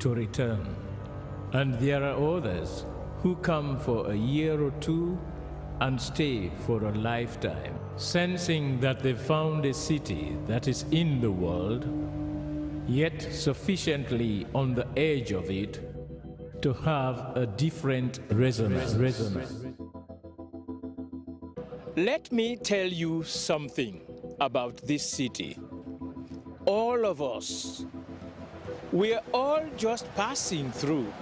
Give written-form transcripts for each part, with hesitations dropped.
to return. And there are others who come for a year or two and stay for a lifetime, sensing that they've found a city that is in the world, yet sufficiently on the edge of it to have a different resonance. Let me tell you something about this city. All of us, we're all just passing through,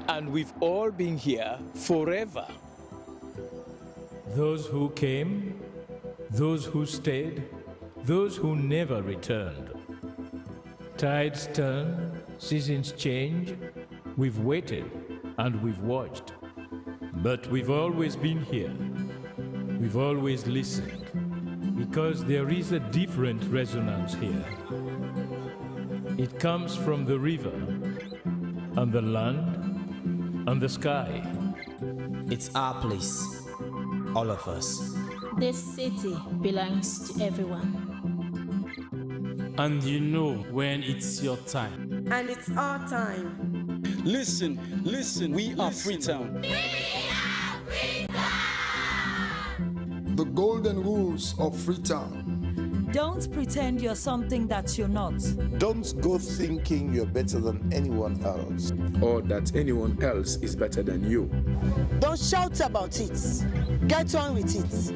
and we've all been here forever. Those who came, those who stayed, those who never returned. Tides turn, seasons change. We've waited and we've watched. But we've always been here. We've always listened, because there is a different resonance here. It comes from the river, and the land, and the sky. It's our place, all of us. This city belongs to everyone. And you know when it's your time. And it's our time. Listen, we are Freetown. The golden rules of Freetown. Don't pretend you're something that you're not. Don't go thinking you're better than anyone else, or that anyone else is better than you. Don't shout about it. Get on with it.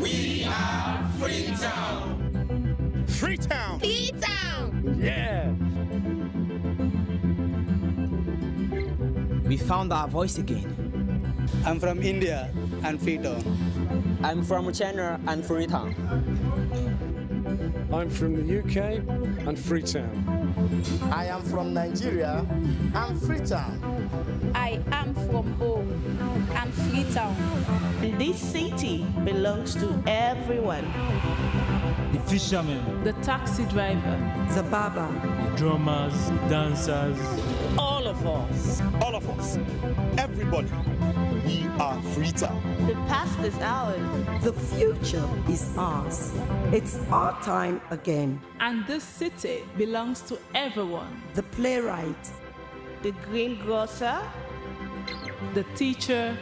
We are Freetown. Freetown! Freetown! Yeah! We found our voice again. I'm from India and Freetown. I'm from China and Freetown. I'm from the UK and Freetown. I am from Nigeria and Freetown. I am from home and Freetown. This city belongs to everyone. The fishermen, the taxi driver, The barber, the drummers, the dancers. All of us. All of us. Everybody. We are Freetown. The past is ours. the future is ours. It's our time again. and this city belongs to everyone. The playwright, The greengrocer, The teacher,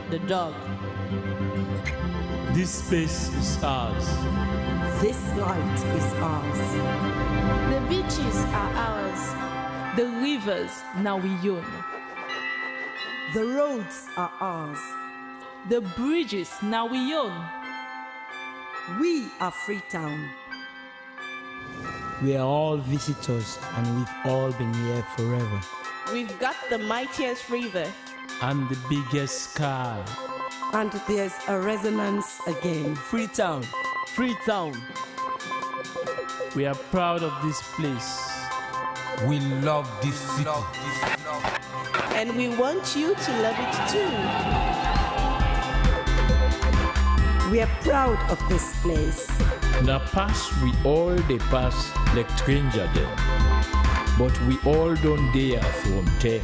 the dog. This space is ours. this light is ours. The beaches are ours. the rivers now we own. The roads are ours. The bridges now we own. We are Freetown. We are all visitors and we've all been here forever. We've got the mightiest river. And the biggest sky. And there's a resonance again. Freetown, Freetown. We are proud of this place. We love this city. And we want you to love it too. We are proud of this place. Now pass we all they pass like stranger them, but we all don't dare from them.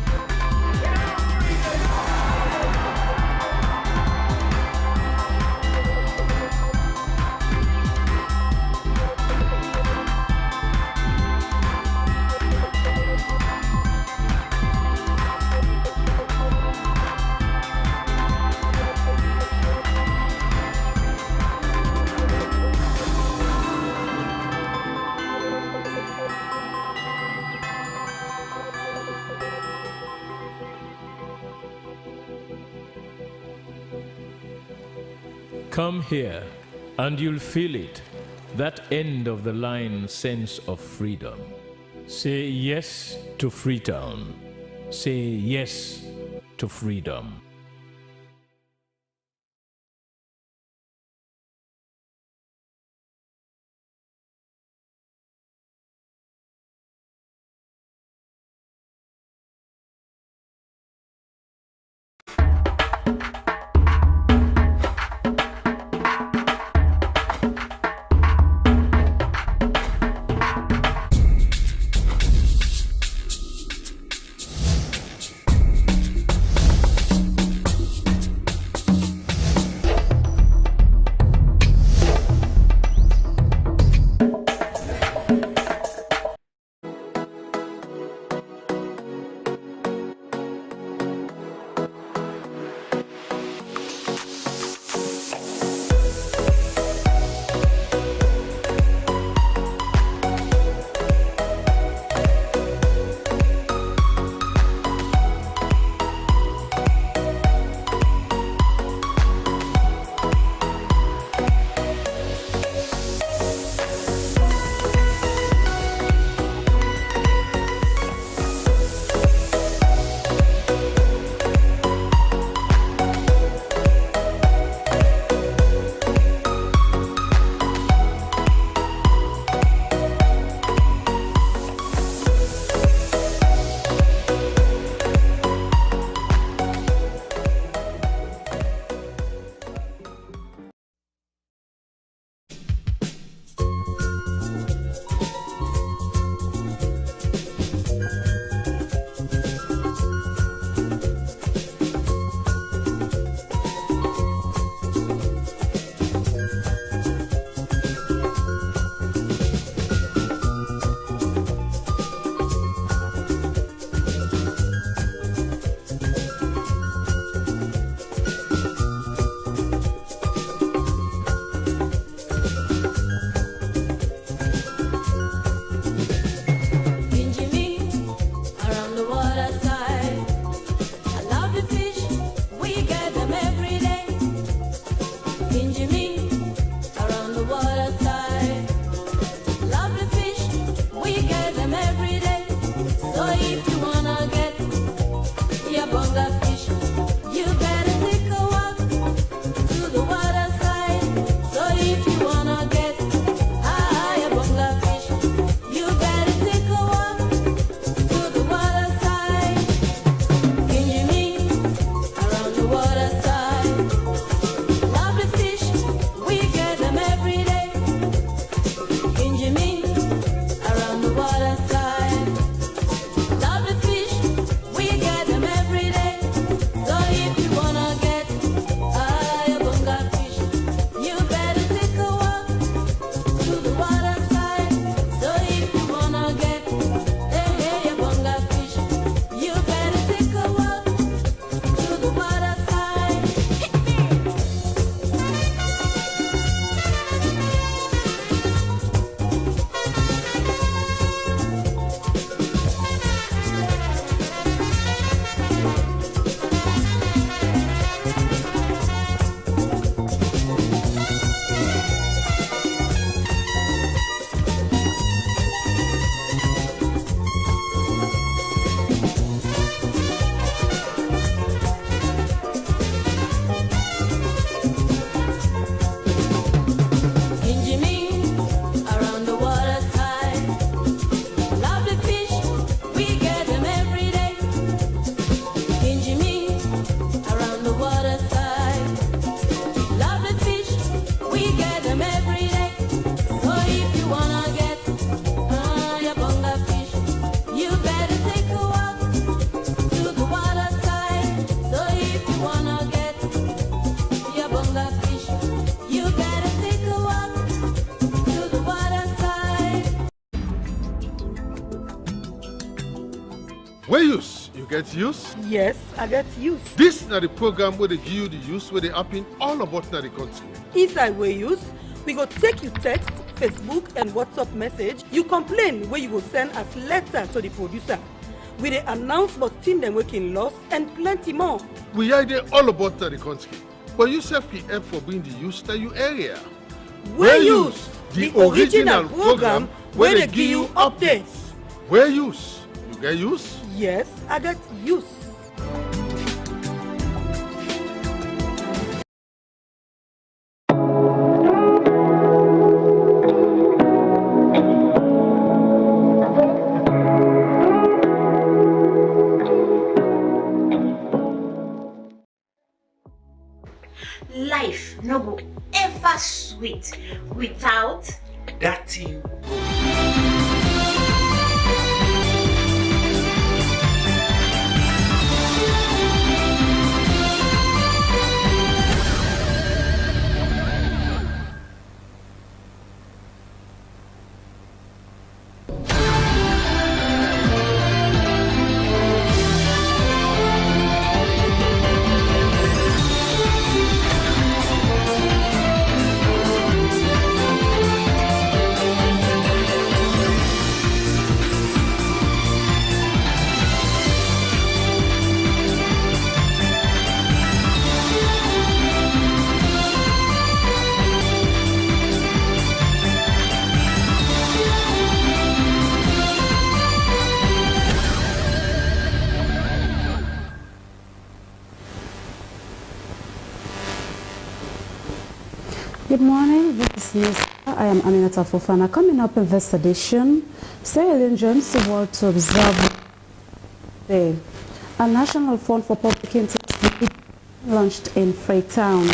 Come here, and you'll feel it, that end of the line sense of freedom. Say yes to Freetown. Say yes to freedom. Where use? You get use? Yes, I get use. This is the program where they give you the use where they happen all about the country. Inside where use, we go take you text, Facebook and WhatsApp message. You complain where you go send us letter to the producer. We dey announce about things them working lost and plenty more. We are there all about the country. But you self help for being the use to your area. Where use? The original program where they give you updates. Where use? You get use? Yes, I get use. Life no go ever sweet without that thing. Good morning, this is News. I am Aminata Fofana. Coming up in this edition, Sierra Leone joins the world to observe Day. A National Fund for Public Interest launched in Freetown.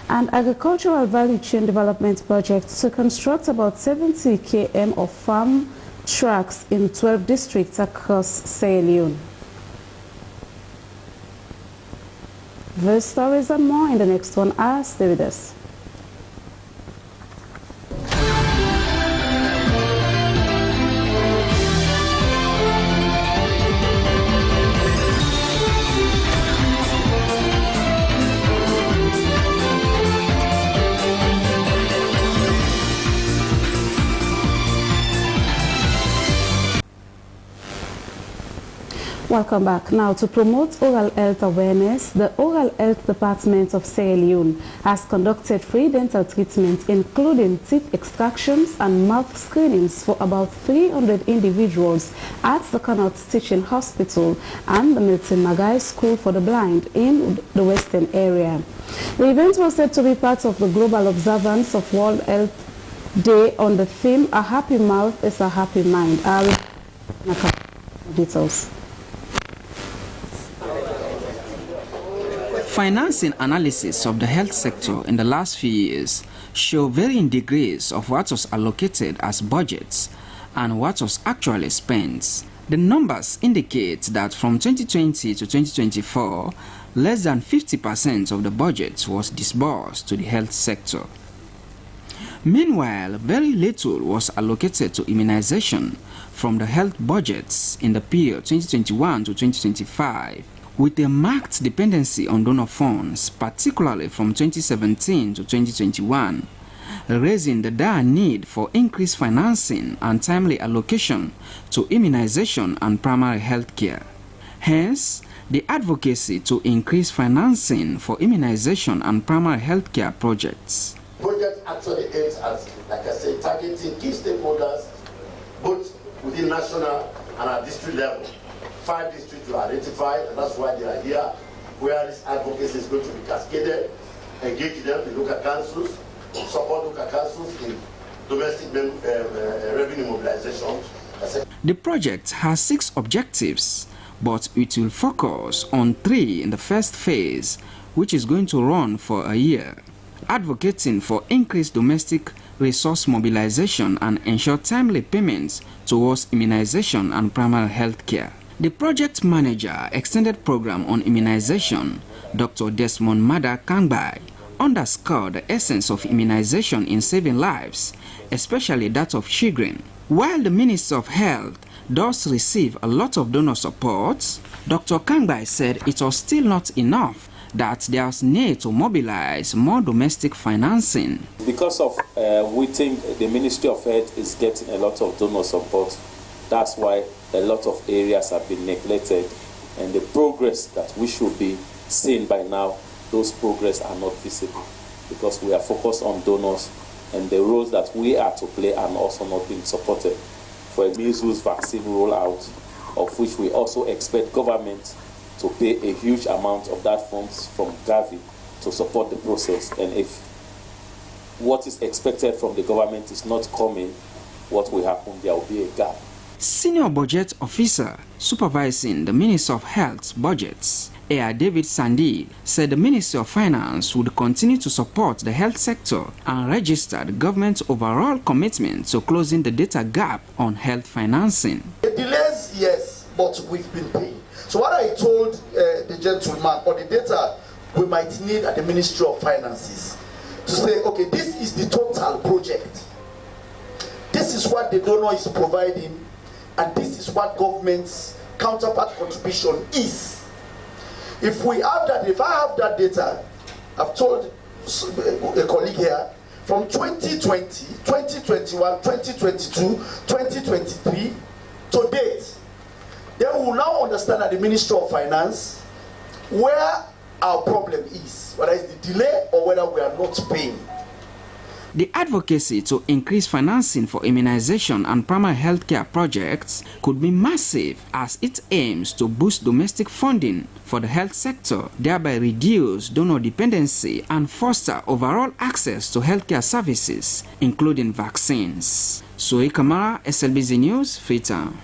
An agricultural value chain development project to construct about 70 km of farm tracks in 12 districts across Sierra Leone. These stories and more in the next 1 hour. Stay with us. Welcome back. Now, to promote oral health awareness, the Oral Health Department of Sierra Leone has conducted free dental treatments, including teeth extractions and mouth screenings for about 300 individuals at the Connaught Teaching Hospital and the Milton Magai School for the Blind in the Western area. The event was said to be part of the global observance of World Health Day on the theme, "A happy mouth is a happy mind." Details. Financing analysis of the health sector in the last few years show varying degrees of what was allocated as budgets and what was actually spent. The numbers indicate that from 2020 to 2024, less than 50% of the budget was disbursed to the health sector. Meanwhile, very little was allocated to immunization from the health budgets in the period 2021 to 2025. With a marked dependency on donor funds, particularly from 2017 to 2021, raising the dire need for increased financing and timely allocation to immunization and primary health care. Hence, the advocacy to increase financing for immunization and primary health care projects. Project actually aims at, like I said, targeting key stakeholders, both within national and at district level. 5 districts were identified, and that's why they are here, where this advocacy is going to be cascaded, engage them in local councils, support local councils in domestic revenue mobilization. The project has 6 objectives, but it will focus on 3 in the first phase, which is going to run for a year. Advocating for increased domestic resource mobilization and ensure timely payments towards immunization and primary health care. The project manager extended program on immunization, Dr. Desmond Mada Kangbai, underscored the essence of immunization in saving lives, especially that of children. While the Minister of Health, does receive a lot of donor support, Dr. Kangbai said it was still not enough, that there's need to mobilize more domestic financing. Because of we think the Ministry of Health is getting a lot of donor support, that's why a lot of areas have been neglected, and the progress that we should be seeing by now, those progress are not visible because we are focused on donors, and the roles that we are to play are also not being supported. For a measles vaccine rollout, of which we also expect government to pay a huge amount of that funds from Gavi to support the process. And if what is expected from the government is not coming, what will happen? There will be a gap. Senior budget officer supervising the Ministry of Health budgets, Air David Sandy, said the Ministry of Finance would continue to support the health sector and register the government's overall commitment to closing the data gap on health financing. The delays, yes, but we've been paying. So what I told the gentleman, or the data we might need at the Ministry of Finances, to say, okay, this is the total project. This is what the donor is providing, and this is what government's counterpart contribution is. If we have that, if I have that data, I've told a colleague here, from 2020, 2021, 2022, 2023 to date, then we will now understand at the Ministry of Finance where our problem is, whether it's the delay or whether we are not paying. The advocacy to increase financing for immunization and primary healthcare projects could be massive, as it aims to boost domestic funding for the health sector, thereby reduce donor dependency and foster overall access to healthcare services, including vaccines. Soe Kamara, SLBC News, Freetown.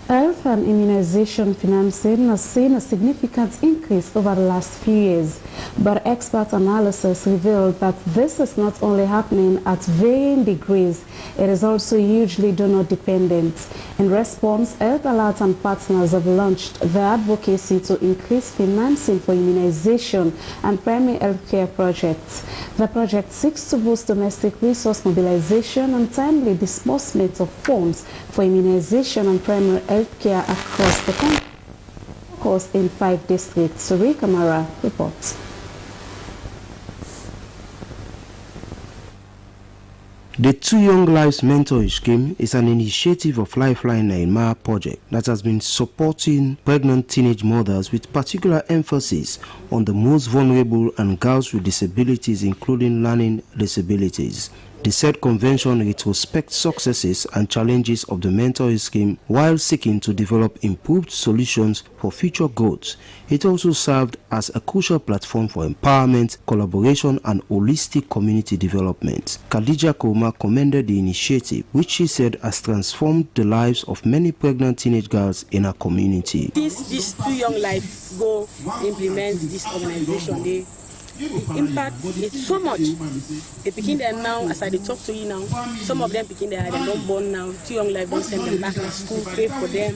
Health and immunization financing has seen a significant increase over the last few years, but expert analysis revealed that this is not only happening at varying degrees, it is also hugely donor dependent. In response, Health Alert and partners have launched the advocacy to increase financing for immunization and primary healthcare projects. The project seeks to boost domestic resource mobilization and timely disbursement of funds for immunization and primary healthcare across the country, focused in 5 districts. Soe Kamara reports. The Two Young Lives Mentoring Scheme is an initiative of Lifeline Naima project that has been supporting pregnant teenage mothers with particular emphasis on the most vulnerable and girls with disabilities, including learning disabilities. The said convention retrospects successes and challenges of the mentoring scheme while seeking to develop improved solutions for future growth. It also served as a crucial platform for empowerment, collaboration, and holistic community development. Khadija Kouma commended the initiative, which she said has transformed the lives of many pregnant teenage girls in her community. Since these Two Young Lives go implement this organization, the impact is so much. They begin there now, as I talk to you now, some of them begin there, they don't born now. Two Young Lives don't send them back to school, pray for them.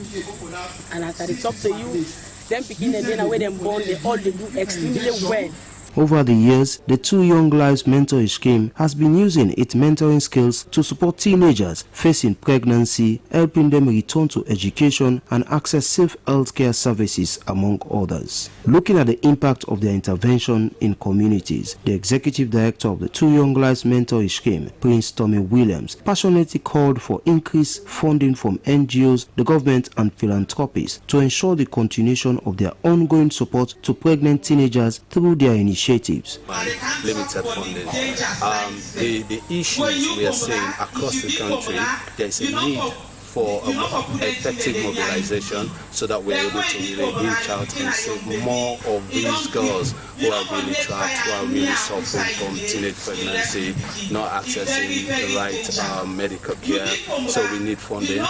And as I talk to you, them begin and then where them born, they all they do extremely well. Over the years, the Two Young Lives Mentoring Scheme has been using its mentoring skills to support teenagers facing pregnancy, helping them return to education and access safe healthcare services, among others. Looking at the impact of their intervention in communities, the executive director of the Two Young Lives Mentoring Scheme, Prince Tommy Williams, passionately called for increased funding from NGOs, the government, and philanthropists to ensure the continuation of their ongoing support to pregnant teenagers through their initiatives. Limited funding. The issues we are seeing across the country, there is a need for effective mobilization so that we're able to really reach out and save more of these girls who are really trapped, who are really suffering from teenage pregnancy, not accessing the right medical care. So we need funding.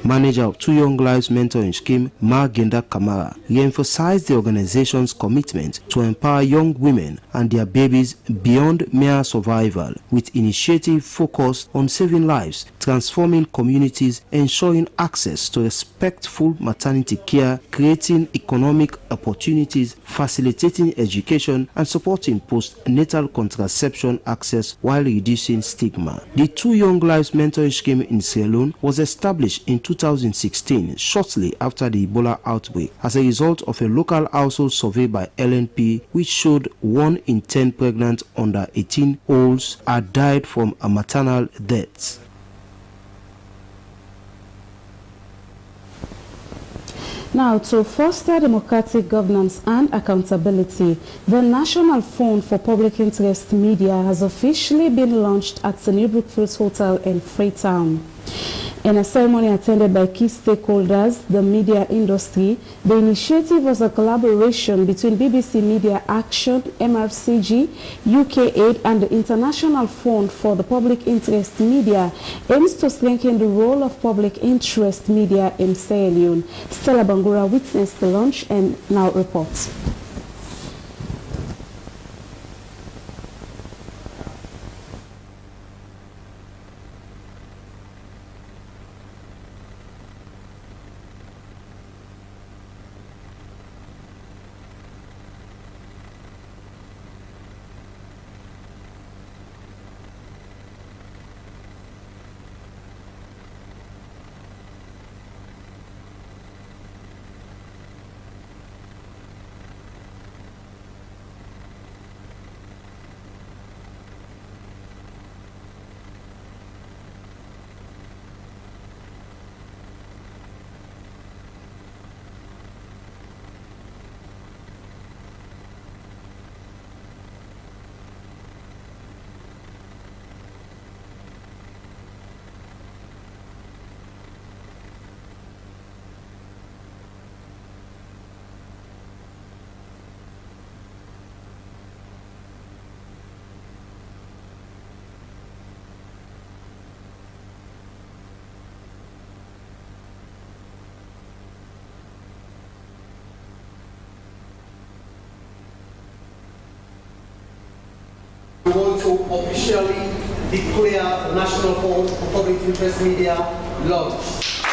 manager of Two Young Lives mentoring scheme, Magenda Kamara, re-emphasized the organization's commitment to empower young women and their babies beyond mere survival, with initiative focused on saving lives, transforming communities, ensuring access to respectful maternity care, creating economic opportunities, facilitating education, and supporting postnatal contraception access while reducing stigma. The Two Young Lives mentoring scheme in Sierra Leone was established in 2016, shortly after the Ebola outbreak, as a result of a local household survey by LNP, which showed 1 in 10 pregnant under 18-olds had died from a maternal death. Now, to foster democratic governance and accountability, the National Fund for Public Interest Media has officially been launched at the New Brookfields Hotel in Freetown. In a ceremony attended by key stakeholders, the media industry, the initiative was a collaboration between BBC Media Action, MRCG, UK8, and the International Fund for the Public Interest Media, aims to strengthen the role of public interest media in Sierra Leone. Stella Bangura witnessed the launch and now reports. We want to officially declare the National Fund for Public Interest Media launched.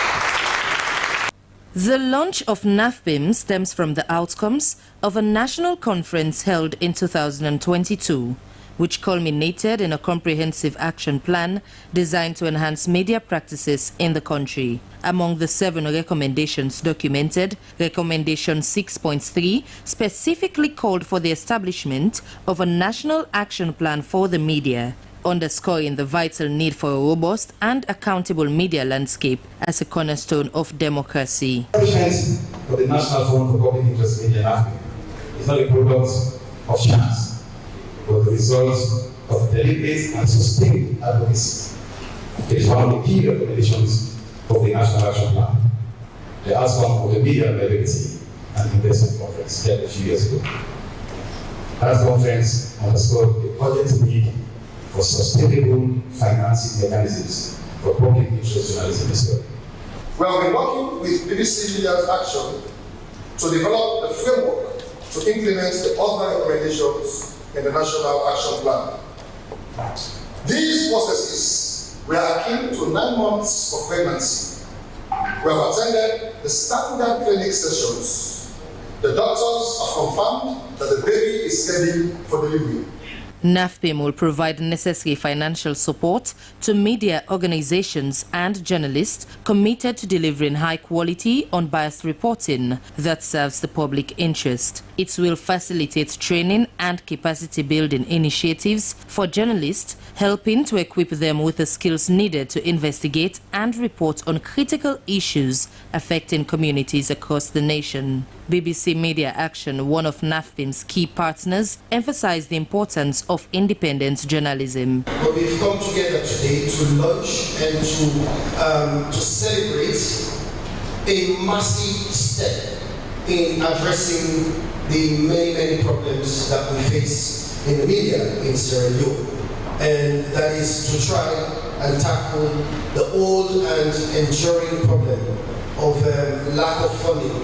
The launch of NAFPIM stems from the outcomes of a national conference held in 2022, which culminated in a comprehensive action plan designed to enhance media practices in the country. Among the 7 recommendations documented, Recommendation 6.3 specifically called for the establishment of a national action plan for the media, underscoring the vital need for a robust and accountable media landscape as a cornerstone of democracy. The establishment of the National Fund for Public Interest Media (NAFPIM) is not a product of chance, but the result of deliberate and sustained advocacy. It is one of the key recommendations of the National Action Plan, the outcome of the Media Availability and Investment Conference held a few years ago. That conference underscored the urgent need for sustainable financing mechanisms for public interest journalism in Israel. We have been working with BBC Media Action to develop a framework to implement the other recommendations in the National Action Plan. These processes were akin to 9 months of pregnancy. We have attended the standard clinic sessions. The doctors have confirmed that the baby is ready for delivery. NAFPIM will provide necessary financial support to media organizations and journalists committed to delivering high-quality, unbiased reporting that serves the public interest. It will facilitate training and capacity-building initiatives for journalists, helping to equip them with the skills needed to investigate and report on critical issues affecting communities across the nation. BBC Media Action, one of NAFPIM's key partners, emphasized the importance of independent journalism. But we've come together today to launch and to celebrate a massive step in addressing the many problems that we face in the media in Sierra Leone. and that is to try and tackle the old and enduring problem of lack of funding,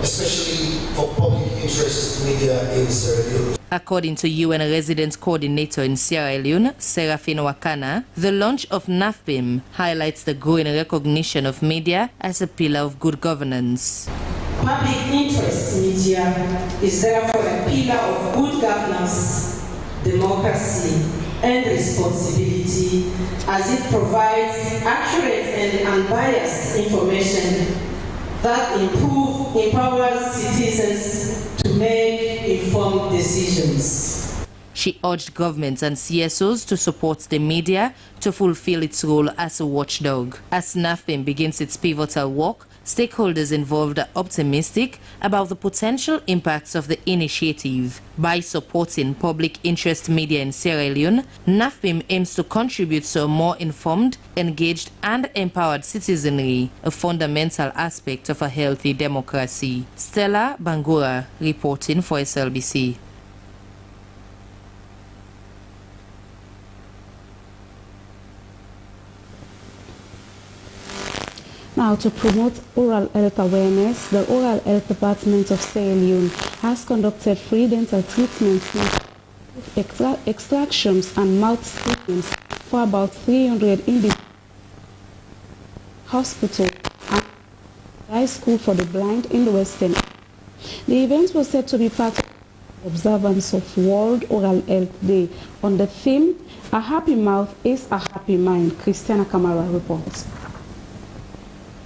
especially for public interest media in Sierra Leone. According to UN Resident Coordinator in Sierra Leone, Serafin Wakana, the launch of NAFPIM highlights the growing recognition of media as a pillar of good governance. Public interest media is therefore a pillar of good governance, democracy, and responsibility, as it provides accurate and unbiased information that empowers citizens to make informed decisions. She urged governments and CSOs to support the media to fulfill its role as a watchdog. As NAFPIM begins its pivotal work, stakeholders involved are optimistic about the potential impacts of the initiative. By supporting public interest media in Sierra Leone, NAFPIM aims to contribute to a more informed, engaged and empowered citizenry, a fundamental aspect of a healthy democracy. Stella Bangura reporting for SLBC. Now, to promote oral health awareness, the Oral Health Department of Sierra Leone has conducted free dental treatments, extractions and mouth screenings for about 300 in the hospital and high school for the blind in the Western. The event was said to be part of the observance of World Oral Health Day on the theme, "A happy mouth is a happy mind." Christiana Kamara reports.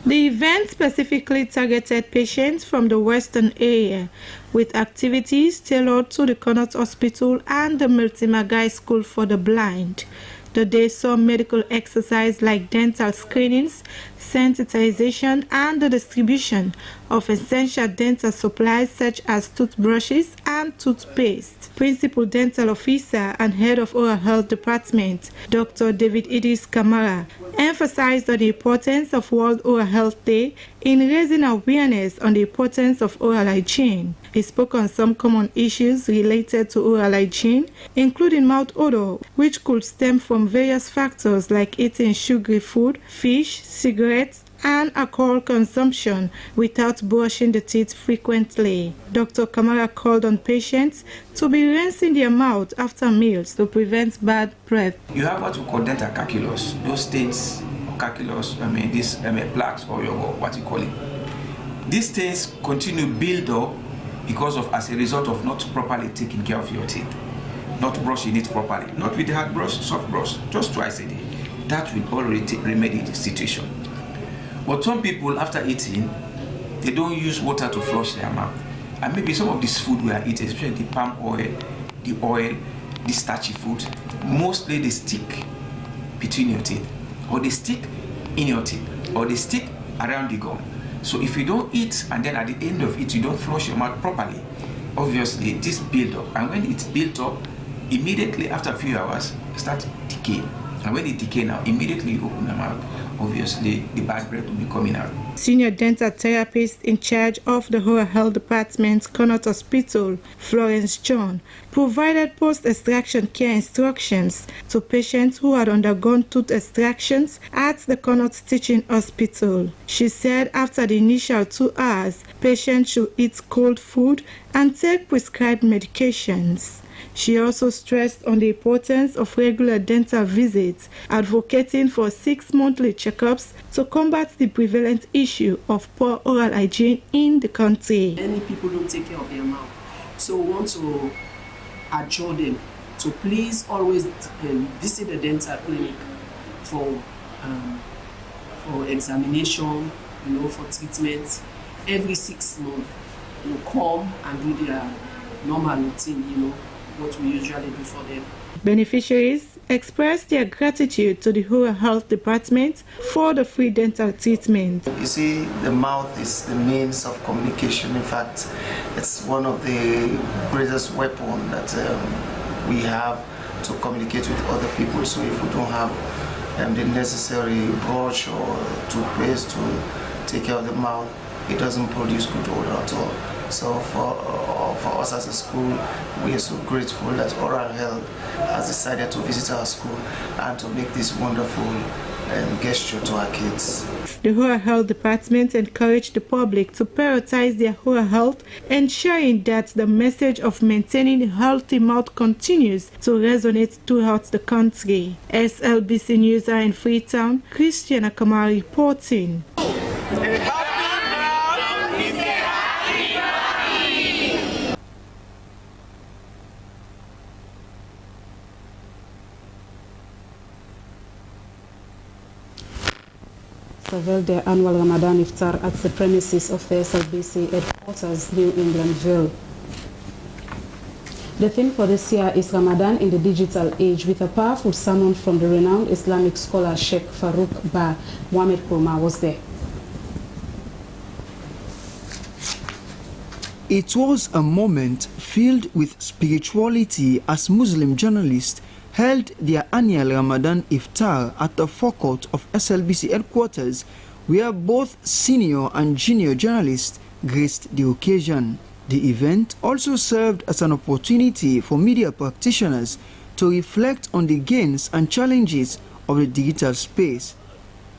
The event specifically targeted patients from the Western area with activities tailored to the Connaught Hospital and the Multimagai School for the Blind. The day saw medical exercise like dental screenings, sensitization, and the distribution of essential dental supplies such as toothbrushes and toothpaste. Principal Dental Officer and Head of Oral Health Department, Dr. David Idris Kamara, emphasized on the importance of World Oral Health Day in raising awareness on the importance of oral hygiene. He spoke on some common issues related to oral hygiene, including mouth odor, which could stem from various factors like eating sugary food, fish, cigarettes, and alcohol consumption without brushing the teeth frequently. Dr. Kamara called on patients to be rinsing their mouth after meals to prevent bad breath. You have what we call dental calculus, those stains, calculus, these plaques or what you call it. These stains continue to build up because of as a result of not properly taking care of your teeth, not brushing it properly, not with the hard brush, soft brush, just twice a day. That will already remedy the situation. But some people, after eating, they don't use water to flush their mouth. And maybe some of this food we are eating, especially the palm oil, the starchy food, mostly they stick between your teeth, or they stick in your teeth, or they stick around the gum. So if you don't eat, and then at the end of it, you don't flush your mouth properly, obviously this build up. And when it's built up, immediately after a few hours, it starts decaying. And when it decays now, immediately you open the mouth, obviously the bad breath will be coming out. Senior dental therapist in charge of the Oral Health Department, Connaught Hospital, Florence John, provided post-extraction care instructions to patients who had undergone tooth extractions at the Connaught Teaching Hospital. She said after the initial 2 hours, patients should eat cold food and take prescribed medications. She also stressed on the importance of regular dental visits, advocating for 6 monthly checkups to combat the prevalent issue of poor oral hygiene in the country. Many people don't take care of their mouth, so we want to adjure them to please always visit the dental clinic for examination, for treatment. Every 6 months, come and do their normal routine, what we usually do for them. Beneficiaries expressed their gratitude to the Oral Health Department for the free dental treatment. You see, the mouth is the means of communication. In fact, it's one of the greatest weapons that we have to communicate with other people. So if we don't have the necessary brush or toothpaste to take care of the mouth, it doesn't produce good odor at all. So for us as a school, we are so grateful that Oral Health has decided to visit our school and to make this wonderful gesture to our kids. The Oral Health Department encouraged the public to prioritize their oral health, ensuring that the message of maintaining a healthy mouth continues to resonate throughout the country. SLBC News in Freetown, Christian Akamari reporting. Held their annual Ramadan Iftar at the premises of the SLBC headquarters, New Englandville. The theme for this year is Ramadan in the Digital Age, with a powerful sermon from the renowned Islamic scholar Sheikh Farouk Ba. Mohamed Kurma was there. It was a moment filled with spirituality as Muslim journalists held their annual Ramadan Iftar at the forecourt of SLBC headquarters, where both senior and junior journalists graced the occasion. The event also served as an opportunity for media practitioners to reflect on the gains and challenges of the digital space.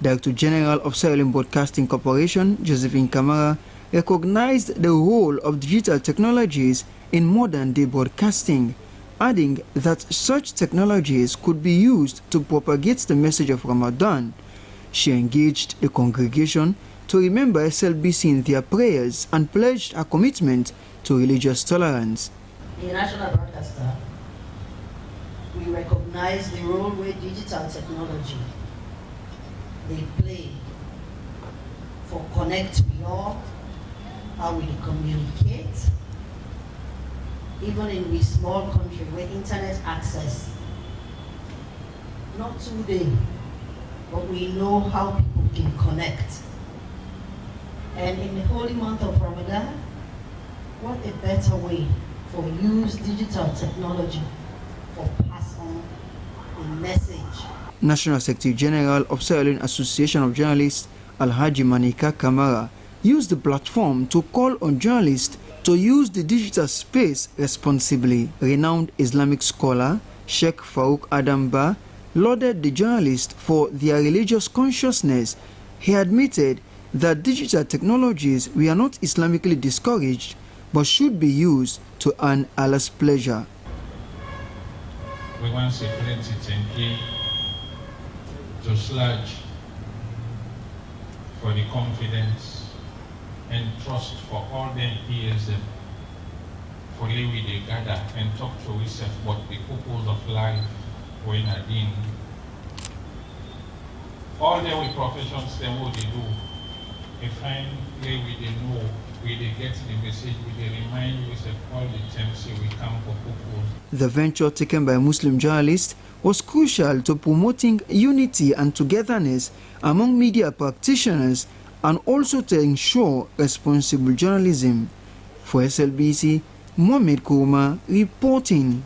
Director General of Sierra Leone Broadcasting Corporation, Josephine Kamara, recognized the role of digital technologies in modern-day broadcasting, adding that such technologies could be used to propagate the message of Ramadan. She engaged the congregation to remember SLBC in their prayers and pledged a commitment to religious tolerance. In national broadcaster, we recognize the role where digital technology they play for connect we all, how we communicate, even in a small country where internet access, not today, but we know how people can connect. And in the holy month of Ramadan, what a better way for use digital technology for pass on a message. National Secretary General of Sierra Leone Association of Journalists, Alhaji Manika Kamara, used the platform to call on journalists to use the digital space responsibly. Renowned Islamic scholar Sheikh Farouk Adamba lauded the journalists for their religious consciousness. He admitted that digital technologies were not Islamically discouraged but should be used to earn Allah's pleasure. We want to thank you to Sludge for the confidence and trust for all them years for we they gather and talk to ourselves about the purpose of life when are in. All them professions them what they do. They find way we they know, we they get the message, we they remind ourselves all the times we come for purpose. The venture taken by Muslim journalists was crucial to promoting unity and togetherness among media practitioners and also to ensure responsible journalism. For SLBC, Mohamed Kurma reporting.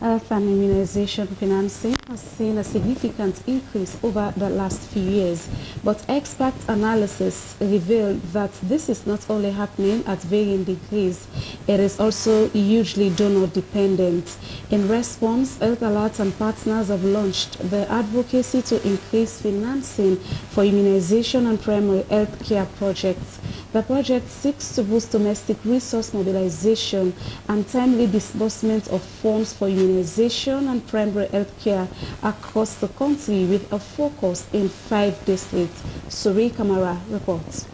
Health and immunization financing has seen a significant increase over the last few years, but expert analysis revealed that this is not only happening at varying degrees, it is also hugely donor dependent. In response, Health Alert and partners have launched the advocacy to increase financing for immunization and primary health care projects. The project seeks to boost domestic resource mobilization and timely disbursement of funds for immunization and primary health care across the country with a focus in 5 districts. Suri Kamara reports.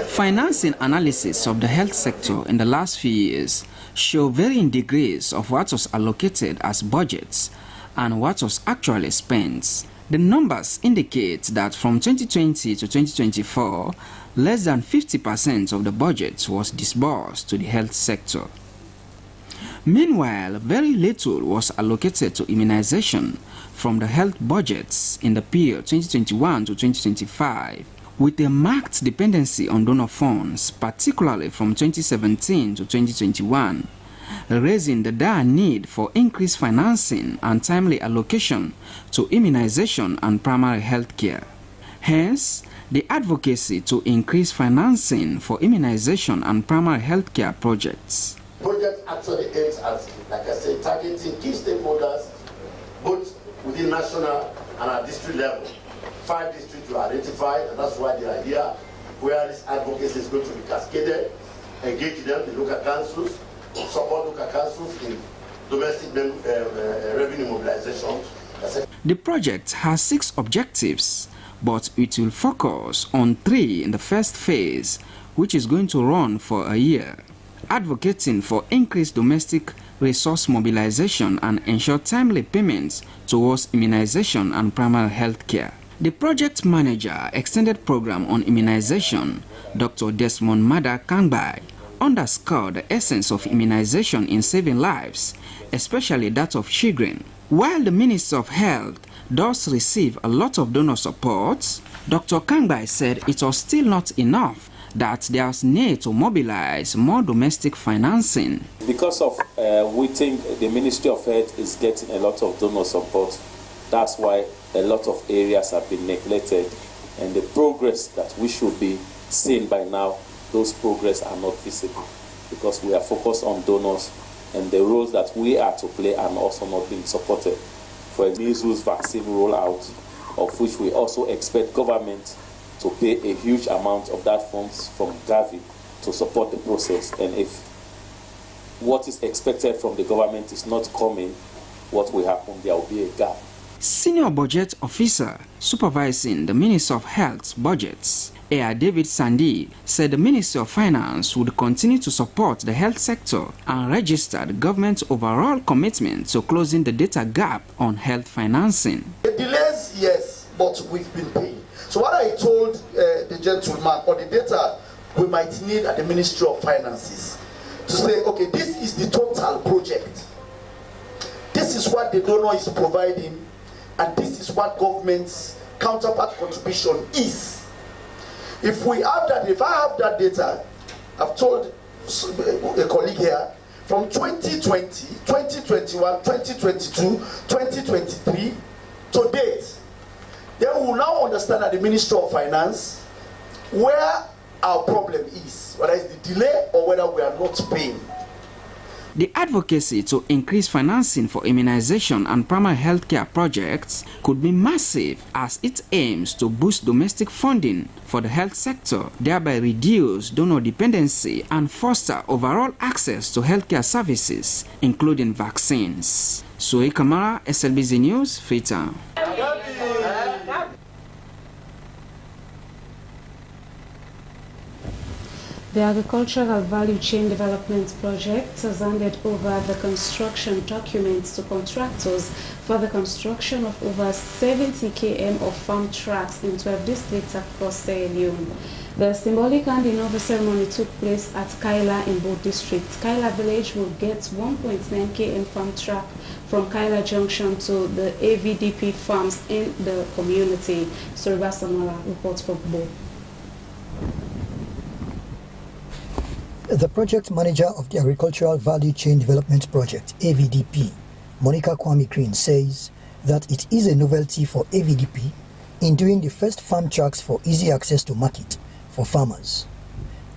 Financing analysis of the health sector in the last few years show varying degrees of what was allocated as budgets and what was actually spent. The numbers indicate that from 2020 to 2024, less than 50% of the budget was disbursed to the health sector. Meanwhile, very little was allocated to immunization from the health budgets in the period 2021 to 2025, with a marked dependency on donor funds, particularly from 2017 to 2021. raising the dire need for increased financing and timely allocation to immunization and primary health care. Hence, the advocacy to increase financing for immunization and primary health care projects. Project actually aims at, like I said, targeting key stakeholders, both within national and at district level. 5 districts were identified, and that's why they are here, where this advocacy is going to be cascaded, engage them in local councils, support local councils in domestic revenue mobilization. The project has 6 objectives, but it will focus on 3 in the first phase, which is going to run for a year. Advocating for increased domestic resource mobilization and ensure timely payments towards immunization and primary health care. The project manager, Extended Program on Immunization, Dr. Desmond Mada Kangbai, underscored the essence of immunization in saving lives, especially that of children. While the Minister of Health does receive a lot of donor support, Dr. Kangbai said it was still not enough, that there's need to mobilize more domestic financing. Because of we think the Ministry of Health is getting a lot of donor support, that's why a lot of areas have been neglected, and the progress that we should be seeing by now, those progress are not visible because we are focused on donors, and the roles that we are to play are also not being supported. For a measles vaccine rollout, of which we also expect government to pay a huge amount of that funds from Gavi to support the process. And if what is expected from the government is not coming, what will happen? There will be a gap. Senior Budget Officer supervising the Ministry of Health's budgets, Air David Sandy, said the Ministry of Finance would continue to support the health sector and register the government's overall commitment to closing the data gap on health financing. The delays, yes, but we've been paying. So what I told the gentleman, or the data we might need at the Ministry of Finances, to say, okay, this is the total project. This is what the donor is providing, and this is what government's counterpart contribution is. If we have that, if I have that data, I've told a colleague here, from 2020, 2021, 2022, 2023 to date, then we will now understand at the Ministry of Finance where our problem is, whether it's the delay or whether we are not paying. The advocacy to increase financing for immunization and primary health care projects could be massive, as it aims to boost domestic funding for the health sector, thereby reduce donor dependency and foster overall access to healthcare services, including vaccines. Soe Kamara, SLBC News, Freetown. The Agricultural Value Chain Development Project has handed over the construction documents to contractors for the construction of over 70 km of farm tracks in 12 districts across Sierra Leone. The symbolic handing over ceremony took place at Kaila in both districts. Kaila village will get 1.9 km farm track from Kaila Junction to the AVDP farms in the community. Slbc Tv reports from Bo. The project manager of the Agricultural Value Chain Development Project, AVDP, Monica Kwame Green, says that it is a novelty for AVDP in doing the first farm tracks for easy access to market for farmers.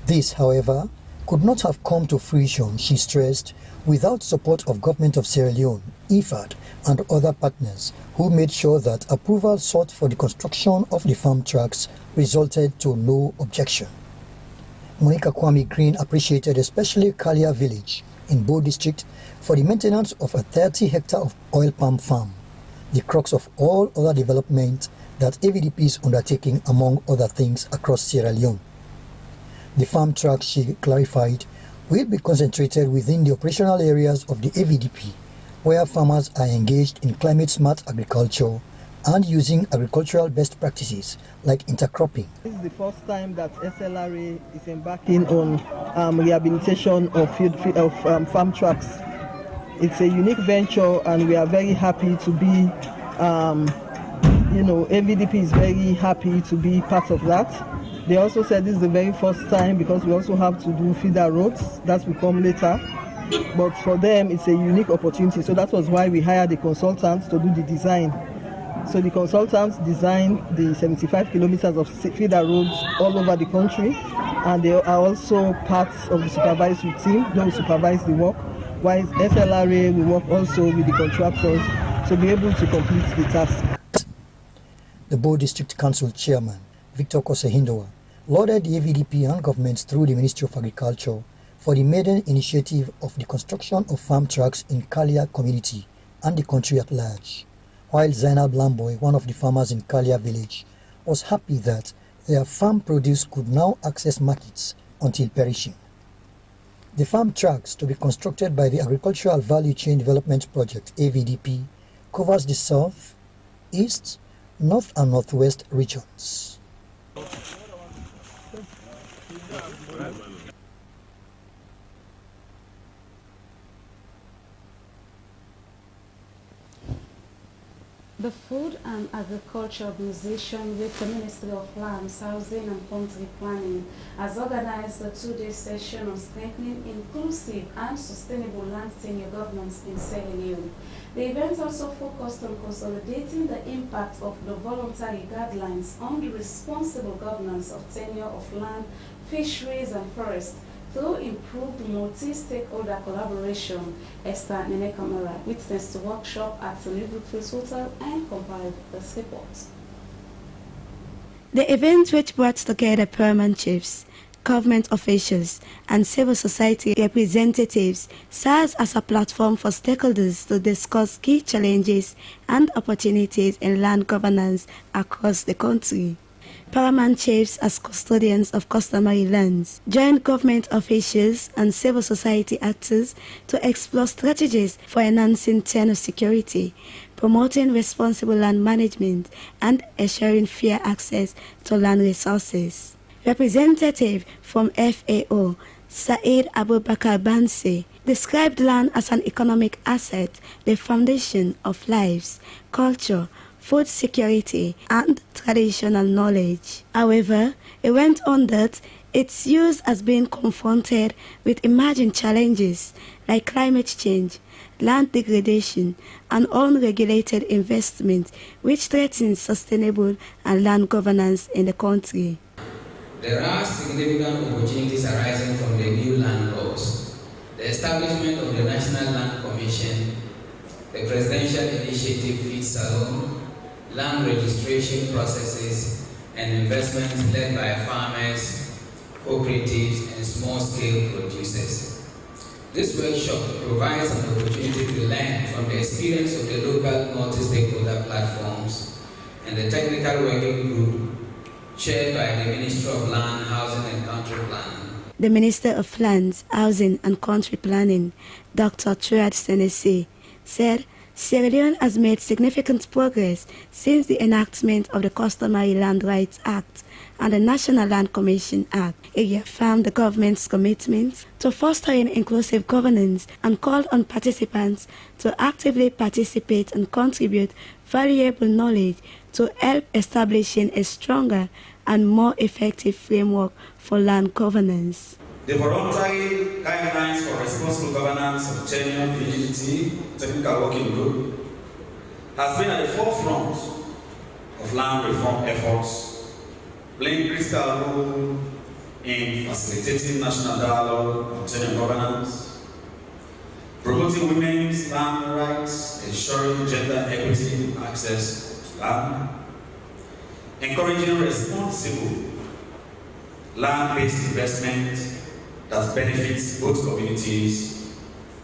This, however, could not have come to fruition, she stressed, without support of Government of Sierra Leone, IFAD, and other partners who made sure that approval sought for the construction of the farm tracks resulted to no objection. Monica Kwame Green appreciated especially Kalia village in Bo district for the maintenance of a 30-hectare of oil palm farm, the crux of all other development that AVDP is undertaking, among other things, across Sierra Leone. The farm tracks, she clarified, will be concentrated within the operational areas of the AVDP, where farmers are engaged in climate-smart agriculture and using agricultural best practices like intercropping. This is the first time that SLRA is embarking on rehabilitation of farm tracks. It's a unique venture, and we are very happy to be, AVDP is very happy to be part of that. They also said this is the very first time, because we also have to do feeder roads that will come later. but for them it's a unique opportunity. So that was why we hired a consultant to do the design. So the consultants designed the 75 kilometers of feeder roads all over the country, and they are also parts of the supervisory team. They will supervise the work, while SLRA will work also with the contractors to be able to complete the task. The Bo District Council Chairman, Victor Kosehindowa, lauded the AVDP and government through the Ministry of Agriculture for the maiden initiative of the construction of farm tracks in Kalia community and the country at large. While Zainab Lamboy, one of the farmers in Kalia village, was happy that their farm produce could now access markets until perishing. The farm tracks to be constructed by the Agricultural Value Chain Development Project AVDP covers the south, east, north and northwest regions. The Food and Agriculture Organization with the Ministry of Lands, Housing and Country Planning has organized a two-day session on strengthening inclusive and sustainable land tenure governance in Sierra Leone. The event also focused on consolidating the impact of the voluntary guidelines on the responsible governance of tenure of land, fisheries and forests through improved multi-stakeholder collaboration. Esther Nene Kamara witnessed the workshop at the Slbc Hotel and compiled this report. The event, which brought together paramount chiefs, government officials and civil society representatives, serves as a platform for stakeholders to discuss key challenges and opportunities in land governance across the country. Paramount chiefs, as custodians of customary lands, joined government officials and civil society actors to explore strategies for enhancing tenure security, promoting responsible land management, and ensuring fair access to land resources. Representative from FAO, Saeed Abubakar Bansi, described land as an economic asset, the foundation of lives, culture, food security, and traditional knowledge. However, it went on that its use has been confronted with emerging challenges like climate change, land degradation, and unregulated investment, which threatens sustainable and land governance in the country. There are significant opportunities arising from the new land laws, the establishment of the National Land Commission, the Presidential Initiative Feed Salon, land registration processes, and investments led by farmers, cooperatives, and small-scale producers. This workshop provides an opportunity to learn from the experience of the local multi-stakeholder platforms and the technical working group chaired by the Ministry of Land, Housing and Country Planning. The Minister of Lands, Housing and Country Planning, Dr. Truad Senesi, said Sierra Leone has made significant progress since the enactment of the Customary Land Rights Act and the National Land Commission Act. It reaffirmed the government's commitment to fostering inclusive governance and called on participants to actively participate and contribute valuable knowledge to help establishing a stronger and more effective framework for land governance. The voluntary guidelines for responsible governance of tenure vigility technical working group has been at the forefront of land reform efforts, playing a critical role in facilitating national dialogue on tenure governance, promoting women's land rights, ensuring gender equity and access to land, encouraging responsible land-based investment that benefits both communities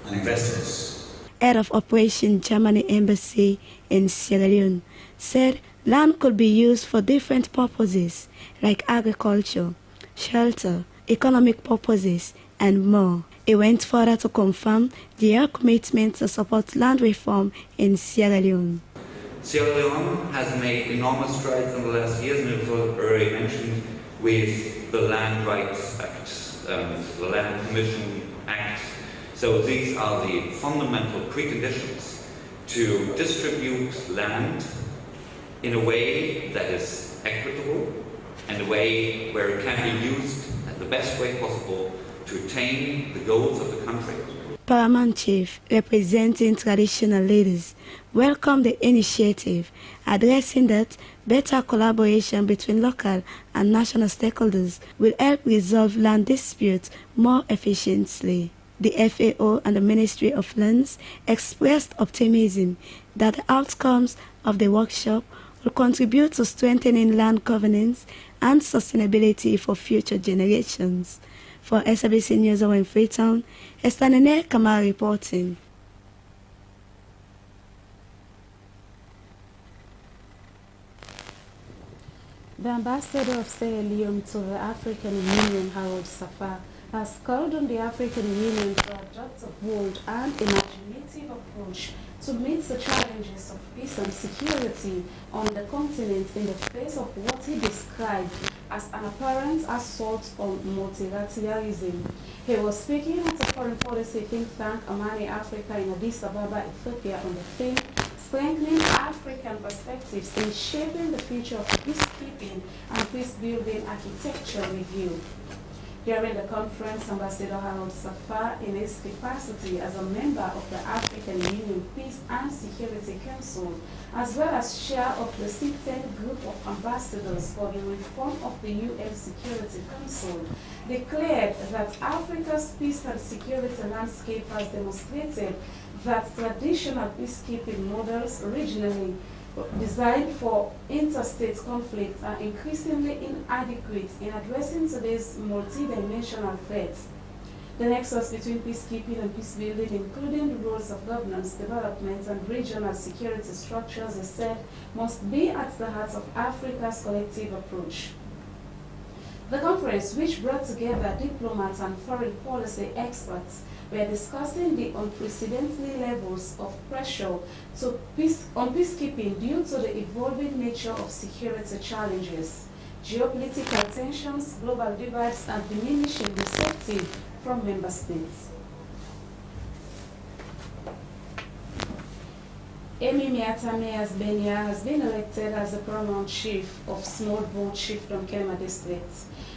and investors. Head of Operation Germany Embassy in Sierra Leone said land could be used for different purposes like agriculture, shelter, economic purposes, and more. It went further to confirm their commitment to support land reform in Sierra Leone. Sierra Leone has made enormous strides in the last years, and it was already mentioned with the Land Rights Act, the Land Commission Act. So these are the fundamental preconditions to distribute land in a way that is equitable and a way where it can be used in the best way possible to attain the goals of the country. paramount chief representing traditional leaders welcomed the initiative, addressing that better collaboration between local and national stakeholders will help resolve land disputes more efficiently. The FAO and the Ministry of Lands expressed optimism that the outcomes of the workshop will contribute to strengthening land governance and sustainability for future generations. For SLBC News in Freetown, Estanene Kamal reporting. The ambassador of Sierra Leone to the African Union, Harold Safar, has called on the African Union to adopt a bold and imaginative approach to meet the challenges of peace and security on the continent in the face of what he described as an apparent assault on multilateralism. He was speaking at a foreign policy think tank, Amani Africa, in Addis Ababa, Ethiopia, on the theme strengthening African perspectives in shaping the future of peacekeeping and peace-building architecture review. During the conference, Ambassador Harold Safar, in his capacity as a member of the African Union Peace and Security Council, as well as chair of the sitting group of ambassadors for the reform of the UN Security Council, declared that Africa's peace and security landscape has demonstrated that traditional peacekeeping models originally designed for interstate conflict are increasingly inadequate in addressing today's multidimensional threats. The nexus between peacekeeping and peacebuilding, including the roles of governance, development, and regional security structures, is said, must be at the heart of Africa's collective approach. The conference, which brought together diplomats and foreign policy experts, were discussing the unprecedented levels of pressure on peacekeeping due to the evolving nature of security challenges, geopolitical tensions, global divides, and diminishing receptivity from member states. Amy Miatame Benya has been elected as the paramount chief of Small Bone Chiefdom Kenema district.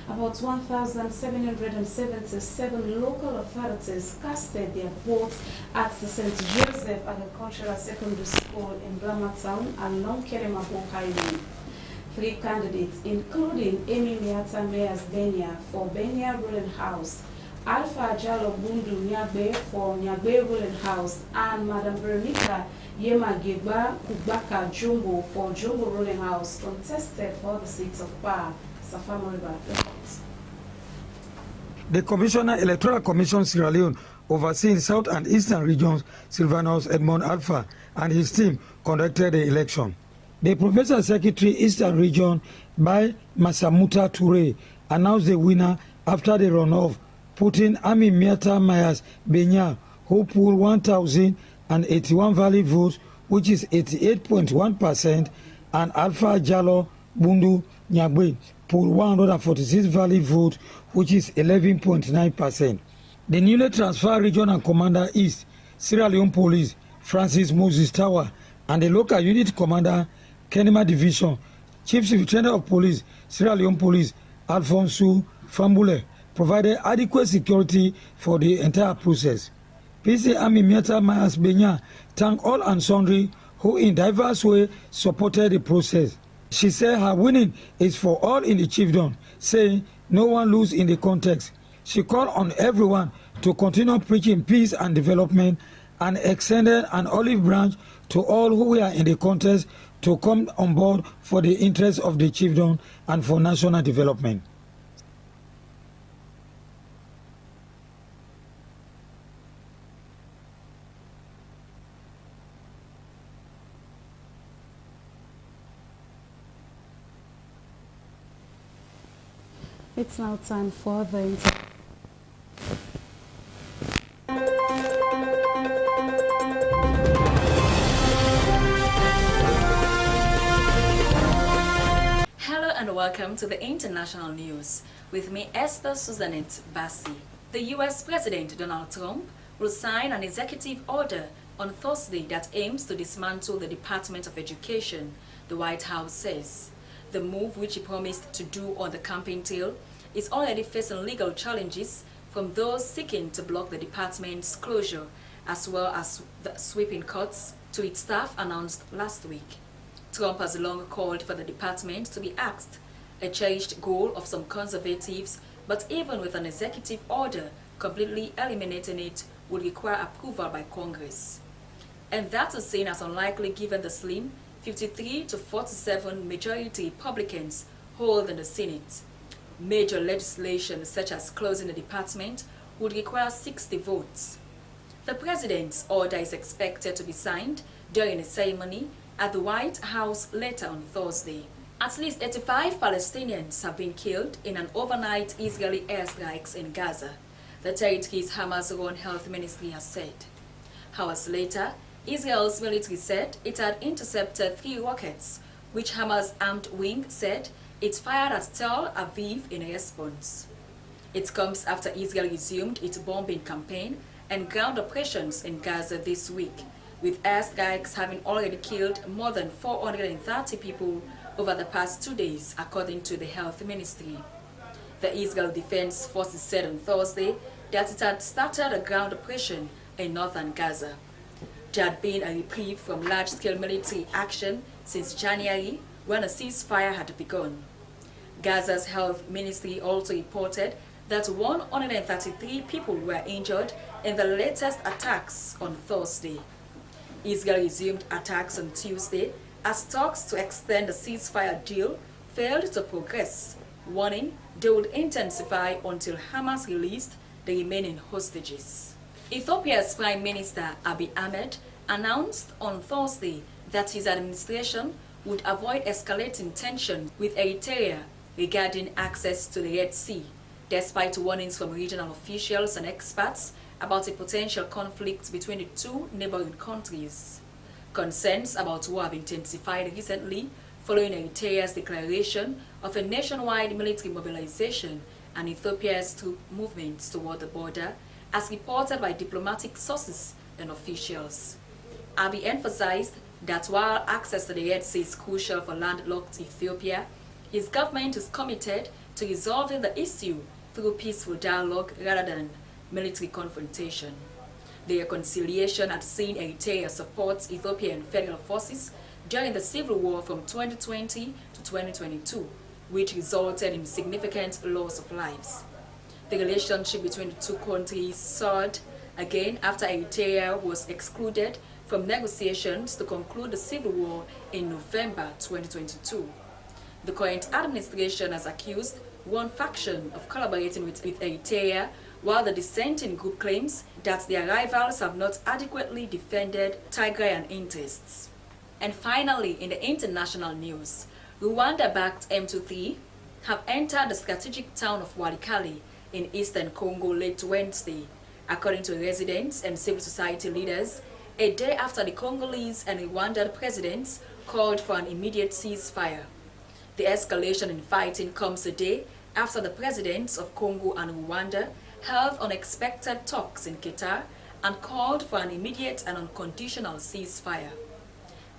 About 1,777 local authorities casted their votes at the St. Joseph Agricultural Secondary School in Blamatown along Kenema Highway. 3 candidates, including Amy Miatame Benya for Benya Ruling House, Alpha Jalo Bundu Nyagbe for Nyagbe Ruling House, and Madam Veronica Yema Geba Kubaka Jumbo for Jumbo Ruling House, contested for the seats of power. The Commissioner, Electoral Commission Sierra Leone, overseeing South and Eastern regions, Sylvanus Edmond Alpha, and his team conducted the election. The Professor Secretary, Eastern Region, by Masamuta Toure, announced the winner after the runoff, putting Ami Miata Myers Benya, who pooled 1,081 valid votes, which is 88.1%, and Alpha Jalo Bundu Nyagbe pooled 146 valid votes, which is 11.9%. The newly transferred Regional Commander East, Sierra Leone Police, Francis Moses Tower, and the local unit commander, Kenema Division, Chief Superintendent of Police, Sierra Leone Police, Alfonso Fambule, provided adequate security for the entire process. PC Ami Miata Myers Benya thanked all and sundry who in diverse ways supported the process. She said her winning is for all in the chiefdom, saying no one loses in the context. She called on everyone to continue preaching peace and development and extended an olive branch to all who were in the contest to come on board for the interests of the chiefdom and for national development. It's now time for the Hello and welcome to the international news. With me, Esther Susanette Bassi. The U.S. President Donald Trump will sign an executive order on Thursday that aims to dismantle the Department of Education, the White House says. The move, which he promised to do on the campaign trail, is already facing legal challenges from those seeking to block the department's closure, as well as the sweeping cuts to its staff announced last week. Trump has long called for the department to be axed, a cherished goal of some conservatives, but even with an executive order, completely eliminating it would require approval by Congress. And that is seen as unlikely given the slim 53 to 47 majority Republicans hold in the Senate. Major legislation such as closing the department would require 60 votes. The president's order is expected to be signed during a ceremony at the White House later on Thursday. At least 85 Palestinians have been killed in an overnight Israeli airstrikes in Gaza, the territory's Hamas-run health ministry has said. Hours later, Israel's military said it had intercepted 3 rockets, which Hamas' armed wing said it fired at Tel Aviv in response. It comes after Israel resumed its bombing campaign and ground operations in Gaza this week, with airstrikes having already killed more than 430 people over the past 2 days, according to the health ministry. The Israel Defense Forces said on Thursday that it had started a ground operation in northern Gaza. There had been a reprieve from large-scale military action since January, when a ceasefire had begun. Gaza's health ministry also reported that 133 people were injured in the latest attacks on Thursday. Israel resumed attacks on Tuesday as talks to extend the ceasefire deal failed to progress, warning they would intensify until Hamas released the remaining hostages. Ethiopia's Prime Minister Abiy Ahmed announced on Thursday that his administration would avoid escalating tension with Eritrea regarding access to the Red Sea, despite warnings from regional officials and experts about a potential conflict between the two neighboring countries. Concerns about war have intensified recently following Eritrea's declaration of a nationwide military mobilization and Ethiopia's troop movements toward the border, as reported by diplomatic sources and officials. Abiy emphasized that while access to the Red Sea is crucial for landlocked Ethiopia, his government is committed to resolving the issue through peaceful dialogue rather than military confrontation. The reconciliation had seen Eritrea support Ethiopian federal forces during the civil war from 2020 to 2022, which resulted in significant loss of lives. The relationship between the two countries soared again after Eritrea was excluded from negotiations to conclude the civil war in November 2022. The current administration has accused one faction of collaborating with Eritrea, while the dissenting group claims that their rivals have not adequately defended Tigrayan interests. And finally, in the international news, Rwanda-backed M23 have entered the strategic town of Walikale in eastern Congo late Wednesday, according to residents and civil society leaders, a day after the Congolese and Rwandan presidents called for an immediate ceasefire. The escalation in fighting comes a day after the presidents of Congo and Rwanda held unexpected talks in Qatar and called for an immediate and unconditional ceasefire.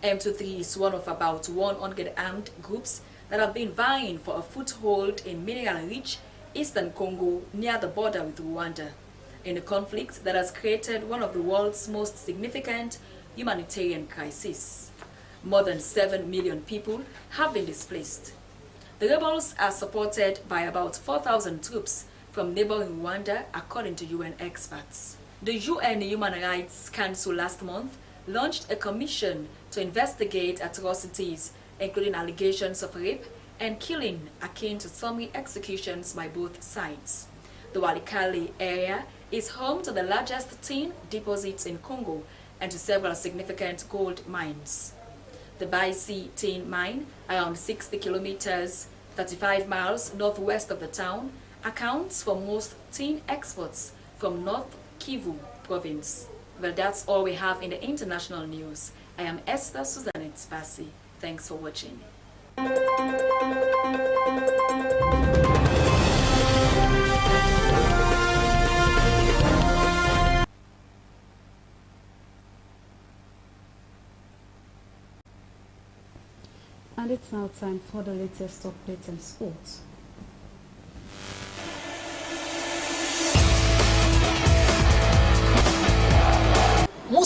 M23 is one of about 100 armed groups that have been vying for a foothold in mineral-rich eastern Congo near the border with Rwanda, in a conflict that has created one of the world's most significant humanitarian crises. More than 7 million people have been displaced. The rebels are supported by about 4,000 troops from neighboring Rwanda, according to UN experts. The UN Human Rights Council last month launched a commission to investigate atrocities, including allegations of rape and killing akin to summary executions by both sides. The Walikale area is home to the largest tin deposits in Congo and to several significant gold mines. The Baisi tin mine, around 60 kilometers, 35 miles northwest of the town, accounts for most tin exports from North Kivu province. Well, that's all we have in the international news. I am Esther Slbc. Thanks for watching. And it's now time for the latest updates and sports.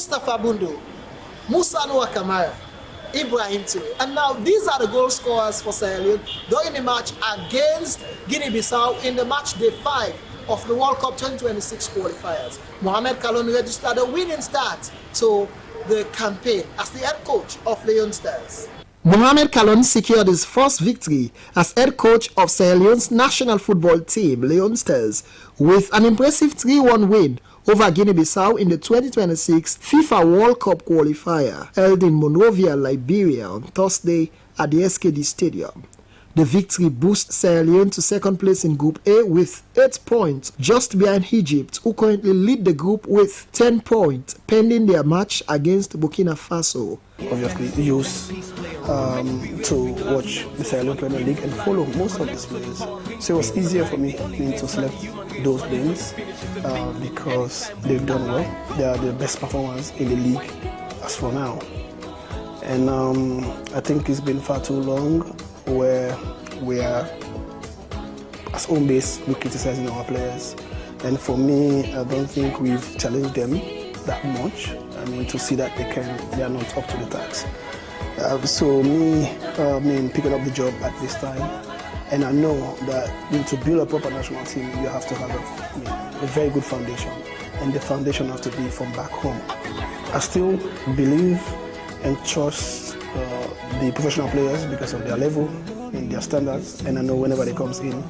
Mustafa Bundu, Musa Noah Kamara, Ibrahim Toure. And now these are the goal scorers for Sierra Leone during the match against Guinea-Bissau in the match day 5 of the World Cup 2026 qualifiers. Mohamed Kalon registered a winning start to the campaign as the head coach of Leone Stars. Mohamed Kalon secured his first victory as head coach of Sierra Leone's national football team, Leone Stars, with an impressive 3-1 win over Guinea-Bissau in the 2026 FIFA World Cup qualifier held in Monrovia, Liberia on Thursday at the SKD Stadium. The victory boosts Sierra Leone to second place in Group A with 8 points, just behind Egypt, who currently lead the group with 10 points, pending their match against Burkina Faso. Obviously, used to watch the Sierra Leone Premier League and follow most of these players. So it was easier for me to select those names because they've done well. They are the best performers in the league as for now. And I think it's been far too long where we are, as home base, we're criticizing our players. And for me, I don't think we've challenged them that much. I mean, to see that they are not up to the task. So me picking up the job at this time, and I know that to build a proper national team, you have to have a very good foundation, and the foundation has to be from back home. I still believe and trust the professional players because of their level and their standards, and I know whenever they comes in.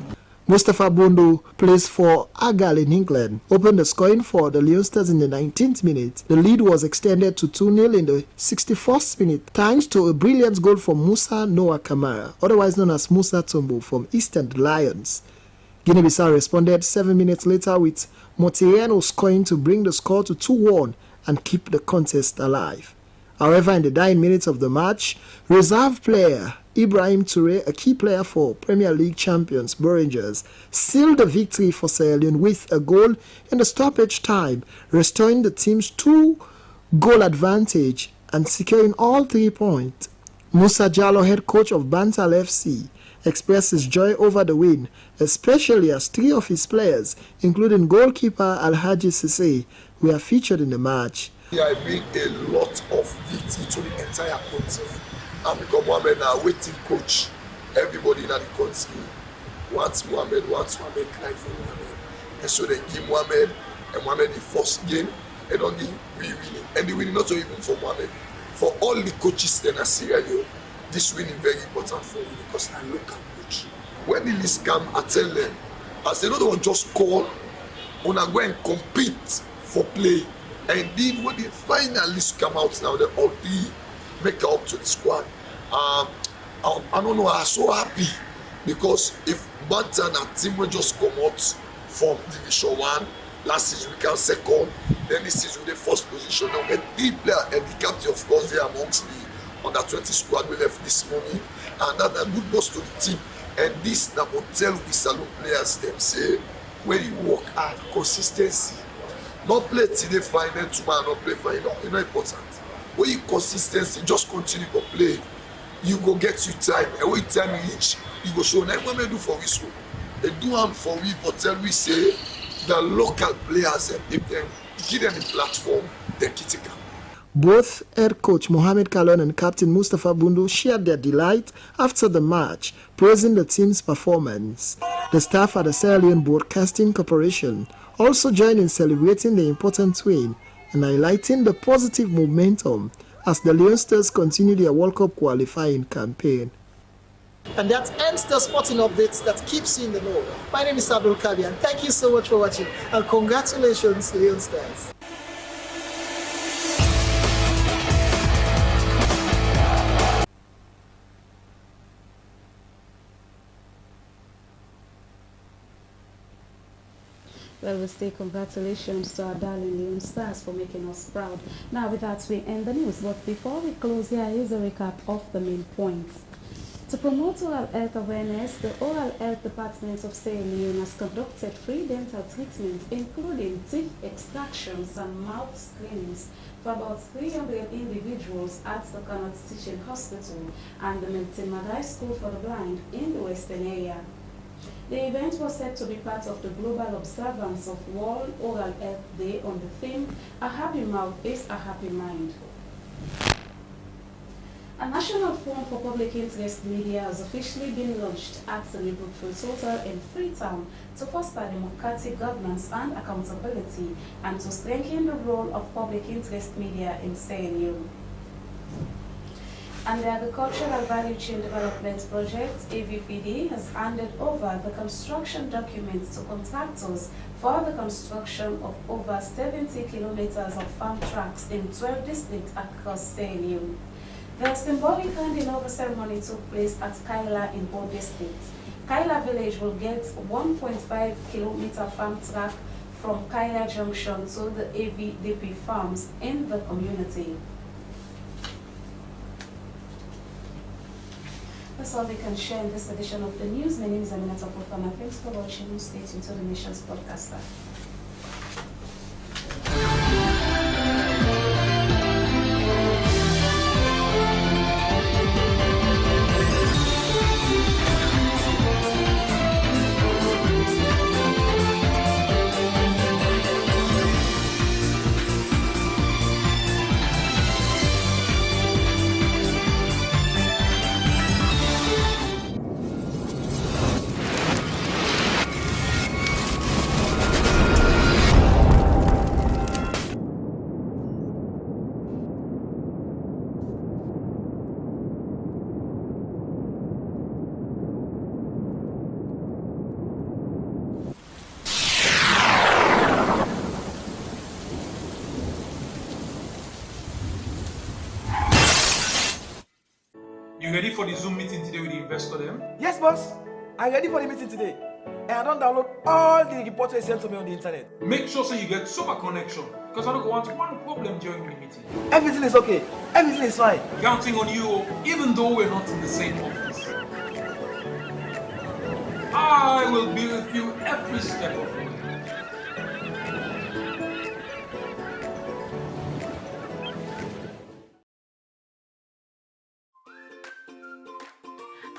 Mustafa Bundu plays for Argyle in England, opened the scoring for the Leone Stars in the 19th minute. The lead was extended to 2-0 in the 61st minute, thanks to a brilliant goal from Musa Noah Kamara, otherwise known as Musa Tumbo from Eastern Lions. Guinea-Bissau responded 7 minutes later with Motireno scoring to bring the score to 2-1 and keep the contest alive. However, in the dying minutes of the match, reserve player Ibrahim Toure, a key player for Premier League champions Rangers, sealed the victory for Sierra Leone with a goal in the stoppage time, restoring the team's 2-goal advantage and securing all 3 points. Musa Jallo, head coach of Bantal FC, expressed his joy over the win, especially as 3 of his players, including goalkeeper Alhaji Sise, were featured in the match. I bring a lot of victory to the entire country. And because Mohamed now waiting coach, everybody in the country wants Mohamed cry for Mohamed. And so they give Mohamed, and Mohamed the first game, and only we winning. And the winning not even for Mohamed. For all the coaches then at Sierra Leone, this winning very important for you because I look at coach. When the list come, I tell them, I say, no one just call, when I go and compete for play. And indeed, when the final list come out now, they all make up to the squad. I don't know, I'm so happy because if Bantan and team will just come out from Division 1, last season we come second, then this season the first position. Now get 3 players and the captain, of course, they are amongst the under 20 squad we left this morning, and that's a good boss to the team. And this now will tell the salute players them say when you work hard, consistency. Not play till they find them tomorrow, not play fine. No, it's not important. When you consistency, just continue to play. You go get you time. And when time reach, you go show them what they do for us. They do them for we, but tell we say the local players and if them give them the platform, they keep it. Both head coach Mohamed Kalon and captain Mustafa Bundu shared their delight after the match, praising the team's performance. The staff at the Sierra Leone Broadcasting Corporation also joined in celebrating the important win and highlighting the positive momentum as the Leone Stars continue their World Cup qualifying campaign. And that ends the sporting updates that keeps you in the know. My name is Abdul Kabi, and thank you so much for watching, and congratulations, Leone Stars. Well, we say congratulations to our darling Leone Stars for making us proud. Now, with that, we end the news. But before we close, here is a recap of the main points. To promote oral health awareness, the Oral Health Department of Sierra Leone has conducted free dental treatments, including teeth extractions and mouth screenings, for about 300 individuals at the Connaught Teaching Hospital and the Milton Magai School for the Blind in the Western area. The event was said to be part of the global observance of World Oral Health Day on the theme, A Happy Mouth is a Happy Mind. A national forum for public interest media has officially been launched at Slbc Hotel in Freetown to foster democratic governance and accountability and to strengthen the role of public interest media in Sierra Leone. And the Agricultural Value Chain Development Project, AVPD, has handed over the construction documents to contractors for the construction of over 70 kilometers of farm tracks in 12 districts across Sierra Leone. The symbolic handing over ceremony took place at Kaila in both districts. Kaila village will get 1.5 kilometer farm track from Kaila Junction to the AVDP farms in the community. That's all we can share in this edition of the news. My name is Aminata Profana. Thanks for watching. Stay tuned to the Nation's Podcaster. You ready for the Zoom meeting today with the investor then? Yes, boss. I'm ready for the meeting today. And I don't download all the reports they sent to me on the internet. Make sure so you get super connection, because I don't want one problem during the meeting. Everything is okay. Everything is fine. Counting on you, even though we're not in the same office. I will be with you every step of the way.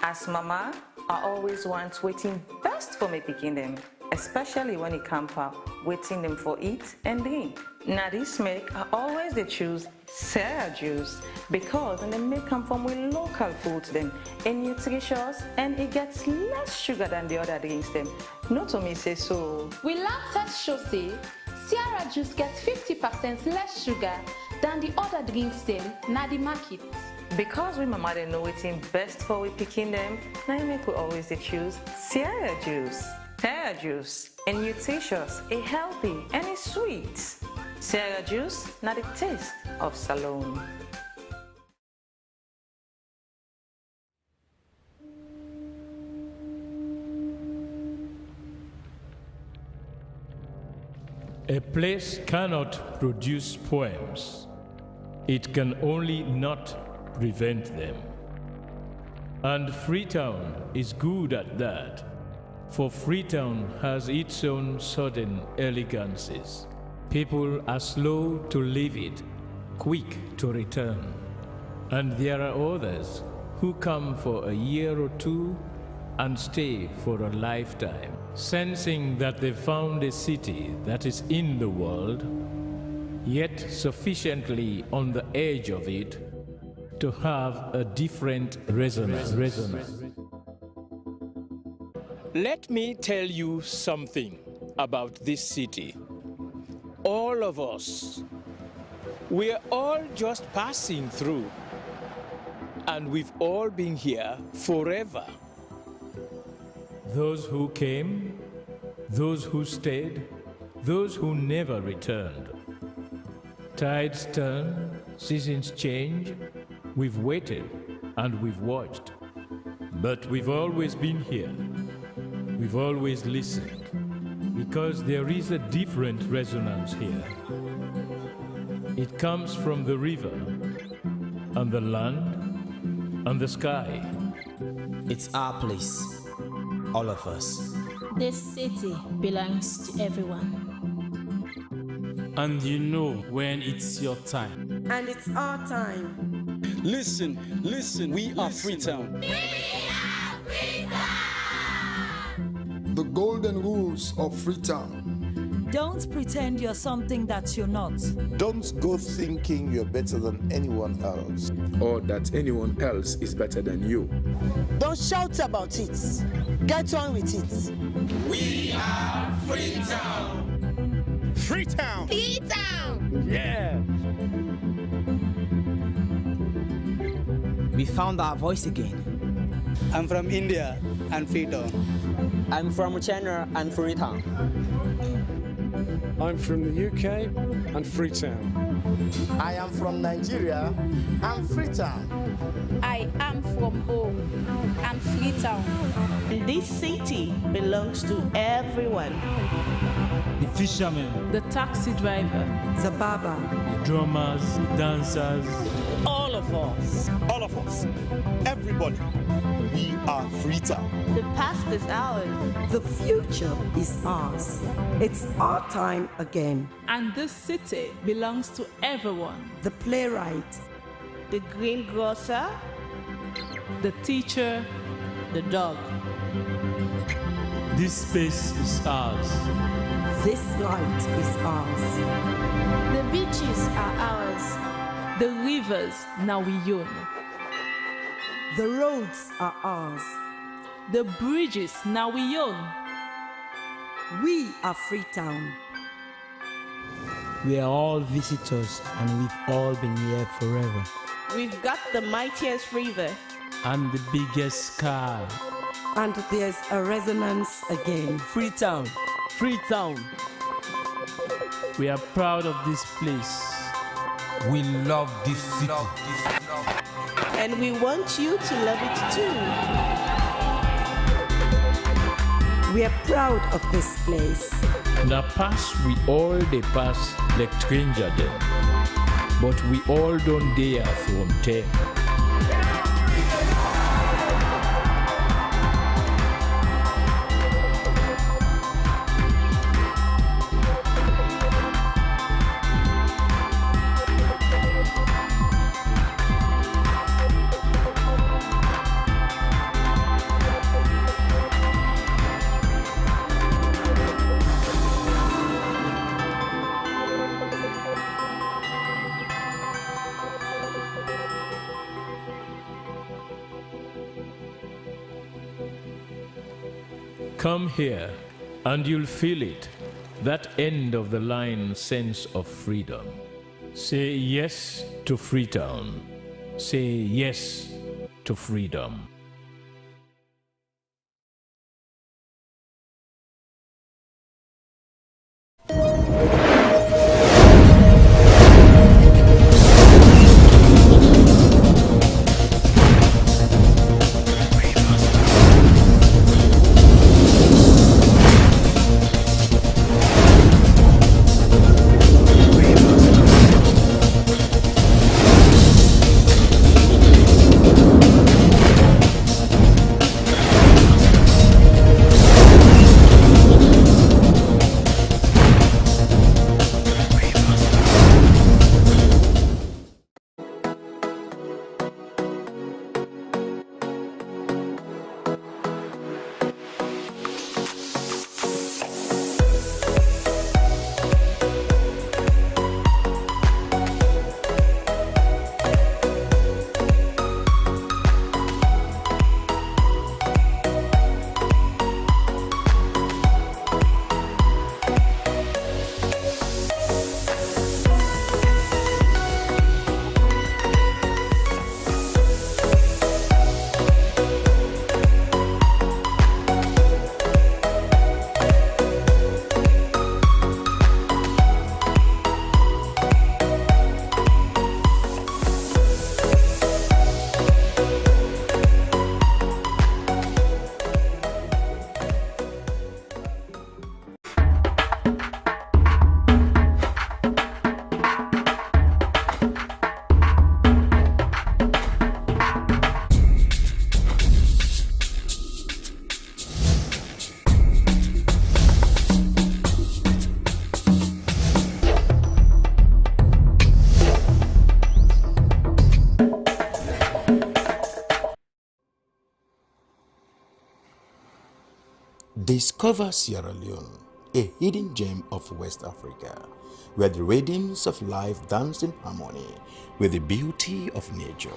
As mama, I always want waiting best for me picking them, especially when it comes up waiting them for eat and drink. Now this make I always they choose Sierra juice because they make come from with local foods them and nutritious and it gets less sugar than the other drinks them. Not to me say so. We lab test show say Sierra juice gets 50% less sugar than the other drinks them na the market. Because we mama they know waiting best for we picking them, now you make we always they choose Sierra juice. Sierra juice, a nutritious, a healthy, and a sweet. Sierra juice, not the taste of Salone. A place cannot produce poems. It can only not prevent them. And Freetown is good at that, for Freetown has its own sudden elegances. People are slow to leave it, quick to return. And there are others who come for a year or two and stay for a lifetime, sensing that they found a city that is in the world, yet sufficiently on the edge of it to have a different resonance. Let me tell you something about this city. All of us, we're all just passing through, and we've all been here forever. Those who came, those who stayed, those who never returned. Tides turn, seasons change. We've waited and we've watched. But we've always been here. We've always listened. Because there is a different resonance here. It comes from the river, and the land, and the sky. It's our place, all of us. This city belongs to everyone. And you know when it's your time. And it's our time. Listen, we are Freetown. We are Freetown! the golden rules of Freetown. Don't pretend you're something that you're not. Don't go thinking you're better than anyone else. Or that anyone else is better than you. Don't shout about it. Get on with it. We are Freetown! Freetown! Freetown! Yeah! We found our voice again. I'm from India and Freetown. I'm from China and Freetown. I'm from the UK and Freetown. I am from Nigeria and Freetown. I am from home and Freetown. This city belongs to everyone. The fishermen, The taxi driver, the barber, the drummers, the dancers, all of us. All of us. Everybody. We are Freetown. The past is ours. The future is ours. It's our time again. And this city belongs to everyone. The playwright, the greengrocer, The teacher, the dog. this space is ours. This light is ours. the beaches are ours. The rivers now we own. The roads are ours. The bridges now we own. We are Freetown. We are all visitors and we've all been here forever. We've got the mightiest river. And the biggest sky. And there's a resonance again. Freetown! Freetown! We are proud of this place. We love this city. And we want you to love it too. We are proud of this place. Na pass we all dey pass like stranger dem, but we all don't dare from them. Come here, and you'll feel it, that end of the line sense of freedom. Say yes to Freetown. Say yes to freedom. Discover Sierra Leone, a hidden gem of West Africa, where the rhythms of life dance in harmony with the beauty of nature.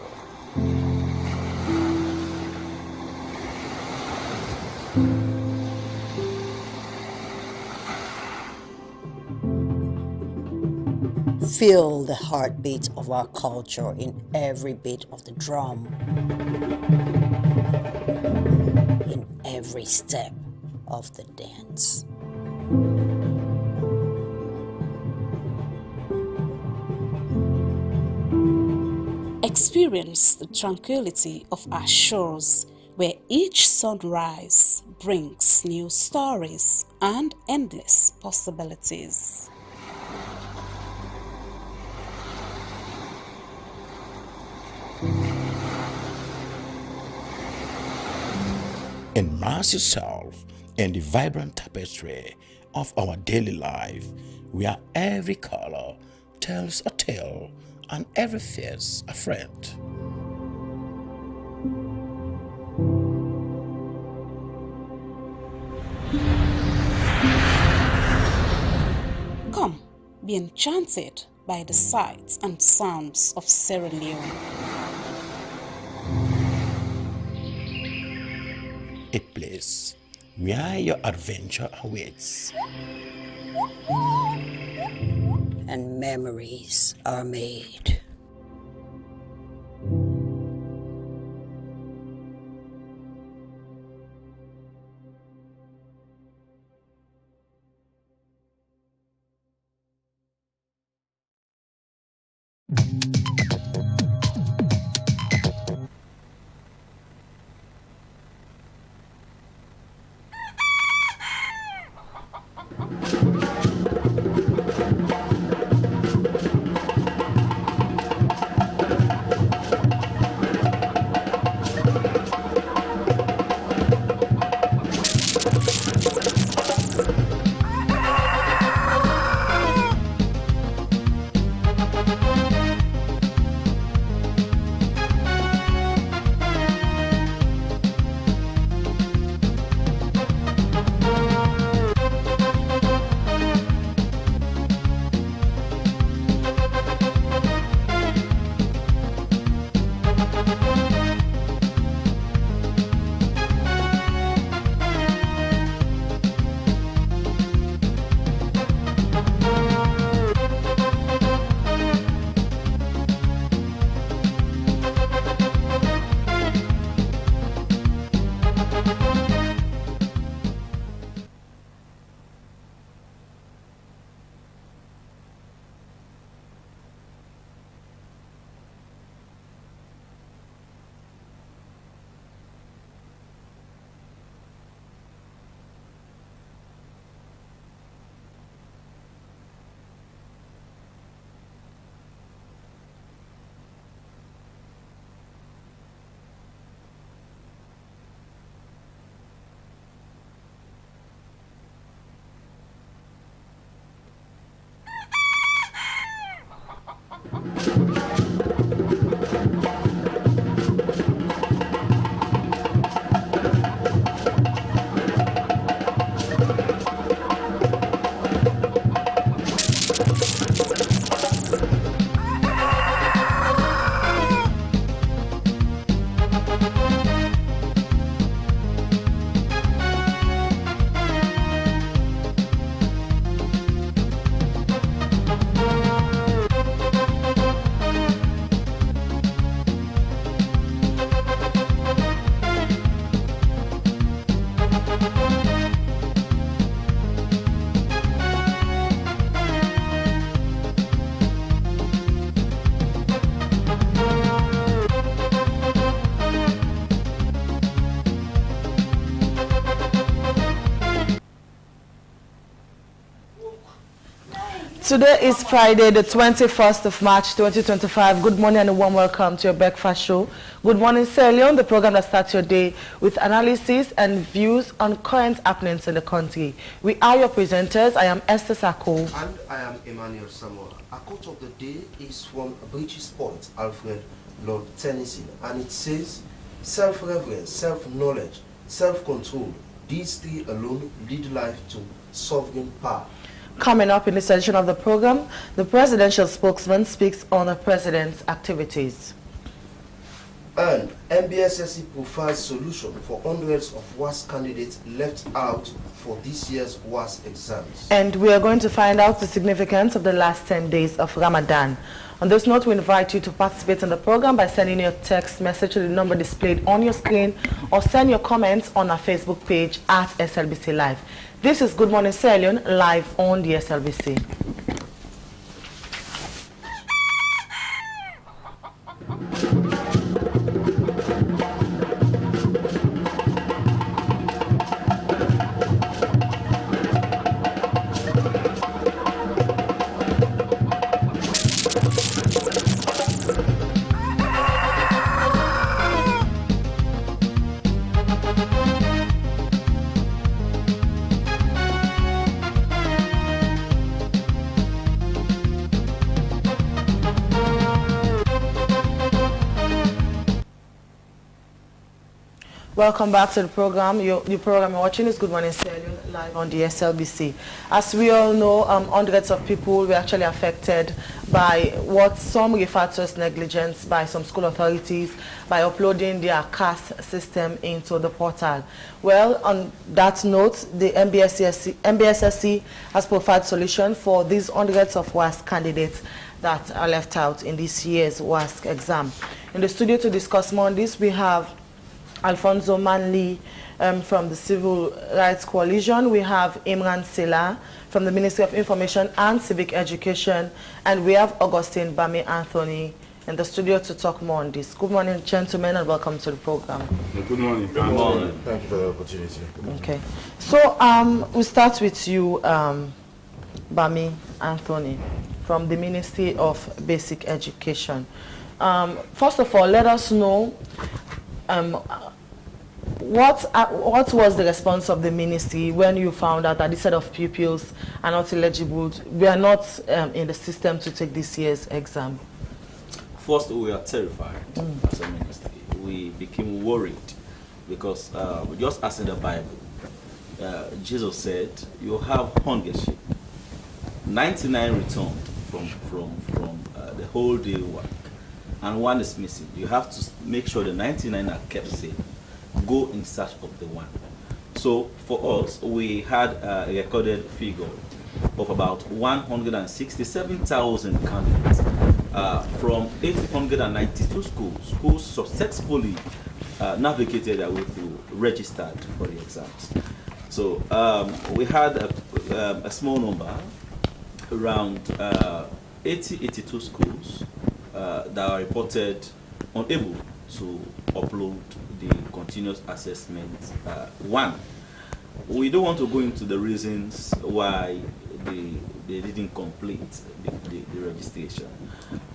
Feel the heartbeat of our culture in every beat of the drum, in every step of the dance. Experience the tranquility of our shores, where each sunrise brings new stories and endless possibilities. Immerse yourself in the vibrant tapestry of our daily life, where every color tells a tale and every face a friend. Come, be enchanted by the sights and sounds of Sierra Leone. A place where your adventure awaits. And memories are made. Today is Friday, the 21st of March, 2025. Good morning and a warm welcome to your breakfast show. Good morning, Sierra Leone, the program that starts your day with analysis and views on current happenings in the country. We are your presenters. I am Esther Sako. And I am Emmanuel Samoa. Our quote of the day is from British poet Alfred Lord Tennyson, and it says, "Self-reverence, self-knowledge, self-control, these three alone lead life to sovereign power. Coming up in this edition of the program, the presidential spokesman speaks on the president's activities. And MBSSC provides solution for hundreds of WAS candidates left out for this year's WAS exams. And we are going to find out the significance of the last 10 days of Ramadan. On this note, we invite you to participate in the program by sending your text message to the number displayed on your screen or send your comments on our Facebook page at SLBC Live. This is Good Morning Sierra Leone, live on the SLBC. Welcome back to the program. The program you're watching is Good Morning Sierra Leone, live on the SLBC. As we all know, hundreds of people were actually affected by what some refer to as negligence by some school authorities by uploading their CAS system into the portal. Well, on that note, the MBSSC has provided solution for these hundreds of WASC candidates that are left out in this year's WASC exam. In the studio to discuss more on this, we have Alfonso Manley from the Civil Rights Coalition. We have Imran Sela from the Ministry of Information and Civic Education. And we have Augustine Bami Anthony in the studio to talk more on this. Good morning, gentlemen, and welcome to the program. Good morning. Good morning. Thank you for the opportunity. Okay. So we'll start with you, Bami Anthony, from the Ministry of Basic Education. First of all, let us know what was the response of the ministry when you found out that this set of pupils are not eligible, we are not in the system to take this year's exam? First, we are terrified as a ministry. We became worried because just as in the Bible, Jesus said, you have 100 sheep. 99 returned from the whole day work, and one is missing. You have to make sure the 99 are kept safe. Go in search of the one. So for us, we had a recorded figure of about 167,000 candidates from 892 schools who successfully navigated their way through, registered for the exams. So we had a small number, around 82 schools that are reported unable to upload the continuous assessment one. We don't want to go into the reasons why they didn't complete the registration,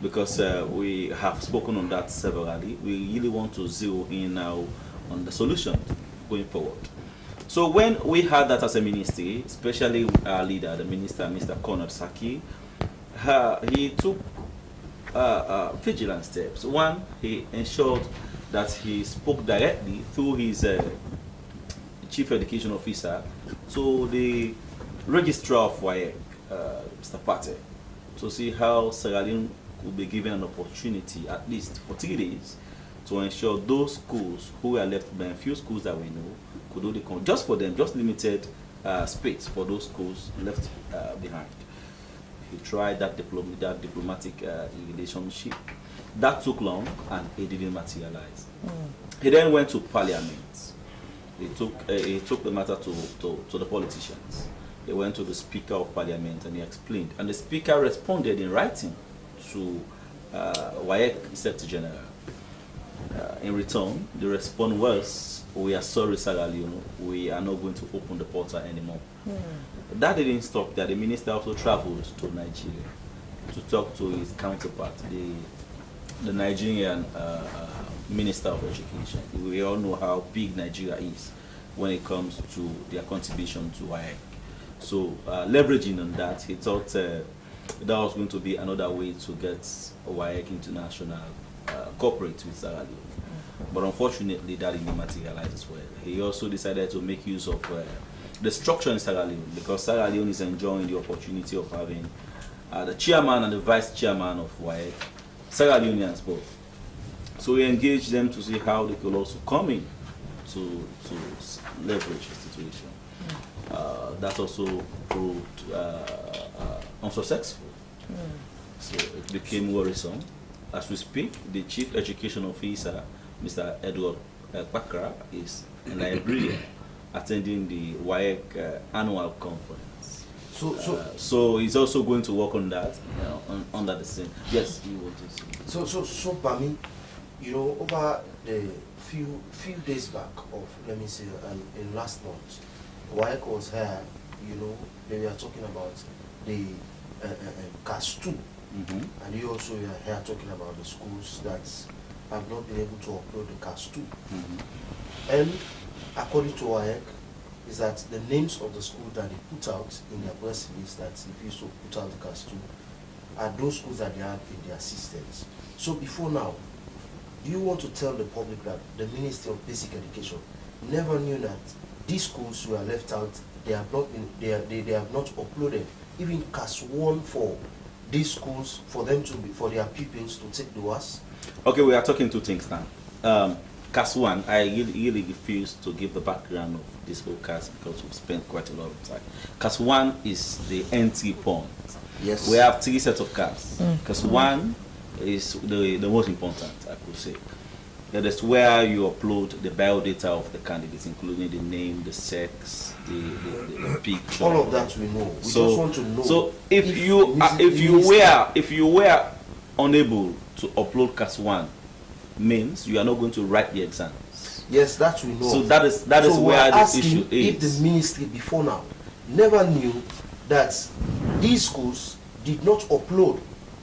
because we have spoken on that severally. We really want to zero in now on the solution going forward. So when we had that as a ministry, especially our leader, the minister, Mr. Conrad Saki, he took vigilant steps. One, he ensured that he spoke directly through his chief education officer to the registrar of WAEC, Mr. Pate, to see how Sierra Leone could be given an opportunity, at least for 3 days, to ensure those schools who were left behind, few schools that we know, could do the just for them, just limited space for those schools left behind. He tried that diplomatic relationship. That took long and it didn't materialize. He then went to Parliament. He took the matter to the politicians. He went to the Speaker of Parliament and he explained. And the Speaker responded in writing to WAEC Secretary General. In return, the response was, we are sorry, Sierra Leone, we are not going to open the portal anymore. That didn't stop there. The minister also traveled to Nigeria to talk to his counterpart, the Nigerian Minister of Education. We all know how big Nigeria is when it comes to their contribution to WAEC. So leveraging on that, he thought that was going to be another way to get WAEC International corporate with Sierra Leone. but unfortunately that didn't materialize as well. He also decided to make use of the structure in Sierra Leone, because Sierra Leone is enjoying the opportunity of having the chairman and the vice chairman of WAEC, Sierra Leoneans both. So we engaged them to see how they could also come in to leverage the situation. That also proved unsuccessful. So it became worrisome. As we speak, the Chief Education Officer, Mr. Edward Bakra, is in Liberia attending the WAEC annual conference. So he's also going to work on that, under the same. Yes, you want to see. So Bami, over the few days back of, let me say, in last month, WAEC was here, they were talking about the CAS 2. And you also were here talking about the schools that have not been able to upload the CAS 2. And according to WAEC, is that the names of the schools that they put out in their press release that if you so put out the CAS 2 are those schools that they have in their systems. So before now, do you want to tell the public that the Ministry of Basic Education never knew that these schools were left out? They have not been, they have not uploaded even CAS 1 for these schools for them to be, for their pupils to take the WAS? Okay, we are talking two things now. CAS 1, I really refuse to give the background of this whole CAS because we've spent quite a lot of time. CAS 1 is the entry point. Yes. We have 3 sets of CAS. CAS 1 is the most important, I could say. That is where you upload the biodata of the candidates, including the name, the sex, the picture. All of that we know. We just want to know. So if you were unable to upload CAS 1, means you are not going to write the exams. Yes, that we know. So that is where the issue is. If the ministry before now never knew that these schools did not upload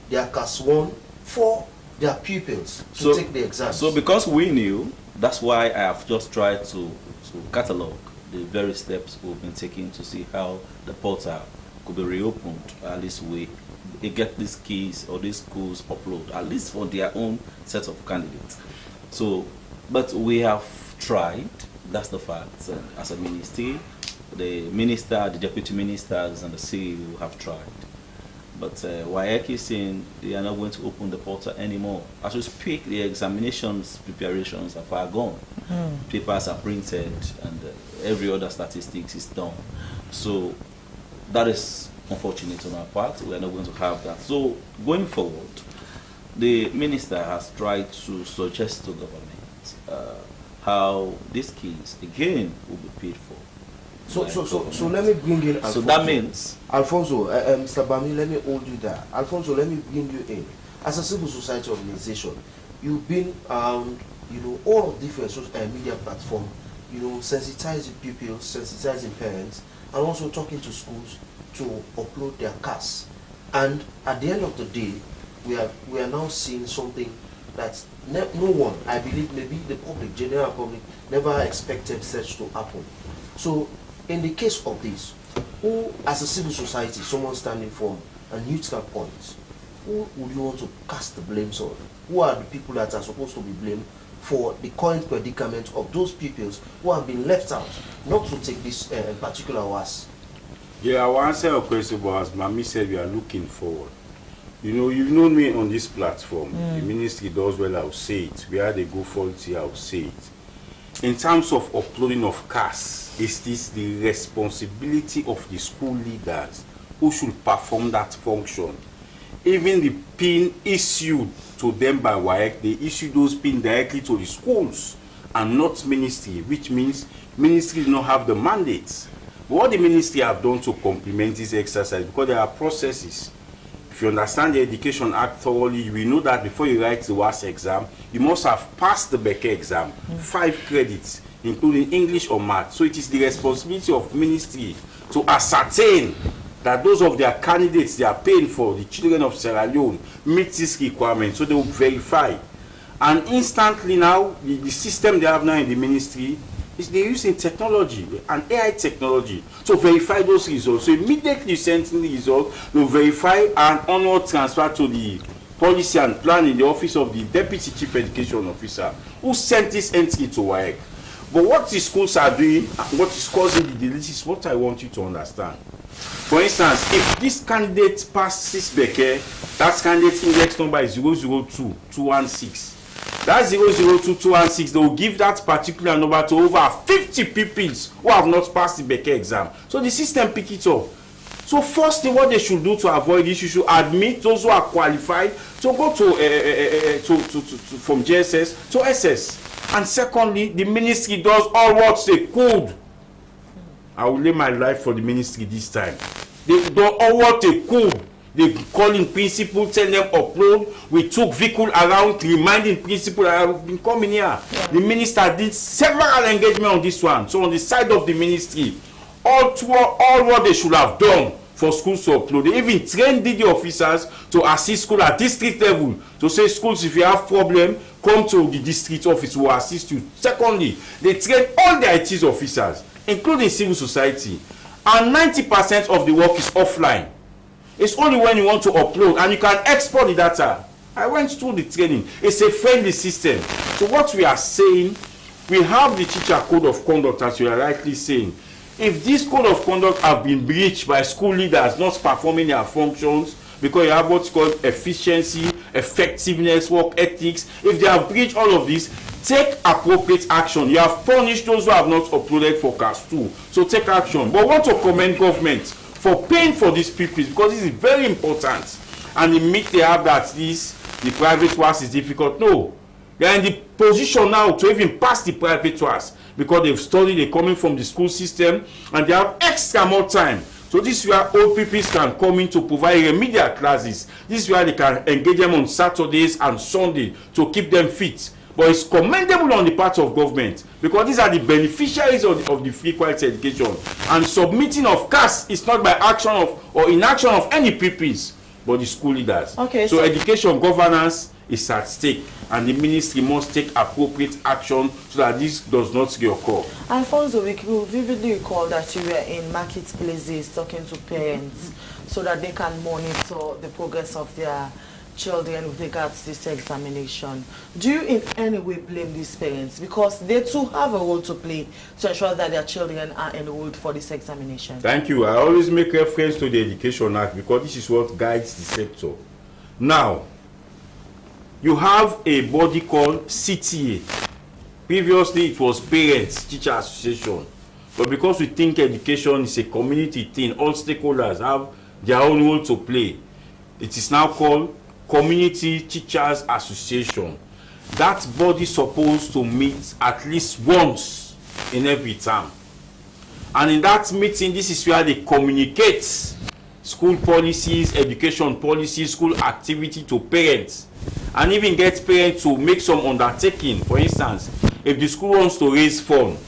their CAS 1 for their pupils to take the exams. So because we knew, that's why I have just tried to catalog the various steps we've been taking to see how the portal could be reopened. At least we get these keys or these schools upload, at least for their own set of candidates. So, but we have tried, that's the fact. As a ministry, the minister, the deputy ministers and the CEO have tried. But WAEC is saying they are not going to open the portal anymore. As we speak, the examinations preparations are far gone. Papers are printed and every other statistics is done. So that is unfortunate on our part. We are not going to have that. So going forward, the minister has tried to suggest to government how these keys again will be paid for. So let me bring in Alfonso. So that means Alfonso, Mr. Bami, let me hold you there. Alfonso, let me bring you in. As a civil society organization, you've been around, all of different media platforms, sensitizing pupils, sensitizing parents, and also talking to schools to upload their CAS. And at the end of the day, we are now seeing something that no one, I believe, maybe the public, general public, never expected such to happen. So, in the case of this, who, as a civil society, someone standing from a neutral point, who would you want to cast the blame on? Who are the people that are supposed to be blamed for the current predicament of those pupils who have been left out, not to take this in particular was? Yeah, I will answer your question, but as Mami said, we are looking forward. You've known me on this platform. The ministry does well, I will say it. Where they go faulty, I will say it. In terms of uploading of CAS, is this the responsibility of the school leaders who should perform that function? Even the PIN issued to them by WAEC, they issue those PIN directly to the schools and not ministry, which means ministry do not have the mandates. What the ministry have done to complement this exercise, because there are processes. If you understand the Education Act thoroughly, you will know that before you write the WAS exam, you must have passed the Becker exam, 5 credits, including English or Math. So it is the responsibility of ministry to ascertain that those of their candidates they are paying for, the children of Sierra Leone, meet this requirement. So they will verify. And instantly now, the system they have now in the ministry is they're using technology and AI technology to verify those results. So immediately you send in the result, you verify and onward transfer to the policy and plan in the office of the Deputy Chief Education Officer who sent this entry to WAEC. But what the schools are doing, what is causing the delays is what I want you to understand. For instance, if this candidate passes Slbc, that candidate index number is 002216. That 002216, they will give that particular number to over 50 pupils who have not passed the Slbc exam. So the system pick it up. So firstly, what they should do to avoid this, you should admit those who are qualified to go from JSS to SS. And secondly, the ministry does all what they could. I will lay my life for the ministry this time. They do all what they could. They call in principal, tell them upload. We took vehicle around, reminding principal. I have been coming here. Yeah. The minister did several engagement on this one. So on the side of the ministry, all what they should have done for schools to upload. They even trained DD officers to assist school at district level. To say schools, if you have problem, come to the district office, will assist you. Secondly, they train all the IT officers, including civil society. And 90% of the work is offline. It's only when you want to upload and you can export the data. I went through the training. It's a friendly system. So what we are saying, we have the teacher code of conduct, as you are rightly saying. If this code of conduct have been breached by school leaders not performing their functions, because you have what's called efficiency, effectiveness, work ethics, if they have breached all of this, take appropriate action. You have punished those who have not uploaded for class 2. So take action. But I want to commend government for paying for these pupils, because this is very important. And the myth they have that the private work is difficult. No. They are in the position now to even pass the private works because they've studied, they're coming from the school system, and they have extra more time. So this is where old pupils can come in to provide remedial classes. This is where they can engage them on Saturdays and Sunday to keep them fit. But it's commendable on the part of government, because these are the beneficiaries of the free quality education. And submitting of CAS is not by action of or inaction of any pupils, but the school leaders. Okay, so education governance is at stake, and the ministry must take appropriate action so that this does not reoccur. Alfonso, we vividly recall that you were in marketplaces talking to parents so that they can monitor the progress of their children with regards to this examination. Do you in any way blame these parents? Because they too have a role to play to ensure that their children are enrolled for this examination. Thank you. I always make reference to the Education Act because this is what guides the sector. Now, you have a body called CTA. Previously, it was Parents Teacher Association. But because we think education is a community thing, all stakeholders have their own role to play. It is now called Community Teachers Association. That body is supposed to meet at least once in every term. And in that meeting, this is where they communicate school policies, education policies, school activity to parents, and even get parents to make some undertaking. For instance, if the school wants to raise funds,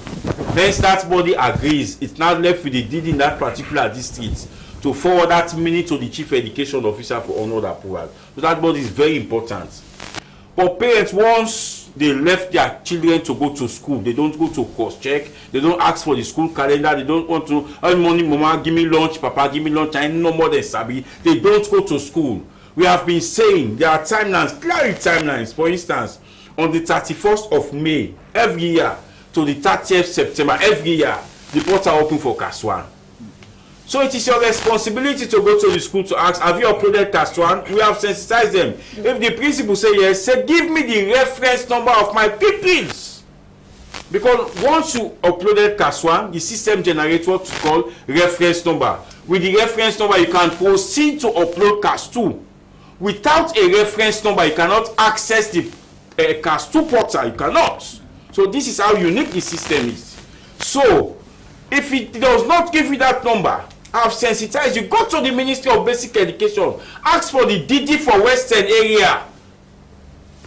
then that body agrees. It's now left with the deed in that particular district to forward that minute to the chief education officer for honored approval. So that body is very important. But parents, once they left their children to go to school, they don't go to course check, they don't ask for the school calendar, they don't want to, every morning, mama, give me lunch, papa, give me lunch, I no more than sabi. They don't go to school. We have been saying there are timelines, clear timelines. For instance, on the 31st of May every year to the 30th September every year, the ports are open for Class 1. So it is your responsibility to go to the school to ask, have you uploaded Class 1? We have sensitized them. If the principal say yes, say give me the reference number of my pupils. Because once you uploaded Class 1, the system generates what we call reference number. With the reference number, you can proceed to upload Class 2. Without a reference number, you cannot access the Class 2 portal. You cannot. So this is how unique the system is. So if it does not give you that number, have sensitized you, go to the Ministry of Basic Education, ask for the DD for Western area.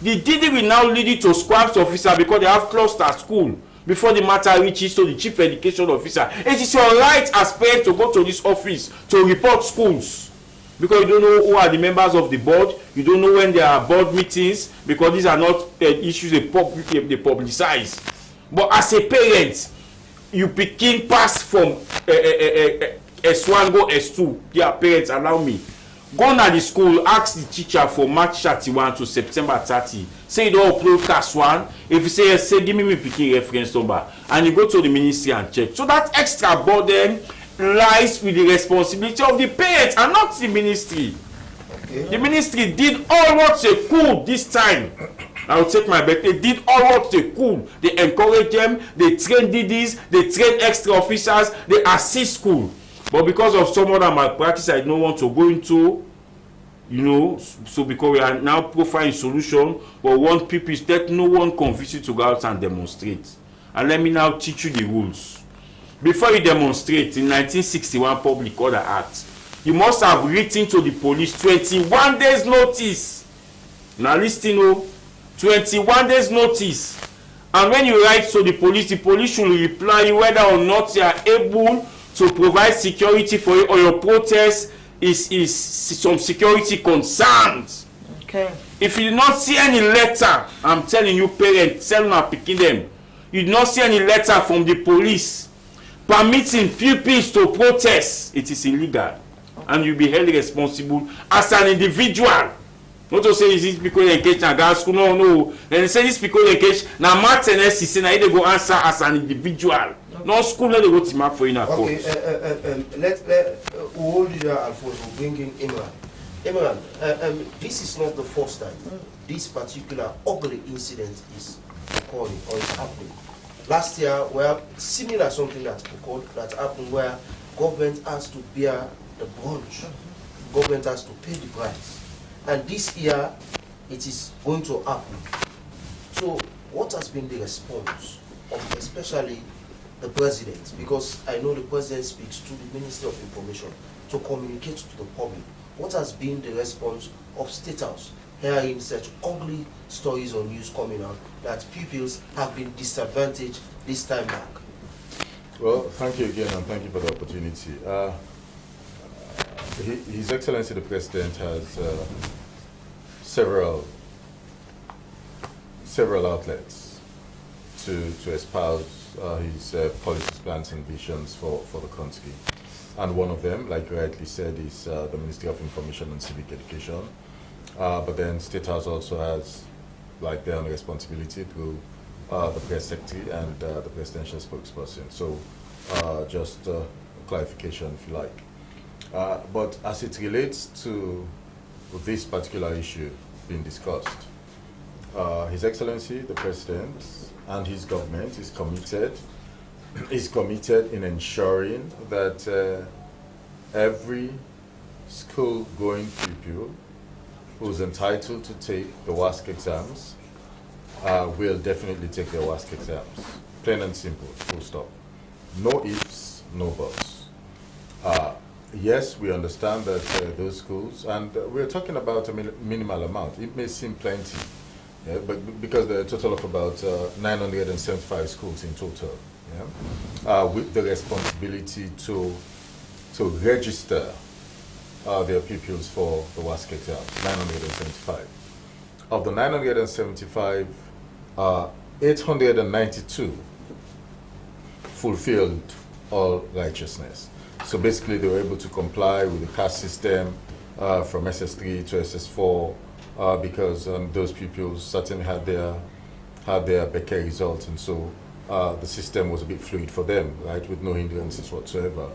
The DD will now lead you to SQUABS officer because they have cluster school before the matter reaches to the chief education officer. It is your right as parents to go to this office to report schools, because you don't know who are the members of the board, you don't know when there are board meetings, because these are not issues they publicize. But as a parent, you begin pass from S1 go S2. Dear parents, allow me. Go na the school, ask the teacher for March 31 to September 30. Say you don't upload class 1. If you say yes, say give me picking reference number. And you go to the ministry and check. So that extra burden lies with the responsibility of the parents and not the ministry. Okay. The ministry did all what they could this time. I will take my bet. They did all what they could. They encourage them, they train DDs, they train extra officers, they assist school. But because of some other malpractice I don't want to go into, you know, so because we are now profiling solution, but one people is that no one convinces you to go out and demonstrate. And let me now teach you the rules. Before you demonstrate in 1961 Public Order Act, you must have written to the police 21 days notice. Now listen, 21 days notice. And when you write to the police should reply you whether or not you are able to provide security for you or your protest is some security concerns. Okay. If you do not see any letter, I'm telling you parents, tell them picking them, you do not see any letter from the police permitting pupils to protest, it is illegal. And you'll be held responsible as an individual. Not to say is this because they engage in girls school, no. Then they say this because they engage now Martin S is saying they go answer as an individual. Okay. No school let they go to mark for you in a court. Okay, let we'll hold you there, Alfonso, we'll bring in Imran. Imran, this is not the first time this particular ugly incident is occurring or is happening. Last year, where similar something that occurred, that happened where government has to bear the brunt, government has to pay the price. And this year, it is going to happen. So, what has been the response of especially the president? Because I know the president speaks to the Ministry of Information to communicate to the public. What has been the response of State House hearing such ugly stories on news coming out that pupils have been disadvantaged this time back? Well, thank you again, and thank you for the opportunity. His Excellency the President has several outlets to espouse his policies, plans and visions for the country. And one of them, like you rightly said, is the Ministry of Information and Civic Education. But then State House also has like their own responsibility through the press secretary and the presidential spokesperson. So just clarification if you like. But as it relates to this particular issue being discussed, His Excellency the President and his government is committed in ensuring that every school-going pupil who's entitled to take the WASC exams will definitely take their WASC exams. Plain and simple, full stop. No ifs, no buts. Yes, we understand that those schools, and we're talking about a minimal amount. It may seem plenty, but because there are a total of about 975 schools in total, with the responsibility to register their pupils for the WASC exam, 975. Of the 975, 892 fulfilled all righteousness. So basically they were able to comply with the caste system from SS3 to SS4 because those pupils certainly had their Becker results, and so the system was a bit fluid for them, right, with no hindrances whatsoever.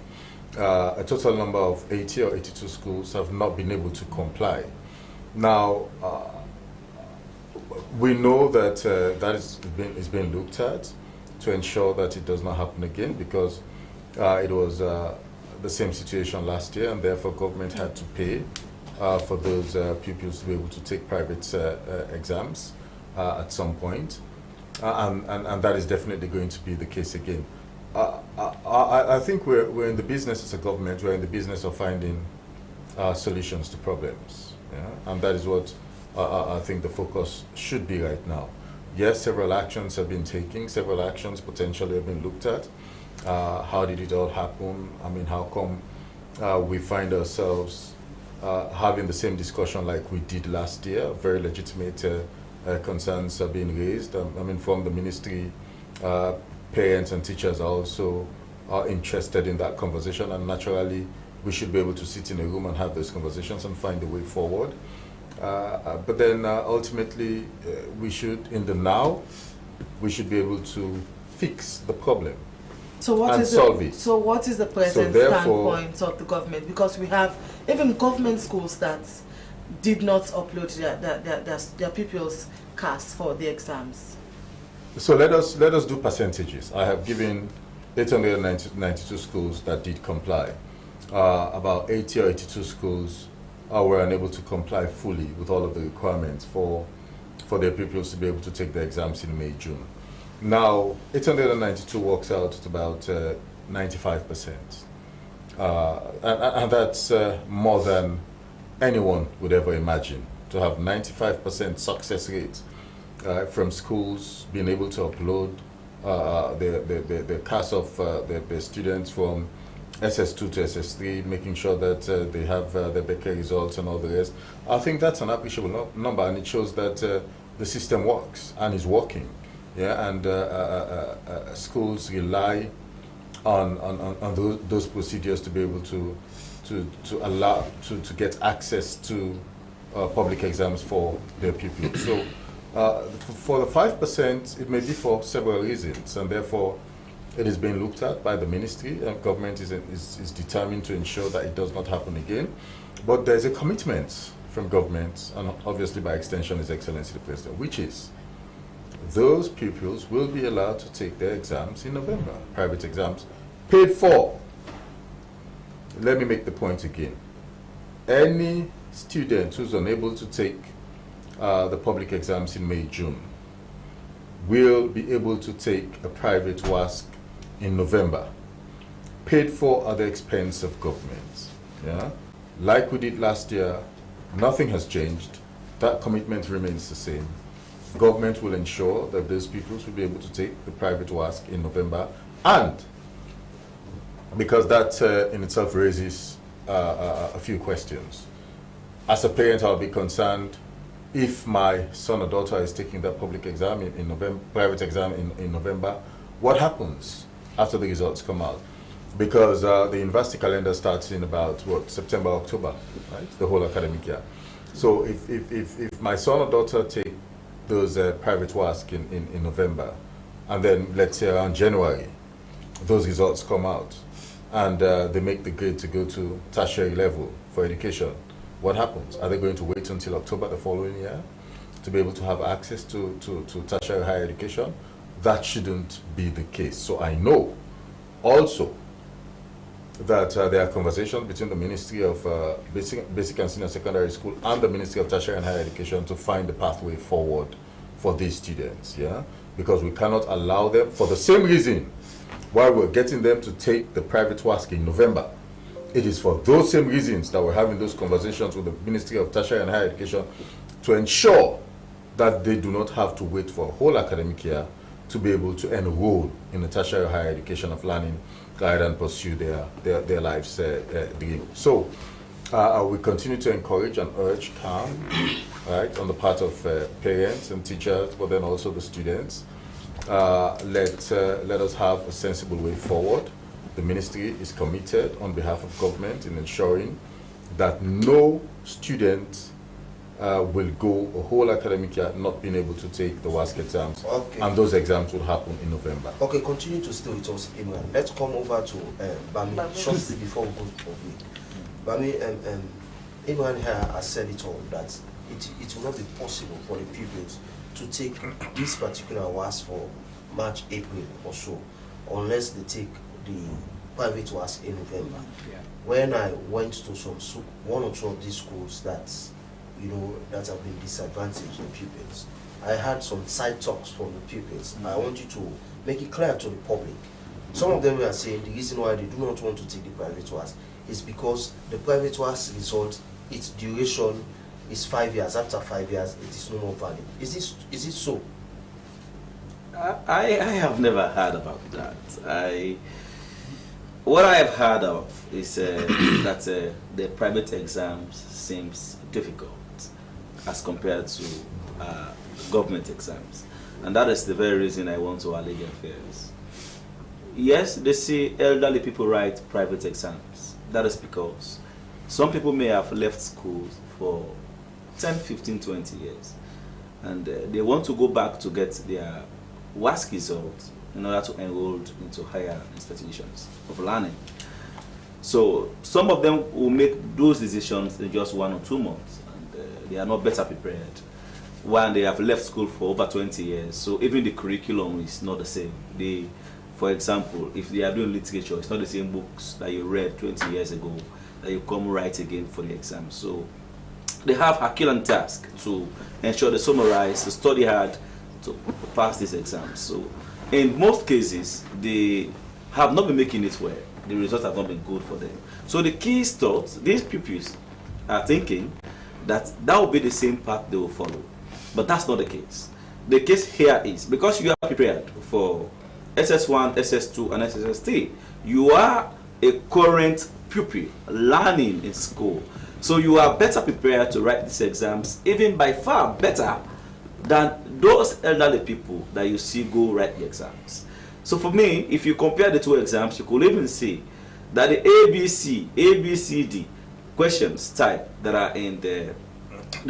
A total number of 80 or 82 schools have not been able to comply. Now, we know that that is being looked at to ensure that it does not happen again, because it was the same situation last year, and therefore government had to pay for those pupils to be able to take private exams at some point, and that is definitely going to be the case again. I think we're in the business as a government, we're in the business of finding solutions to problems, and that is what I think the focus should be right now. Yes, several actions have been taken, several actions potentially have been looked at. How did it all happen? I mean, how come we find ourselves having the same discussion like we did last year? Very legitimate concerns are being raised. I mean, from the ministry, parents and teachers are also interested in that conversation, and naturally we should be able to sit in a room and have those conversations and find a way forward. But then ultimately, we should, in the now, we should be able to fix the problem. So what and is solve it. So what is the present standpoint of the government? Because we have even government schools that did not upload their pupils' CAS for the exams. So let us do percentages. I have given 892 schools that did comply. About 80 or 82 schools were unable to comply fully with all of the requirements for their pupils to be able to take the exams in May, June. Now, 892 works out at about 95%. And that's more than anyone would ever imagine, to have 95% success rate from schools being able to upload the CAS of the students from SS2 to SS3, making sure that they have the BECA results and all the rest. I think that's an appreciable number, and it shows that the system works and is working. Yeah, and schools rely on those procedures to be able to allow to get access to public exams for their pupils. So for the 5%, it may be for several reasons, and therefore it is being looked at by the ministry, and government is determined to ensure that it does not happen again. But there's a commitment from government, and obviously by extension His Excellency the President, which is those pupils will be allowed to take their exams in November, private exams, paid for. Let me make the point again. Any student who's unable to take the public exams in May, June, will be able to take a private WASC in November, paid for at the expense of government. Yeah? Like we did last year, nothing has changed. That commitment remains the same. Government will ensure that those pupils will be able to take the private WASC in November, and because that in itself raises a few questions. As a parent, I'll be concerned if my son or daughter is taking that public exam in November, private exam in November, what happens after the results come out? Because the university calendar starts in about, September, October, right? The whole academic year. So if my son or daughter take those private WASC in November, and then let's say around January, those results come out, and they make the grade to go to tertiary level for education, what happens? Are they going to wait until October the following year to be able to have access to tertiary higher education? That shouldn't be the case. So I know also that there are conversations between the Ministry of Basic and Senior Secondary School and the Ministry of Tertiary and Higher Education to find the pathway forward for these students, yeah? Because we cannot allow them, for the same reason why we're getting them to take the private WASC in November. It is for those same reasons that we're having those conversations with the Ministry of Tertiary and Higher Education to ensure that they do not have to wait for a whole academic year to be able to enroll in the tertiary higher education of learning, guide and pursue their life's dream. So we continue to encourage and urge calm, right, on the part of parents and teachers, but then also the students. Let us have a sensible way forward. The ministry is committed on behalf of government in ensuring that no student will go a whole academic year not being able to take the WASC exams, and those exams will happen in November. Okay, continue to stay with us, Imran. Let's come over to Bami shortly before we go to public. Bami, Imran here has said it all, that it will not be possible for the pupils to take this particular WASC for March, April or so, unless they take the private WASC in November. Yeah. When I went to one or two of these schools that have been disadvantaged in pupils, I had some side talks from the pupils. I want you to make it clear to the public. Some of them were saying the reason why they do not want to take the private WASC is because the private WASC result, its duration is 5 years. After 5 years, it is no more valid. Is it so? I have never heard about that. What I have heard of is that the private exams seems difficult as compared to government exams, and that is the very reason I want to allege affairs. Yes, they see elderly people write private exams. That is because some people may have left school for 10, 15, 20 years, and they want to go back to get their WASC results in order to enroll into higher institutions of learning. So some of them will make those decisions in just 1 or 2 months, and they are not better prepared when they have left school for over 20 years. So even the curriculum is not the same. For example, if they are doing literature, it's not the same books that you read 20 years ago that you come write again for the exam. So they have a Herculean task to ensure they summarize, to study hard, to pass these exams. So in most cases, they have not been making it well. The results have not been good for them. So the key thoughts, these pupils are thinking that will be the same path they will follow. But that's not the case. The case here is, because you are prepared for SS1, SS2, and SSS3, you are a current pupil learning in school. So you are better prepared to write these exams, even by far better than those elderly people that you see go write the exams. So for me, if you compare the two exams, you could even see that the ABCD questions type that are in the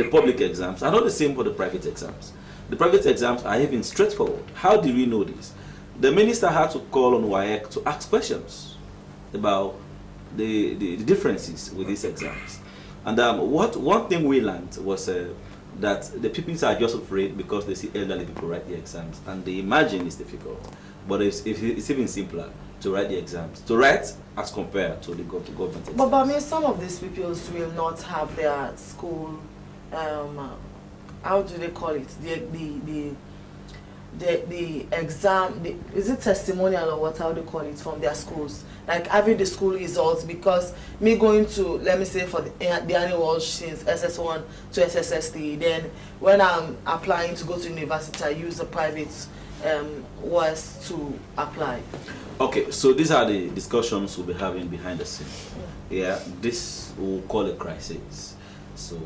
public exams are not the same for the private exams. The private exams are even straightforward. How do we know this? The minister had to call on WAEC to ask questions about the differences with these exams. And one thing we learned was that the pupils are just afraid because they see elderly people write the exams, and they imagine it's difficult. But it's even simpler to write the exams, to write as compared to the government exams. But I mean, some of these pupils will not have their school, how do they call it? The exam, is it testimonial or what, how do they call it, from their schools? Like having the school results, because me going to, let me say, for the annual since SS1 to SSS3, then when I'm applying to go to university, I use a private was to apply. Okay, so these are the discussions we'll be having behind the scene. Yeah, this we'll call a crisis. So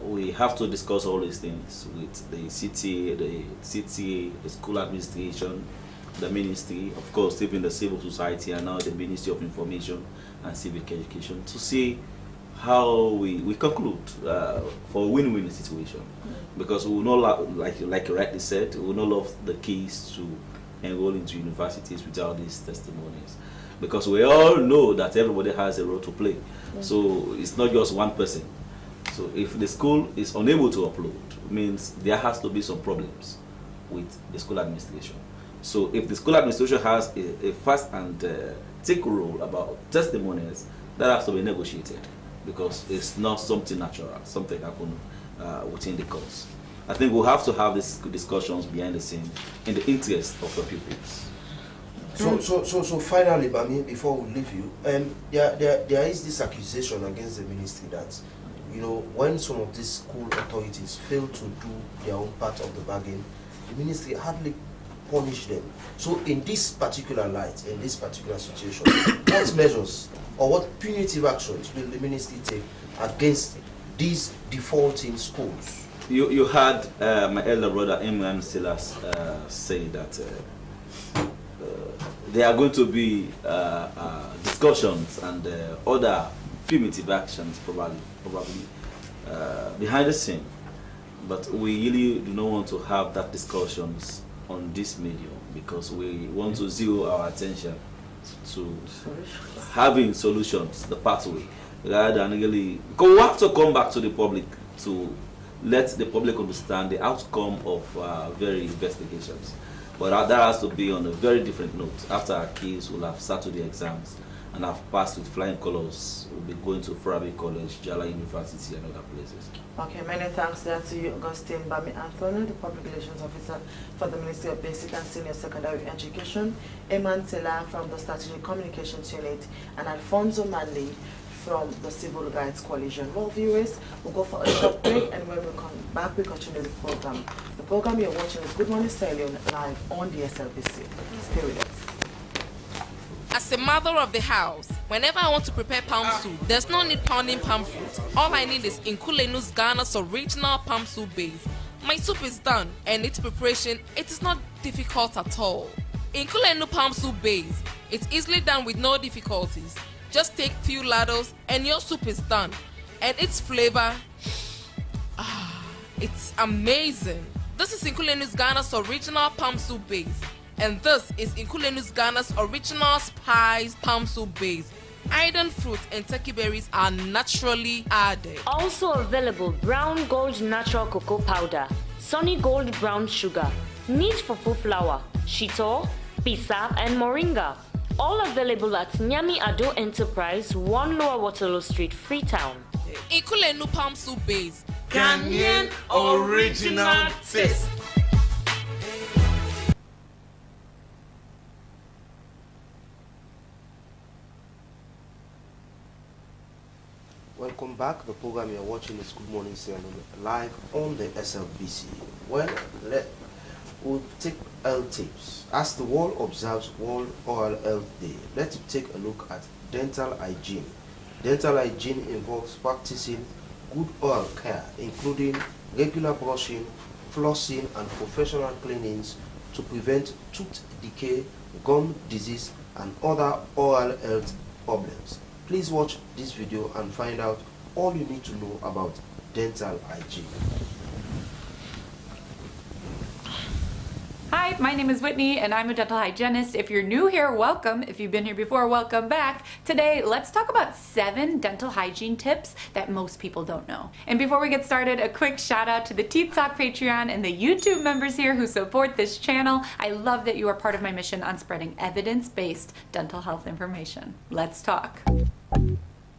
we have to discuss all these things with the city, the school administration, the ministry, of course, even the civil society, and now the Ministry of Information and Civic Education, to see how we conclude for a win-win situation. Because we will not, like you rightly said, we will not love the keys to enroll into universities without these testimonies. Because we all know that everybody has a role to play. So it's not just one person. So if the school is unable to upload, it means there has to be some problems with the school administration. So if the school administration has a fast and thick rule about testimonies, that has to be negotiated, because it's not something natural, something happen within the course. I think we'll have to have these discussions behind the scene in the interest of the pupils. So finally, Bami, before we leave you, there is this accusation against the ministry that, you know, when some of these school authorities fail to do their own part of the bargain, the ministry hardly punish them. So in this particular light, in this particular situation, what measures or what punitive actions will the ministry take against these defaulting schools? You heard my elder brother Imran Silas say that there are going to be discussions and other punitive actions probably behind the scene, but we really do not want to have that discussions on this medium, because we want to zero our attention to having solutions, the pathway, rather than really, because we have to come back to the public to let the public understand the outcome of very investigations. But that has to be on a very different note. After our kids will have started the exams and have passed with flying colors, we'll be going to Farabi College, Jala University, and other places. Okay, many thanks there to you, Augustine Bami Anthony, the Public Relations Officer for the Ministry of Basic and Senior Secondary Education, Eman Tela from the Strategic Communications Unit, and Alfonso Manley from the Civil Rights Coalition. Well, viewers, we'll go for a short break, and when we come back, we continue the program. The program you're watching is Good Morning Sierra Leone live on the Slbc. Stay with us. As a mother of the house, whenever I want to prepare palm soup, there's no need pounding palm fruit. All I need is Nkulenu's Ghana's original palm soup base. My soup is done, and its preparation, it is not difficult at all. Inkulenu palm soup base. It's easily done with no difficulties. Just take few ladles and your soup is done. And its flavor, it's amazing. This is Inkulenu's Ghana's original palm soup base. And this is Inkulenu's Ghana's original spiced palm soup base. Iron fruit and turkey berries are naturally added. Also available brown gold natural cocoa powder, sunny gold brown sugar, neat fufu flour, shito, pisa, and moringa. All available at Nyami Ado Enterprise, 1 Lower Waterloo Street, Freetown. Inkulenu palm soup base. Ghanaian original taste. Welcome back. The program you're watching is Good Morning Sierra Leone, live on the Slbc. Well, we'll take health tips. As the world observes World Oral Health Day, let's take a look at dental hygiene. Dental hygiene involves practicing good oral care, including regular brushing, flossing, and professional cleanings to prevent tooth decay, gum disease, and other oral health problems. Please watch this video and find out all you need to know about dental hygiene. Hi, my name is Whitney and I'm a dental hygienist. If you're new here, welcome. If you've been here before, welcome back. Today, let's talk about 7 dental hygiene tips that most people don't know. And before we get started, a quick shout out to the Teeth Talk Patreon and the YouTube members here who support this channel. I love that you are part of my mission on spreading evidence-based dental health information. Let's talk.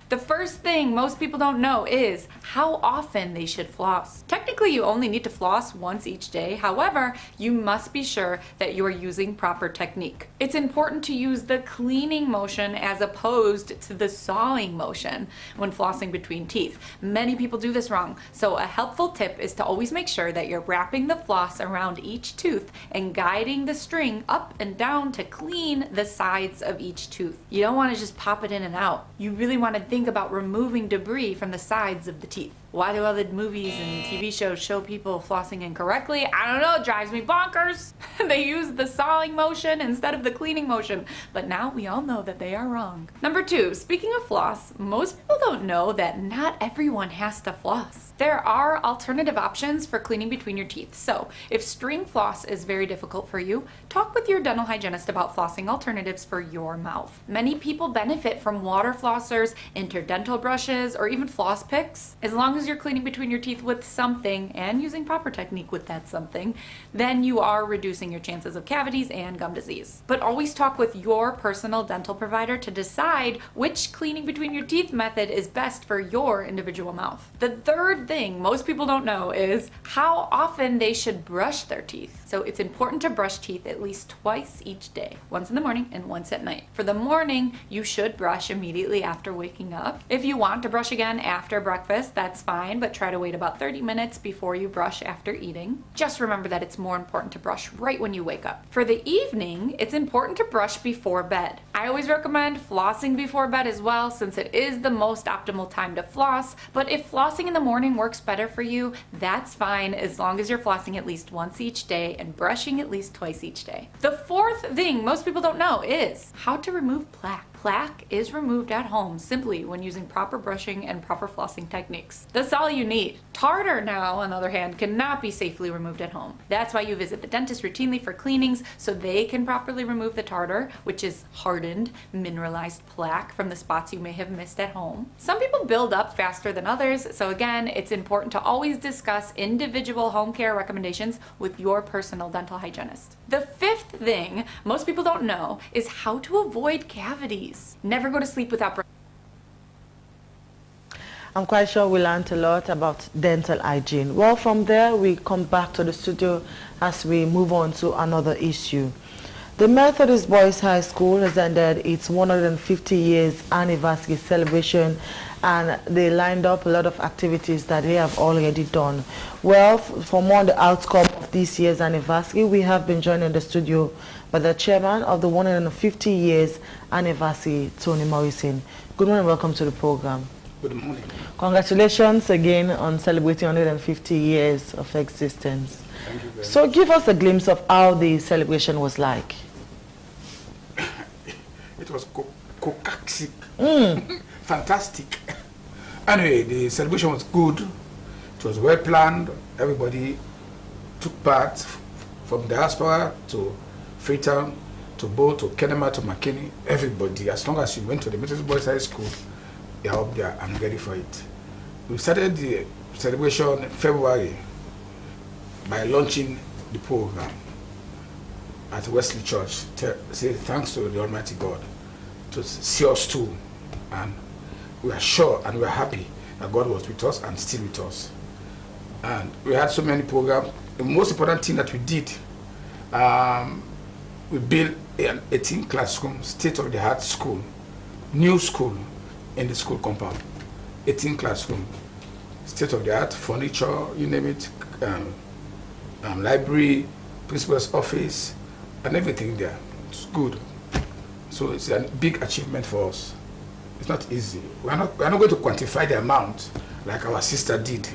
The first thing most people don't know is how often they should floss. Technically, you only need to floss once each day. However, you must be sure that you are using proper technique. It's important to use the cleaning motion as opposed to the sawing motion when flossing between teeth. Many people do this wrong. So a helpful tip is to always make sure that you're wrapping the floss around each tooth and guiding the string up and down to clean the sides of each tooth. You don't want to just pop it in and out. You really want to think about removing debris from the sides of the teeth. Why do other movies and TV shows show people flossing incorrectly? I don't know, it drives me bonkers. They use the sawing motion instead of the cleaning motion, but now we all know that they are wrong. Number 2, speaking of floss, most people don't know that not everyone has to floss. There are alternative options for cleaning between your teeth. So if string floss is very difficult for you, talk with your dental hygienist about flossing alternatives for your mouth. Many people benefit from water flossers, interdental brushes, or even floss picks. As long as you're cleaning between your teeth with something and using proper technique with that something, then you are reducing your chances of cavities and gum disease. But always talk with your personal dental provider to decide which cleaning between your teeth method is best for your individual mouth. The third thing most people don't know is how often they should brush their teeth. So it's important to brush teeth at least twice each day, once in the morning and once at night. For the morning, you should brush immediately after waking up. If you want to brush again after breakfast, that's fine, but try to wait about 30 minutes before you brush after eating. Just remember that it's more important to brush right when you wake up. For the evening, it's important to brush before bed. I always recommend flossing before bed as well, since it is the most optimal time to floss, but if flossing in the morning works better for you, that's fine as long as you're flossing at least once each day and brushing at least twice each day. The fourth thing most people don't know is how to remove plaque. Plaque is removed at home simply when using proper brushing and proper flossing techniques. That's all you need. Tartar now, on the other hand, cannot be safely removed at home. That's why you visit the dentist routinely for cleanings so they can properly remove the tartar, which is hardened, mineralized plaque from the spots you may have missed at home. Some people build up faster than others, so again, it's important to always discuss individual home care recommendations with your personal dental hygienist. The fifth thing most people don't know is how to avoid cavities. Never go to sleep without brushing. I'm quite sure we learned a lot about dental hygiene. Well, from there, we come back to the studio as we move on to another issue. The Methodist Boys High School has ended its 150 years anniversary celebration, and they lined up a lot of activities that they have already done. Well, for more on the outcome of this year's anniversary, we have been joined in the studio by the chairman of the 150 years anniversary, Tony Morrison. Good morning, welcome to the program. Good morning. Congratulations again on celebrating 150 years of existence. Thank you very So give us a glimpse of how the celebration was like. was cocaxic. Fantastic. Anyway, the celebration was good. It was well planned. Everybody took part, from diaspora to Freetown, to Bo, to Kenema, to McKinney. Everybody, as long as you went to the Methodist Boys High School, you're up there and ready for it. We started the celebration in February by launching the program at Wesley Church. Say thanks to the Almighty God to see us through, and we are sure and we are happy that God was with us and still with us. And we had so many programs. The most important thing that we did, we built an 18 classroom, state-of-the-art school, new school in the school compound. 18 classroom, state-of-the-art, furniture, you name it, library, principal's office, and everything there. It's good. So it's a big achievement for us. It's not easy. We're not going to quantify the amount like our sister did.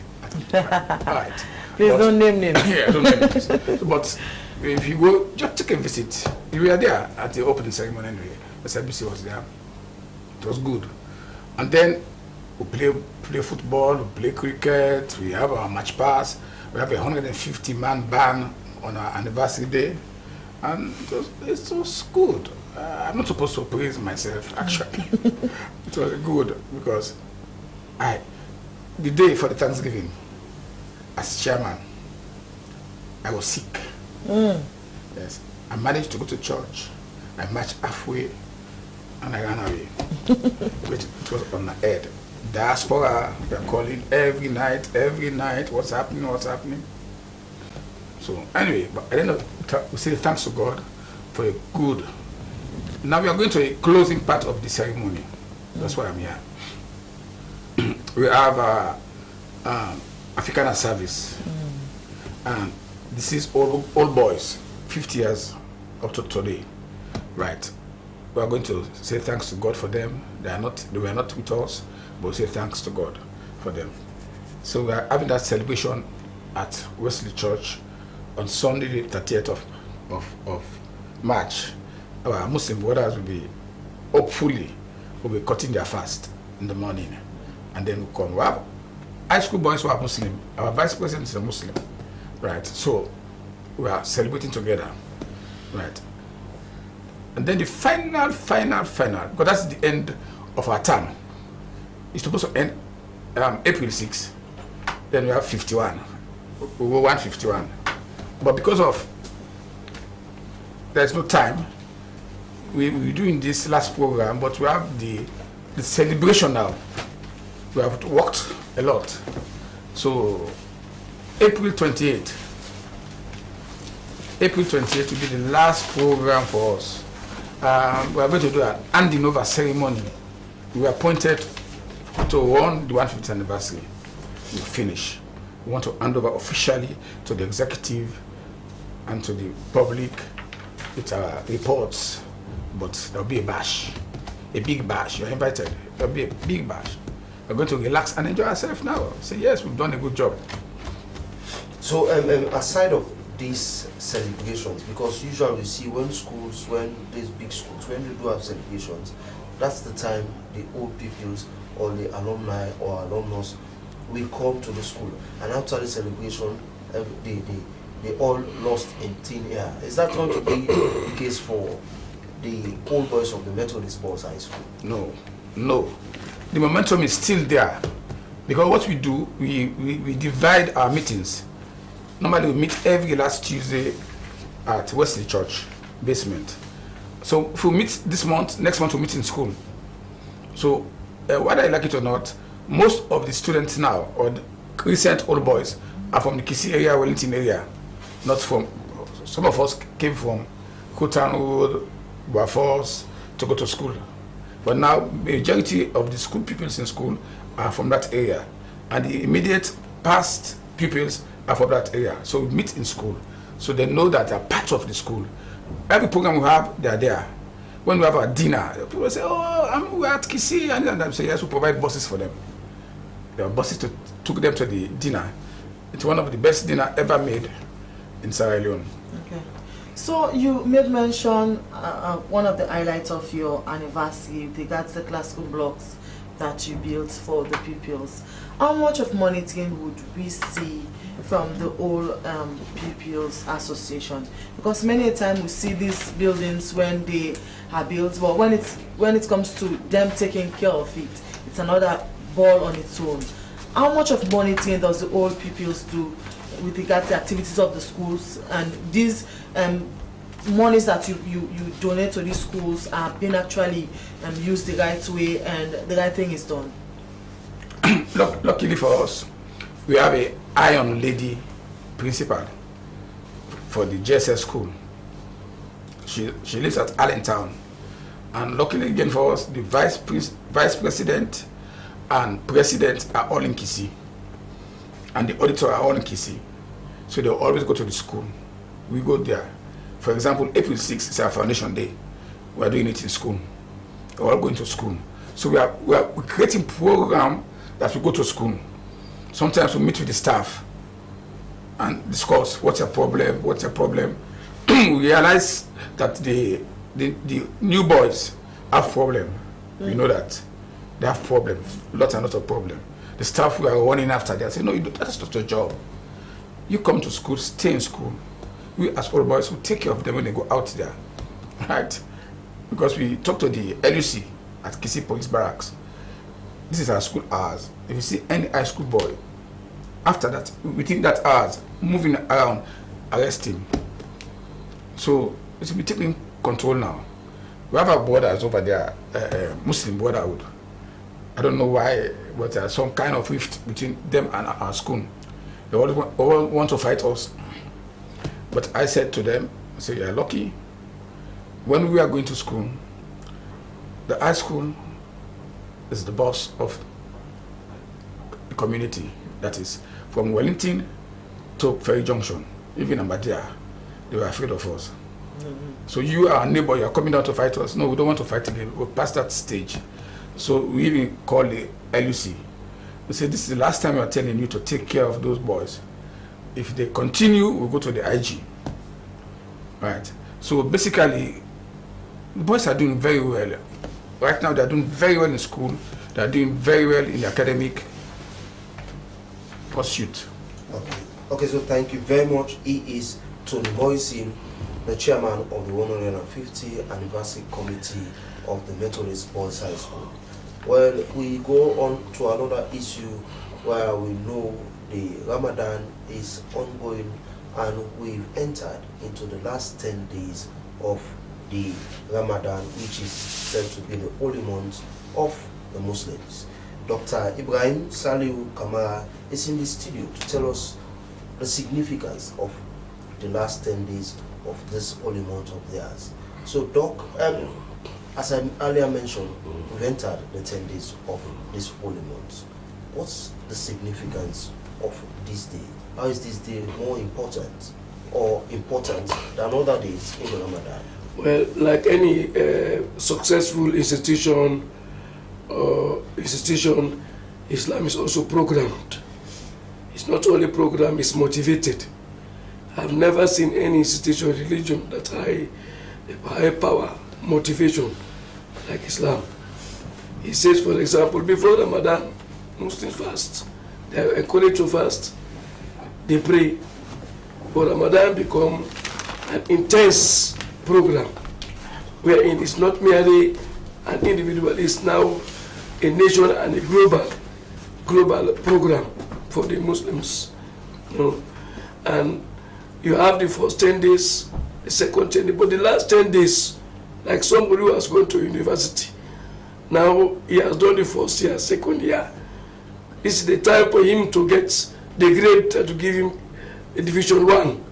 Right. Please don't name names. Yeah, don't name names. But if you go, just take a visit. We were there at the opening ceremony anyway. The Slbc was there. It was good. And then we play football, we play cricket, we have our match pass, we have a 150-man band on our anniversary day. And it was good. I'm not supposed to praise myself, actually. It was good because the day for the Thanksgiving, as chairman, I was sick. Yes, I managed to go to church. I marched halfway, and I ran away. It was on my head. Diaspora, we are calling every night, what's happening. So anyway, but I don't know, we say thanks to God for a good. Now we are going to a closing part of the ceremony. That's why I'm here. We have Africana service, and this is all boys, 50 years up to today, right? We are going to say thanks to God for them. They were not with us, but we say thanks to God for them. So we are having that celebration at Wesley Church on Sunday, the 30th of March. Our Muslim brothers will be, hopefully, cutting their fast in the morning, and then we'll come. We have high school boys who are Muslim. Our vice president is a Muslim, right? So we are celebrating together, right? And then the final, because that's the end of our term. It's supposed to end April 6. Then we have 51. We will want 51. But because of there's no time, we're doing this last program, but we have the celebration now. We have worked a lot. So April 28th will be the last program for us. We are going to do an handing over ceremony. We were appointed to run the 150th anniversary. We finish. We want to hand over officially to the executive and to the public with our reports. But there will be a bash, a big bash. You're invited. There will be a big bash. We're going to relax and enjoy ourselves now. Say yes, we've done a good job. So aside of these celebrations, because usually we see when these big schools, when they do have celebrations, that's the time the old pupils or the alumni or alumnus will come to the school. And after the celebration, they all lost in thin air. Is that going to be the case for the old boys of the Methodist Boys High School? No. The momentum is still there. Because what we do, we divide our meetings. Normally we meet every last Tuesday at Wesley Church basement. So if we meet this month, next month we meet in school. So whether I like it or not, most of the students now, or the recent old boys, are from the Kisi area, Wellington area. Not from, some of us came from Freetown Road, Boaforce, to go to school. But now, the majority of the school pupils in school are from that area. And the immediate past pupils are from that area. So we meet in school. So they know that they're part of the school. Every program we have, they're there. When we have our dinner, people say, we're at Kisi. And I say, yes, we provide buses for them. There are buses to take them to the dinner. It's one of the best dinner ever made in Sierra Leone. Okay. So you made mention one of the highlights of your anniversary with regards to the classroom blocks that you built for the pupils. How much of monitoring would we see from the whole Pupils Association? Because many a time we see these buildings when they are built, but when it comes to them taking care of it, it's another ball on its own. How much of monitoring does the whole pupils do with regards to the activities of the schools, and these monies that you donate to these schools are being actually used the right way and the right thing is done? Luckily for us, we have a Iron Lady principal for the JSS school. She lives at Allentown, and luckily again for us, the vice president and president are all in Kisii, and the auditor are all in Kisii, so they always go to the school. We go there. For example, April 6th is our foundation day. We are doing it in school. We're all going to school. So we are creating program that we go to school. Sometimes we meet with the staff and discuss what's your problem. We realize that the new boys have problem. We know that they have problem, lots and lots of problem. The staff we are running after, they say, no, that's not your job. You come to school, stay in school. We as old boys will take care of them when they go out there, right? Because we talk to the LUC at Kisii Police Barracks. This is our school hours. If you see any high school boy, after that, within that hours, moving around, arrest him. So it will be taking control now. We have our borders over there, Muslim Brotherhood. I don't know why, but there's some kind of rift between them and our school. They all want to fight us. But I said to them, I said, you're lucky. When we are going to school, the high school is the boss of the community. That is, from Wellington to Ferry Junction, even Ambadia, they were afraid of us. So you are a neighbor, you are coming down to fight us. No, we don't want to fight again. We're past that stage. So we even call the LUC. We say, this is the last time we are telling you to take care of those boys. If they continue, we'll go to the IG. Right? So basically, the boys are doing very well. Right now, they're doing very well in school. They're doing very well in the academic pursuit. Okay, so thank you very much. He is Tony Moisin, the chairman of the 150th Anniversary Committee of the Methodist Boys High School. Well, we go on to another issue where we know the Ramadan is ongoing and we've entered into the last 10 days of the Ramadan, which is said to be the holy month of the Muslims. Dr. Ibrahim Saliu Kamara is in the studio to tell us the significance of the last 10 days of this holy month of theirs. So, Doc, as I earlier mentioned, we've entered the 10 days of this holy month. What's the significance of this day? How is this day more important or important than other days in the Ramadan? Well, like any successful institution, Islam is also programmed. It's not only programmed, it's motivated. I've never seen any institution or religion that high power motivation like Islam. He says, for example, before Ramadan, Muslims fast. They are encouraged to fast. They pray. But Ramadan become an intense program wherein it's not merely an individual, it's now a nation and a global program for the Muslims. You know? And you have the first 10 days, the second 10 days, but the last 10 days, like somebody who has gone to university, now he has done the first year, second year. This is the time for him to get the grade to give him a division 1.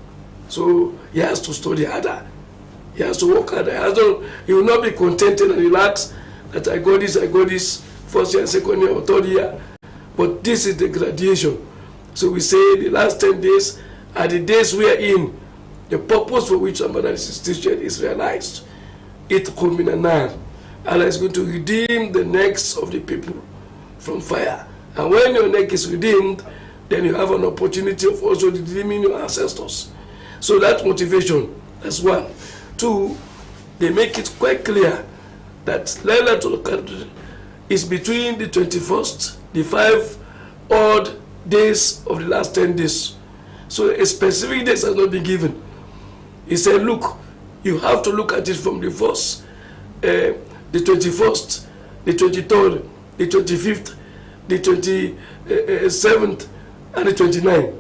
So he has to study harder. He has to work harder. He will not be contented and relaxed that I got this first year, second year, or third year. But this is the graduation. So we say the last 10 days are the days we are in. The purpose for which Ramadan is instituted is realized. It kulminanar. Allah is going to redeem the necks of the people from fire. And when your neck is redeemed, then you have an opportunity of also redeeming your ancestors. So that motivation That's one. Two, they make it quite clear that Laylatul Qadr is between the 21st, the 5 odd days of the last 10 days. So a specific days has not been given. He said, look, you have to look at it from the 1st, the 21st, the 23rd, the 25th, the 27th, and the 29th.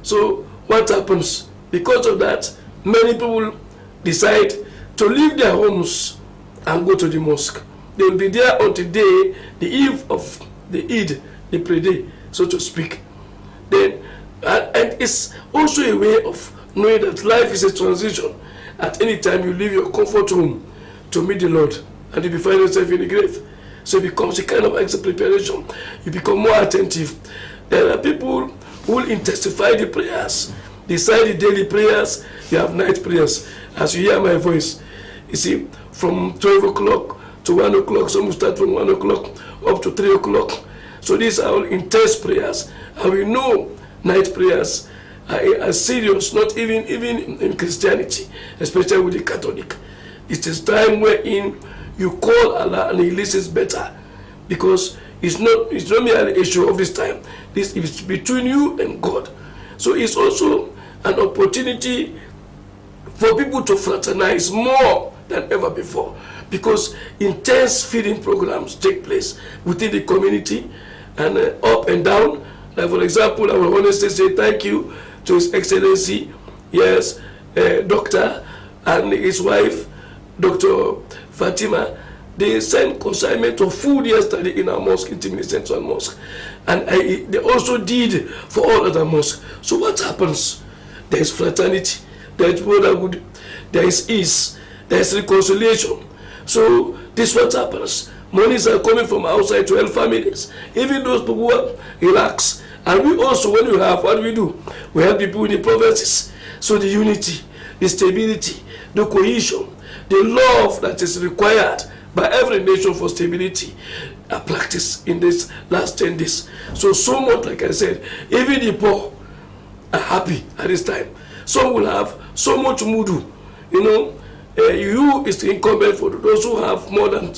So what happens? Because of that, many people decide to leave their homes and go to the mosque. They will be there until the eve of the Eid, the pre-day, so to speak. Then, and it's also a way of knowing that life is a transition. At any time you leave your comfort home to meet the Lord, and you find yourself in the grave. So it becomes a kind of extra preparation. You become more attentive. There are people who will intensify the prayers. Beside the daily prayers, you have night prayers. As you hear my voice, you see, from 12 o'clock to 1 o'clock, some will start from 1 o'clock up to 3 o'clock. So these are all intense prayers. And we know night prayers are serious, not even in Christianity, especially with the Catholic. It is time wherein you call Allah and He listens better, because it's not merely an issue of this time. This is between you and God. So it's also an opportunity for people to fraternize more than ever before, because intense feeding programs take place within the community and up and down. Like for example, I will honestly say thank you to His Excellency, yes, Doctor, and his wife, Dr. Fatima. They sent consignment of food yesterday in our mosque, in Timini Central Mosque. And they also did for all other mosques. So what happens? There is fraternity, there is brotherhood, there is ease, there is reconciliation. So this is what happens. Monies are coming from outside to help families. Even those people who are relaxed. And we also, when we have, what do? We help people in the provinces. So the unity, the stability, the cohesion, the love that is required by every nation for stability are practiced in this last 10 days. So much, like I said, even the poor are happy at this time. Some will have so much mudu. You know, you is incumbent for those who have more than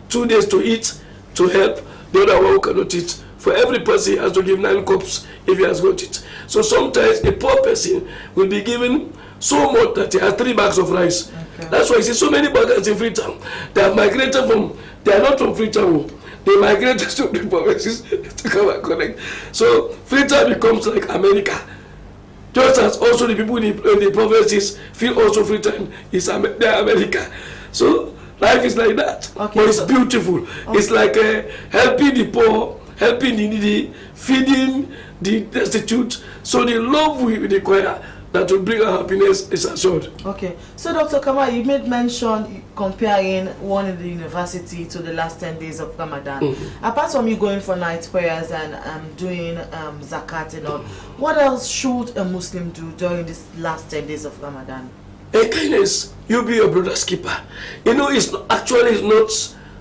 2 days to eat, to help the other one who cannot eat. For every person, he has to give 9 cups if he has got it. So sometimes a poor person will be given so much that he has 3 bags of rice. Okay. That's why you see so many baggers in Freetown. They have migrated from, they are not from Freetown. They migrated to the provinces to come and connect. So Freetown becomes like America. Just as also the people in the provinces feel also Freetown is America. So life is like that. Okay, but it's beautiful. Okay. It's like helping the poor, helping the needy, feeding the destitute. So the love we require that will bring our happiness is assured. Okay. So Dr. Kama, you made mention comparing one in the university to the last 10 days of Ramadan. Apart from you going for night prayers and doing zakat and all, what else should a Muslim do during this last 10 days of Ramadan? Kindness. You be your brother's keeper. You know, it's not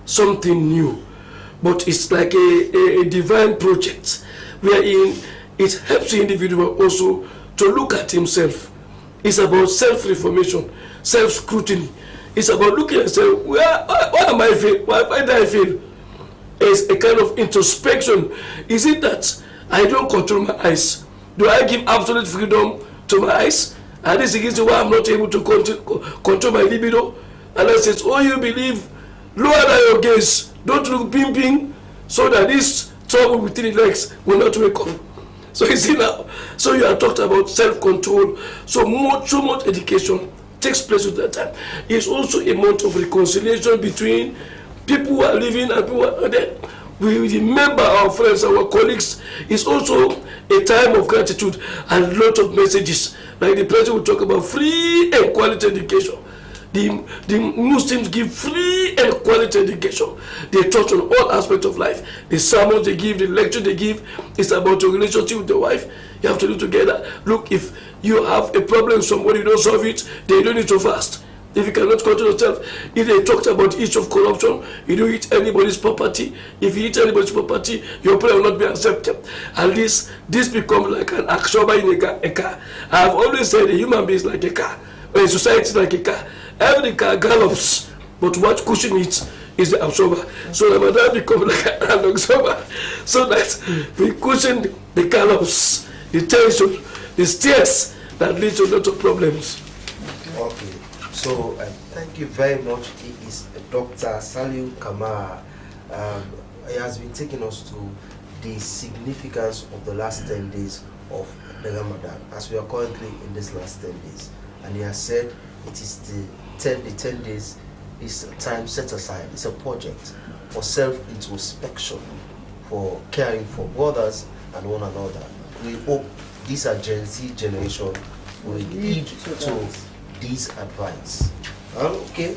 something new, but it's like a divine project wherein it helps the individual also to look at himself. It's about self-reformation, self-scrutiny. It's about looking and saying, why am I fail? Why did I fail? It's a kind of introspection. Is it that I don't control my eyes? Do I give absolute freedom to my eyes? And this is why I'm not able to control my libido. And I says, oh, you believe, lower down your gaze. Don't look pimping, so that this trouble within the legs will not wake up. So you see now, so you are talking about self-control. So much education takes place at that time. It's also a month of reconciliation between people who are living and people who are dead. We remember our friends, our colleagues. It's also a time of gratitude and a lot of messages. Like the president will talk about free and quality education. The Muslims give free and quality education. They touch on all aspects of life. The sermons they give, the lecture they give, it's about your relationship with your wife. You have to do together. Look, if you have a problem with somebody, you don't solve it, then you don't need to fast. If you cannot control yourself, if they talked about issue of corruption, you don't eat anybody's property. If you eat anybody's property, your prayer will not be accepted. At least this becomes like an akshoba in a car. I have always said a human being is like a car. a society like a car. Every car gallops, but what cushion it is the absorber. So Ramadan become like an absorber, so that we cushion the gallops, the tension, the stairs that lead to a lot of problems. Okay, so thank you very much. He is Dr. Saliu Kamara. He has been taking us to the significance of the last 10 days of the Ramadan, as we are currently in this last 10 days. And he has said it is the 10 days is a time set aside. It's a project for self-introspection, for caring for brothers and one another. We hope this Gen Z generation will heed to this advice. Okay.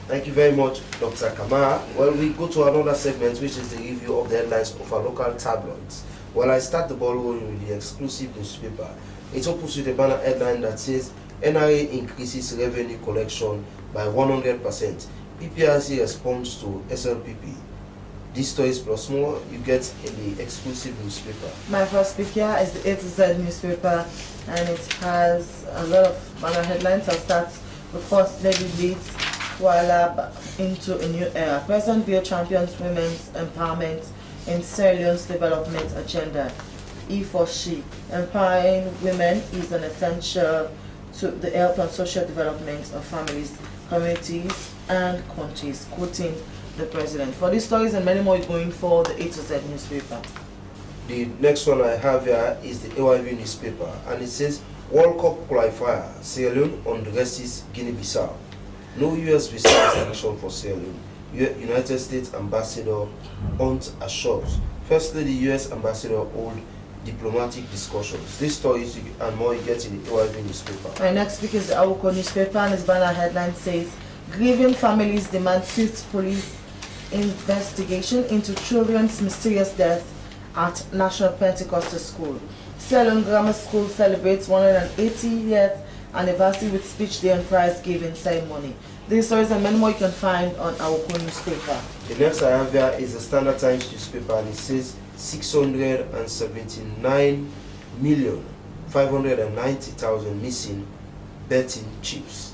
Thank you very much, Dr. Kamara. Well, we go to another segment, which is the review of the headlines of our local tabloids. Well, I start the ball rolling with the exclusive newspaper. It opens with a banner headline that says, NRA increases revenue collection by 100%. PPRC responds to SLPP. These stories plus more you get in the exclusive newspaper. My first pick here is the A to Z newspaper, and it has a lot of banner headlines. I'll start with First Lady leads Kuala into a new era. President Bill champions women's empowerment in Sierra Leone's development agenda. E for She. Empowering women is an essential to the health and social development of families, communities, and countries, quoting the president. For these stories and many more, going for the A to Z newspaper. The next one I have here is the AYV newspaper, and it says World Cup qualifier, Sierra Leone undresses Guinea-Bissau. No U.S. visa sanction for Sierra Leone. United States Ambassador Hunt assures. Firstly, the U.S. Ambassador hold diplomatic discussions. These stories and more you get in the AYV newspaper. My next week is the Awoko newspaper, and its banner headline says, grieving families demand swift police investigation into children's mysterious death at National Pentecostal School. Sierra Leone Grammar School celebrates 180th anniversary with speech day and prize giving ceremony. These stories and many more you can find on our newspaper. The next I have here is the Standard Times newspaper, and it says 679,590,000 missing betting chips.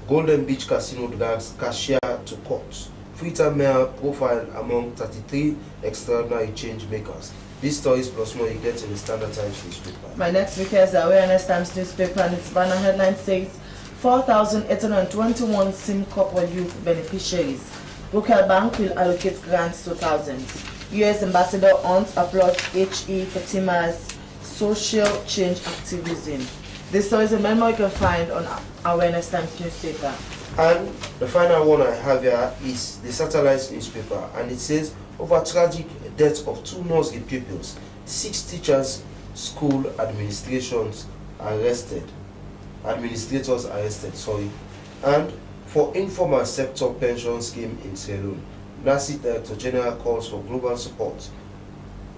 Golden Beach Casino drags cashier to court. Freetown mayor profile among 33 extraordinary change makers. These stories plus more you get in the Standard Times newspaper. My next week is the Awareness Times newspaper, and its banner headline says 4,821 SIM Corporate Youth beneficiaries. Local bank will allocate grants to thousands. U.S. Ambassador Hunt applauds H.E. Fatima's social change activism. These stories and many more you can find on Awareness Times newspaper. And the final one I have here is the Satellite newspaper, and it says over tragic death of 2 nursery pupils, 6 teachers, school administrators arrested, and for informal sector pension scheme in Sierra Leone. NACI Director General calls for global support.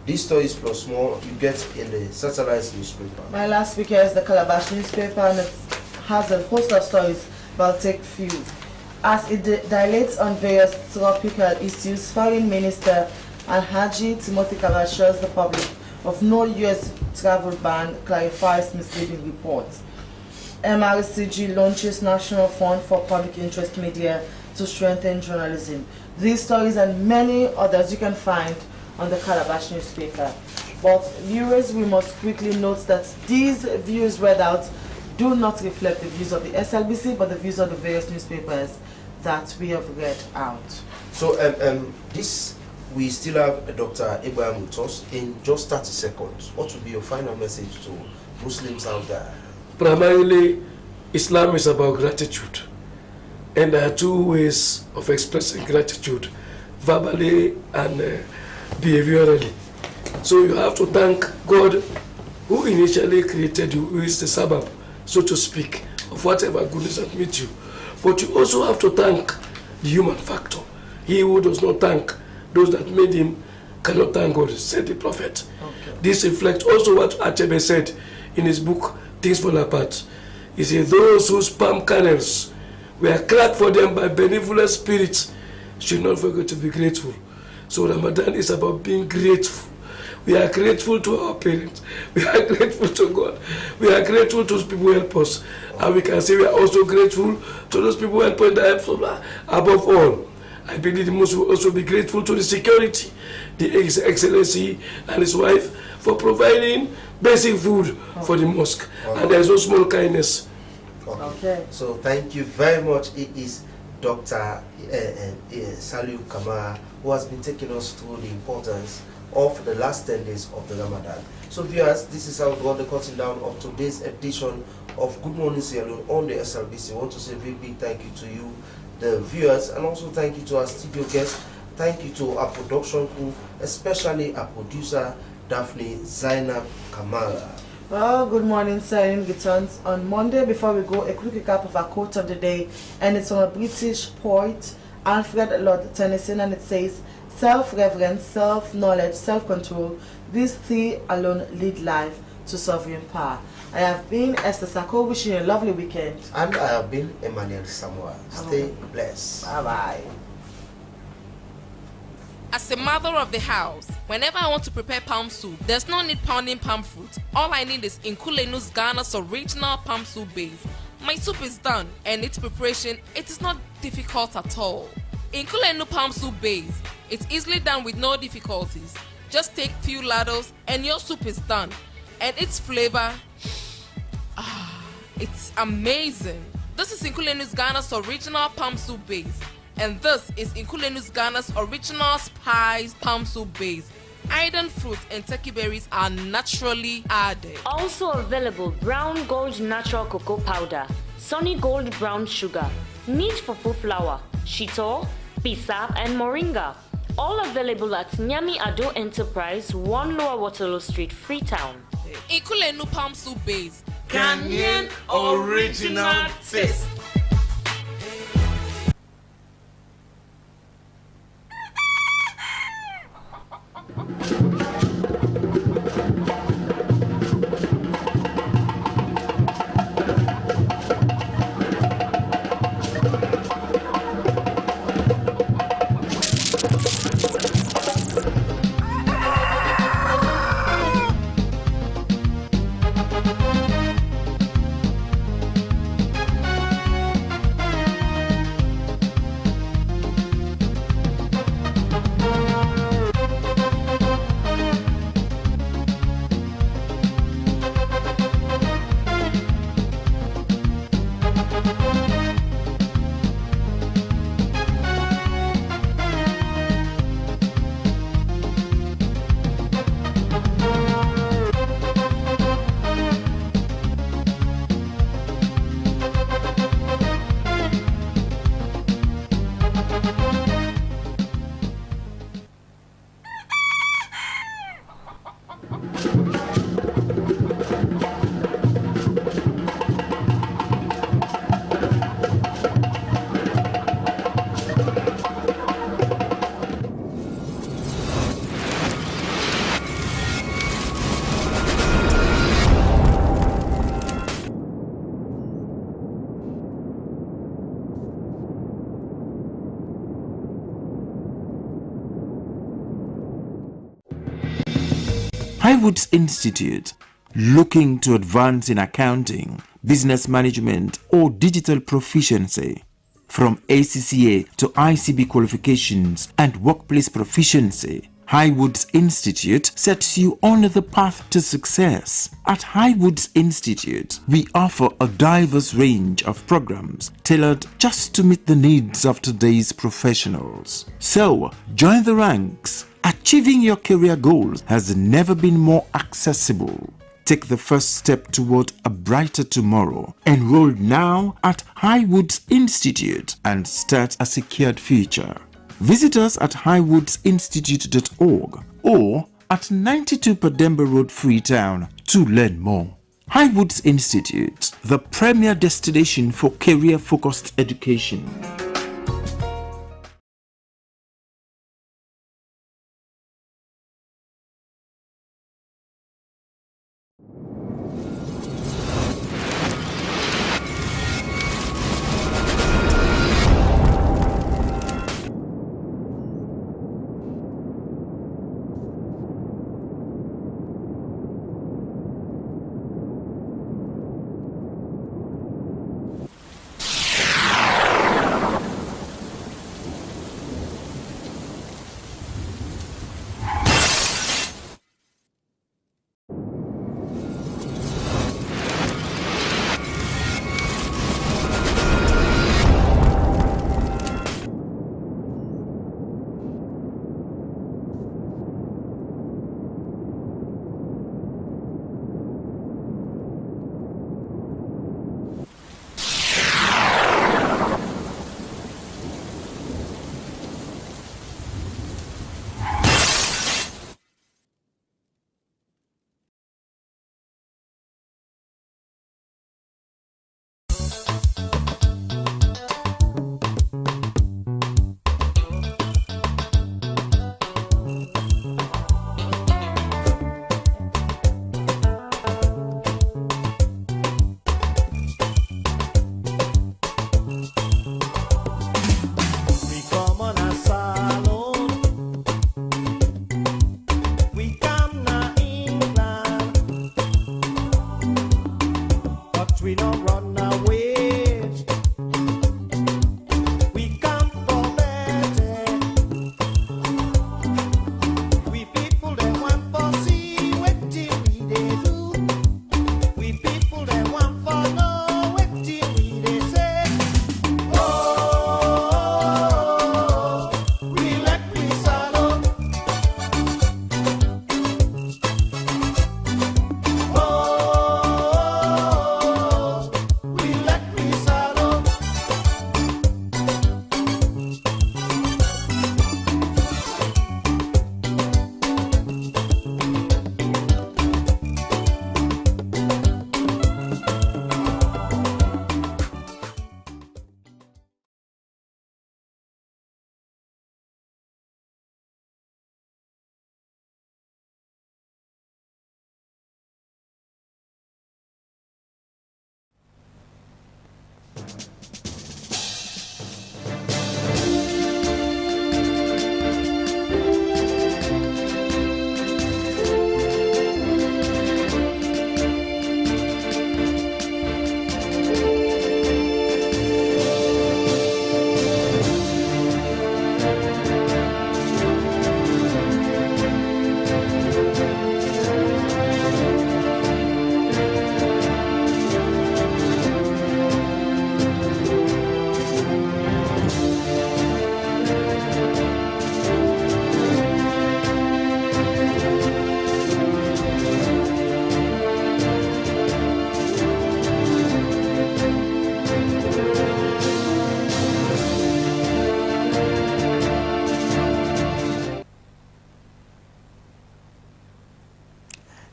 These stories plus more you get in the Satellite newspaper. My last week here is the Calabash newspaper, and it has a host of stories, but I'll take few. As it dilates on various tropical issues, Foreign Minister Alhaji Timothy Kaba assures the public of no U.S. travel ban, clarifies misleading reports. MRCG launches National Fund for Public Interest Media to strengthen journalism. These stories and many others you can find on the Calabash newspaper. But viewers, we must quickly note that these views read out do not reflect the views of the SLBC, but the views of the various newspapers that we have read out. So we still have Dr. Ibrahim with us. In just 30 seconds, what would be your final message to Muslims out there? Primarily, Islam is about gratitude. And there are 2 ways of expressing gratitude, verbally and behaviorally. So you have to thank God who initially created you, who is the sabab, so to speak, of whatever goodness that meets you. But you also have to thank the human factor. He who does not thank those that made him cannot thank God, said the prophet. Okay. This reflects also what Achebe said in his book, Things Fall Apart. He said, those whose palm kernels were cracked for them by benevolent spirits should not forget to be grateful. So Ramadan is about being grateful. We are grateful to our parents. We are grateful to God. We are grateful to those people who help us. And we can say we are also grateful to those people who help us. Above all, I believe the Muslim will also be grateful to the security, the His Excellency and his wife for providing basic food for the mosque. And there is no small kindness. Okay. So thank you very much. It is Dr. Saliu Kamara who has been taking us through the importance of the last 10 days of the Ramadan. So viewers, this is how we got the cutting down of today's edition of Good Morning Sierra Leone on the SLBC. I want to say a very big thank you to you, the viewers, and also thank you to our studio guests. Thank you to our production crew, especially our producer, Daphne Zainab Kamara. Well, Good Morning Sierra Leone returns on Monday. Before we go, a quick recap of our quote of the day, and it's from a British poet, Alfred Lord Tennyson, and it says, self-reverence, self-knowledge, self-control, these three alone lead life to sovereign power. I have been Esther Sako, wishing you a lovely weekend. And I have been Emmanuel Samuel. Stay blessed. Bye-bye. As a mother of the house, whenever I want to prepare palm soup, there's no need pounding palm fruit. All I need is Nkulenu's Ghana's original palm soup base. My soup is done, and its preparation, it is not difficult at all. Nkulenu palm soup base, it's easily done with no difficulties. Just take few ladles and your soup is done. And its flavor, it's amazing. This is Nkulenu's Ghana's original palm soup base. And this is Nkulenu's Ghana's original spiced palm soup base. Iron fruit and turkey berries are naturally added. Also available Brown Gold Natural Cocoa Powder, Sunny Gold Brown Sugar, meat for full flour, shito, pisa, and moringa. All available at Nyami Ado Enterprise, 1 Lower Waterloo Street, Freetown. Nkulenu palm soup base. Ghanaian original taste. Highwoods Institute, looking to advance in accounting, business management, or digital proficiency. From ACCA to ICB qualifications and workplace proficiency, Highwoods Institute sets you on the path to success. At Highwoods Institute, we offer a diverse range of programs tailored just to meet the needs of today's professionals. So, join the ranks. Achieving your career goals has never been more accessible. Take the first step toward a brighter tomorrow. Enroll now at Highwoods Institute and start a secured future. Visit us at highwoodsinstitute.org or at 92 Pademba Road, Freetown to learn more. Highwoods Institute, the premier destination for career-focused education.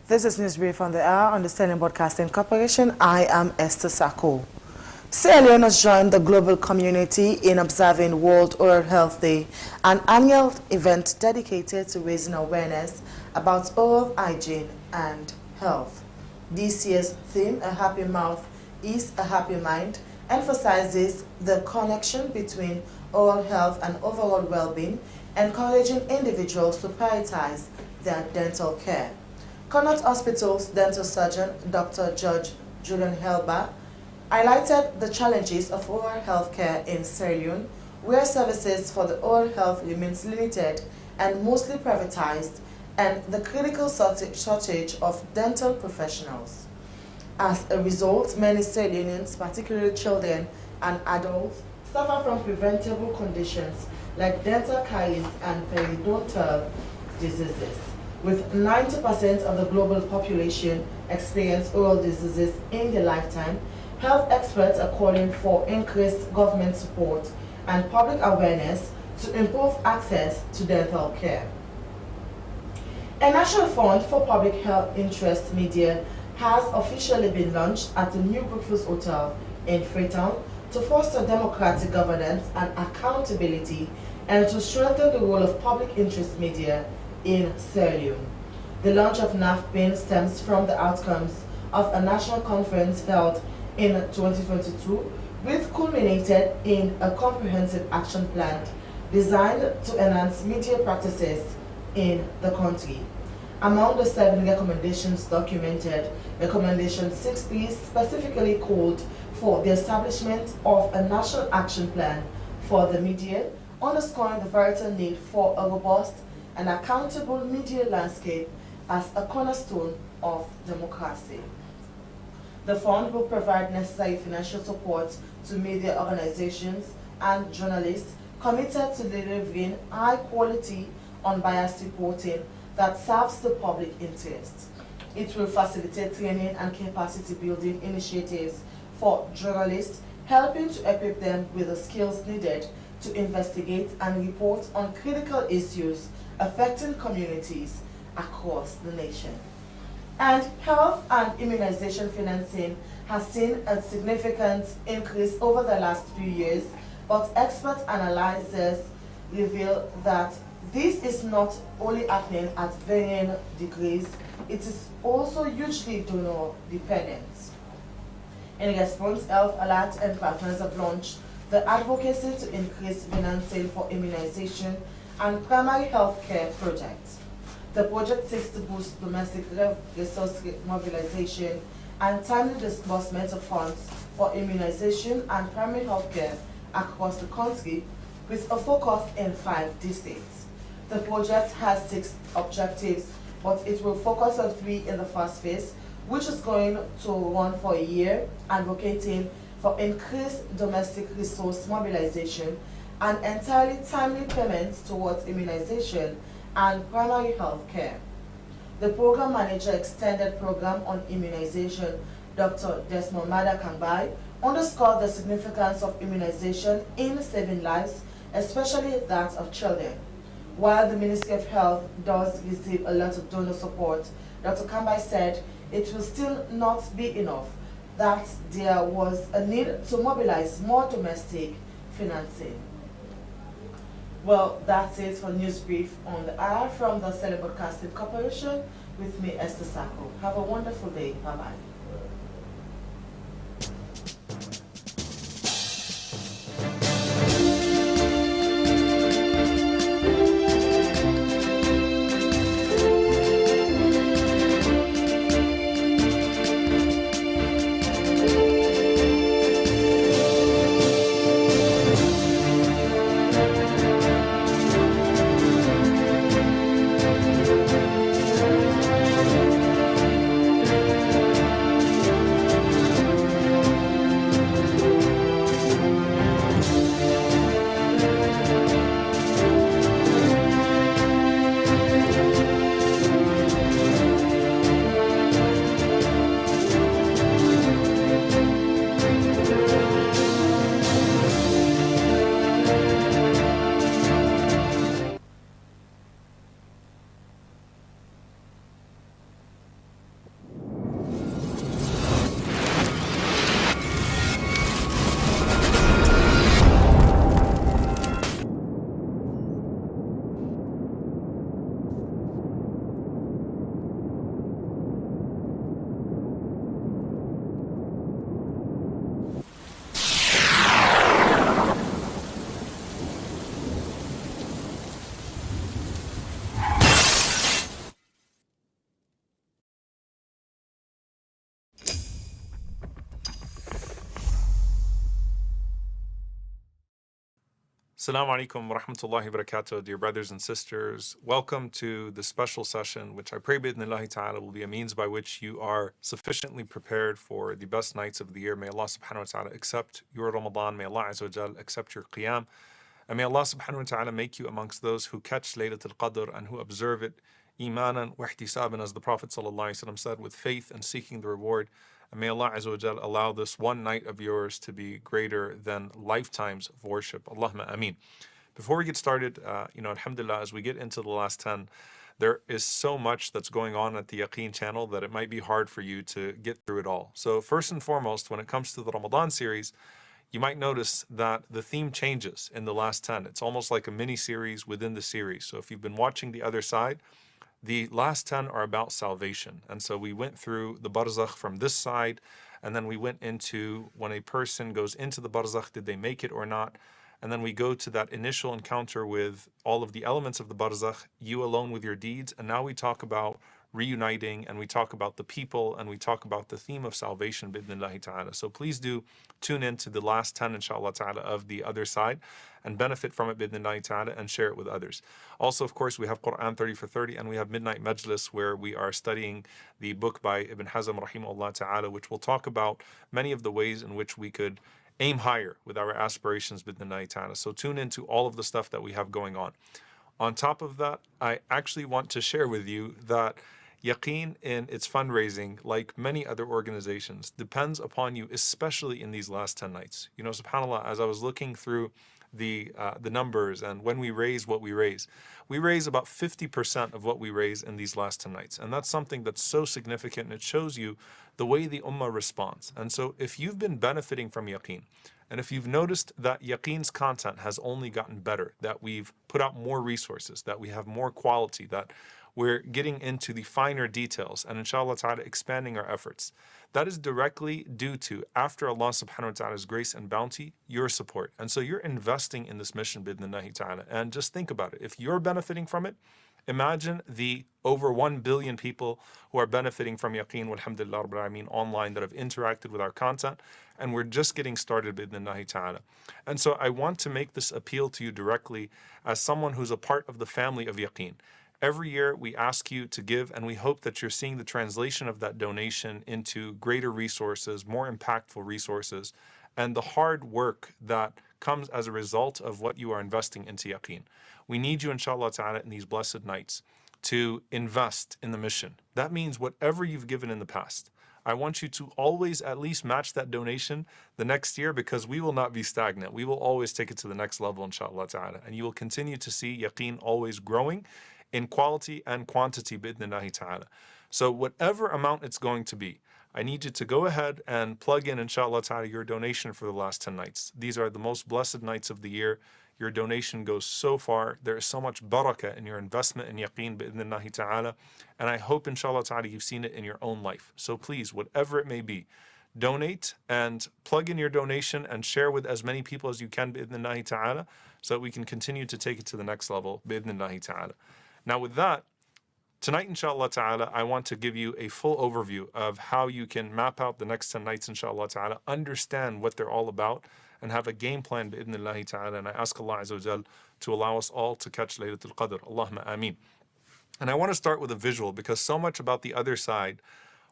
This is News Brief on the Hour on the Sierra Leone Broadcasting Corporation. I am Esther Sako. Sierra Leone has joined the global community in observing World Oral Health Day, an annual event dedicated to raising awareness about oral hygiene and health. This year's theme, A Happy Mouth is a Happy Mind, emphasizes the connection between oral health and overall well-being, encouraging individuals to prioritize their dental care. Connaught Hospital's dental surgeon, Dr. George Julian Helba, highlighted the challenges of oral health care in Sierra Leone, where services for the oral health remains limited and mostly privatized, and the critical shortage of dental professionals. As a result, many Sierra Leoneans, particularly children and adults, suffer from preventable conditions like dental caries and periodontal diseases. With 90% of the global population experience oral diseases in their lifetime, health experts are calling for increased government support and public awareness to improve access to dental care. A national fund for public health interest media has officially been launched at the New Brookfield Hotel in Freetown to foster democratic governance and accountability and to strengthen the role of public interest media in Sierra Leone. The launch of NAFBIN stems from the outcomes of a national conference held in 2022, which culminated in a comprehensive action plan designed to enhance media practices in the country. Among the 7 recommendations documented, Recommendation 6B specifically called for the establishment of a national action plan for the media, underscoring the vital need for a robust and accountable media landscape as a cornerstone of democracy. The fund will provide necessary financial support to media organizations and journalists committed to delivering high-quality, unbiased reporting that serves the public interest. It will facilitate training and capacity building initiatives for journalists, helping to equip them with the skills needed to investigate and report on critical issues affecting communities across the nation. And health and immunization financing has seen a significant increase over the last few years, but expert analysis reveal that this is not only happening at varying degrees, it is also hugely donor dependent. In response, Health Alert and partners have launched the advocacy to increase financing for immunization and primary health care projects. The project seeks to boost domestic resource mobilization and timely disbursement of funds for immunization and primary health care across the country, with a focus in 5 districts. The project has 6 objectives, but it will focus on 3 in the first phase, which is going to run for a year, advocating for increased domestic resource mobilization and entirely timely payments towards immunization and primary health care. The program manager extended program on immunization, Dr. Desmond Madakambai, underscored the significance of immunization in saving lives, especially that of children. While the Ministry of Health does receive a lot of donor support, Dr. Kambai said it will still not be enough, that there was a need to mobilize more domestic financing. Well, that's it for News Brief on the Hour from the Sierra Leone Broadcasting Corporation with me, Esther Sako. Have a wonderful day. Bye-bye. Assalamu alaikum wa rahmatullahi wa barakatuh, dear brothers and sisters. Welcome to the special session, which I pray bi'idhnillahi ta'ala will be a means by which you are sufficiently prepared for the best nights of the year. May Allah subhanahu wa ta'ala accept your Ramadan. May Allah azza wa jal accept your qiyam. And may Allah subhanahu wa ta'ala make you amongst those who catch Laylatul Qadr and who observe it imanan wa ihtisaban, as the Prophet ﷺ said, with faith and seeking the reward. And may Allah azza wa jal allow this one night of yours to be greater than lifetimes of worship. Allahumma ameen. Before we get started, alhamdulillah, as we get into the last 10, there is so much that's going on at the Yaqeen channel that it might be hard for you to get through it all. So first and foremost, when it comes to the Ramadan series, you might notice that the theme changes in the last 10. It's almost like a mini series within the series. So if you've been watching the other side, the last 10 are about salvation. And so we went through the barzakh from this side, and then we went into when a person goes into the barzakh, did they make it or not? And then we go to that initial encounter with all of the elements of the barzakh, you alone with your deeds. And now we talk about reuniting, and we talk about the people, and we talk about the theme of salvation, bi'idhnillahi ta'ala. So please do tune in to the last 10, inshallah ta'ala, of the other side and benefit from it, bi'idhnillahi ta'ala, and share it with others. Also, of course, we have Quran 30 for 30, and we have Midnight Majlis, where we are studying the book by Ibn Hazm, rahimahullah ta'ala, which will talk about many of the ways in which we could aim higher with our aspirations, bi'idhnillahi ta'ala. So tune into all of the stuff that we have going on. On top of that, I actually want to share with you that Yaqeen in its fundraising, like many other organizations, depends upon you, especially in these last 10 nights. You know, subhanAllah, as I was looking through the numbers and when we raise what we raise about 50% of what we raise in these last 10 nights. And that's something that's so significant, and it shows you the way the ummah responds. And so if you've been benefiting from Yaqeen, and if you've noticed that Yaqeen's content has only gotten better, that we've put out more resources, that we have more quality, that we're getting into the finer details, and inshallah ta'ala expanding our efforts, that is directly due to, after Allah subhanahu wa ta'ala's grace and bounty, your support. And so you're investing in this mission, bidhnillahi ta'ala. And just think about it. If you're benefiting from it, imagine the over 1 billion people who are benefiting from Yaqeen, walhamdulillah rabbil alameen, online, that have interacted with our content, and we're just getting started, bidhnillahi ta'ala. And so I want to make this appeal to you directly as someone who's a part of the family of Yaqeen. Every year we ask you to give, and we hope that you're seeing the translation of that donation into greater resources, more impactful resources, and the hard work that comes as a result of what you are investing into Yaqeen. We need you, inshallah ta'ala, in these blessed nights to invest in the mission. That means whatever you've given in the past, I want you to always at least match that donation the next year, because we will not be stagnant. We will always take it to the next level, inshallah ta'ala. And you will continue to see Yaqeen always growing in quality and quantity, bi'idhnillahi ta'ala. So whatever amount it's going to be, I need you to go ahead and plug in, inshallah ta'ala, your donation for the last 10 nights. These are the most blessed nights of the year. Your donation goes so far. There is so much barakah in your investment in Yaqeen, bi'idhnillahi ta'ala. And I hope, inshallah ta'ala, you've seen it in your own life. So please, whatever it may be, donate and plug in your donation and share with as many people as you can, bi'idhnillahi ta'ala, so that we can continue to take it to the next level, bi'idhnillahi ta'ala. Now with that, tonight, inshallah ta'ala, I want to give you a full overview of how you can map out the next 10 nights, inshallah ta'ala, understand what they're all about, and have a game plan, bi'idhnillahi ta'ala. And I ask Allah azza wa jal to allow us all to catch Laylatul Qadr. Allahumma ameen. And I want to start with a visual, because so much about the other side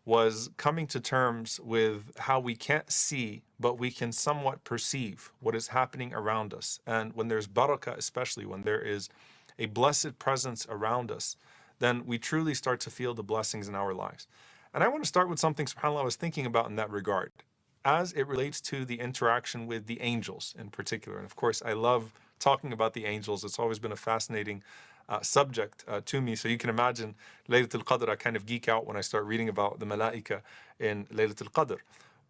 was coming to terms with how we can't see, but we can somewhat perceive what is happening around us. And when there's barakah, especially when there is a blessed presence around us, then we truly start to feel the blessings in our lives. And I want to start with something, subhanAllah, I was thinking about in that regard, as it relates to the interaction with the angels in particular. And of course, I love talking about the angels. It's always been a fascinating subject to me. So you can imagine Laylatul Qadr, I kind of geek out when I start reading about the malaika in Laylatul Qadr.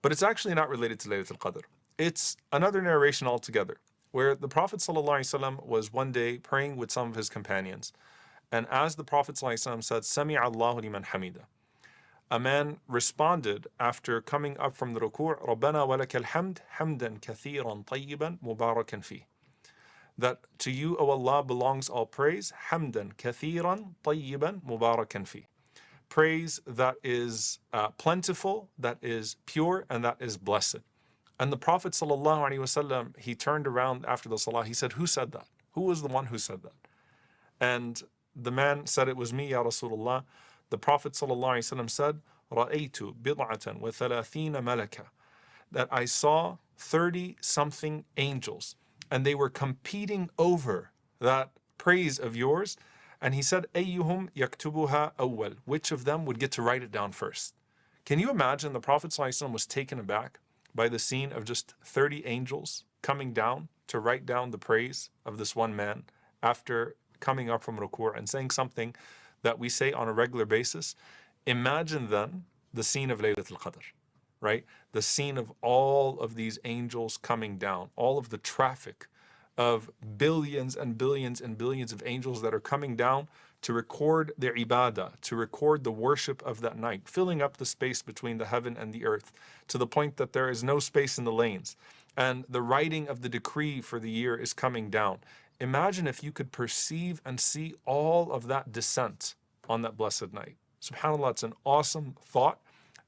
But it's actually not related to Laylatul Qadr. It's another narration altogether, where the Prophet ﷺ was one day praying with some of his companions. And as the Prophet ﷺ said, Sami'a Allahu liman hamida, a man responded after coming up from the ruku', Rabbana wa lakal hamd, hamdan kathiran tayyiban mubarakan fi. That to you, O Allah, belongs all praise, hamdan kathiran tayyiban mubarakan fi. Praise that is plentiful, that is pure, and that is blessed. And the Prophet ﷺ, he turned around after the salah. He said, who said that? Who was the one who said that? And the man said, it was me, Ya Rasulullah. The Prophet ﷺ said, رَأَيْتُ بِضْعَةً وَثَلَاثِينَ مَلَكًا, that I saw 30-something angels, and they were competing over that praise of yours. And he said, أَيُّهُمْ يَكْتُبُهَا أَوَّلْ, which of them would get to write it down first? Can you imagine? The Prophet ﷺ was taken aback by the scene of just 30 angels coming down to write down the praise of this one man after coming up from ruku' and saying something that we say on a regular basis. Imagine then the scene of Laylatul Qadr, right? The scene of all of these angels coming down, all of the traffic of billions and billions and billions of angels that are coming down to record their ibadah, to record the worship of that night, filling up the space between the heaven and the earth to the point that there is no space in the lanes. And the writing of the decree for the year is coming down. Imagine if you could perceive and see all of that descent on that blessed night. SubhanAllah, it's an awesome thought,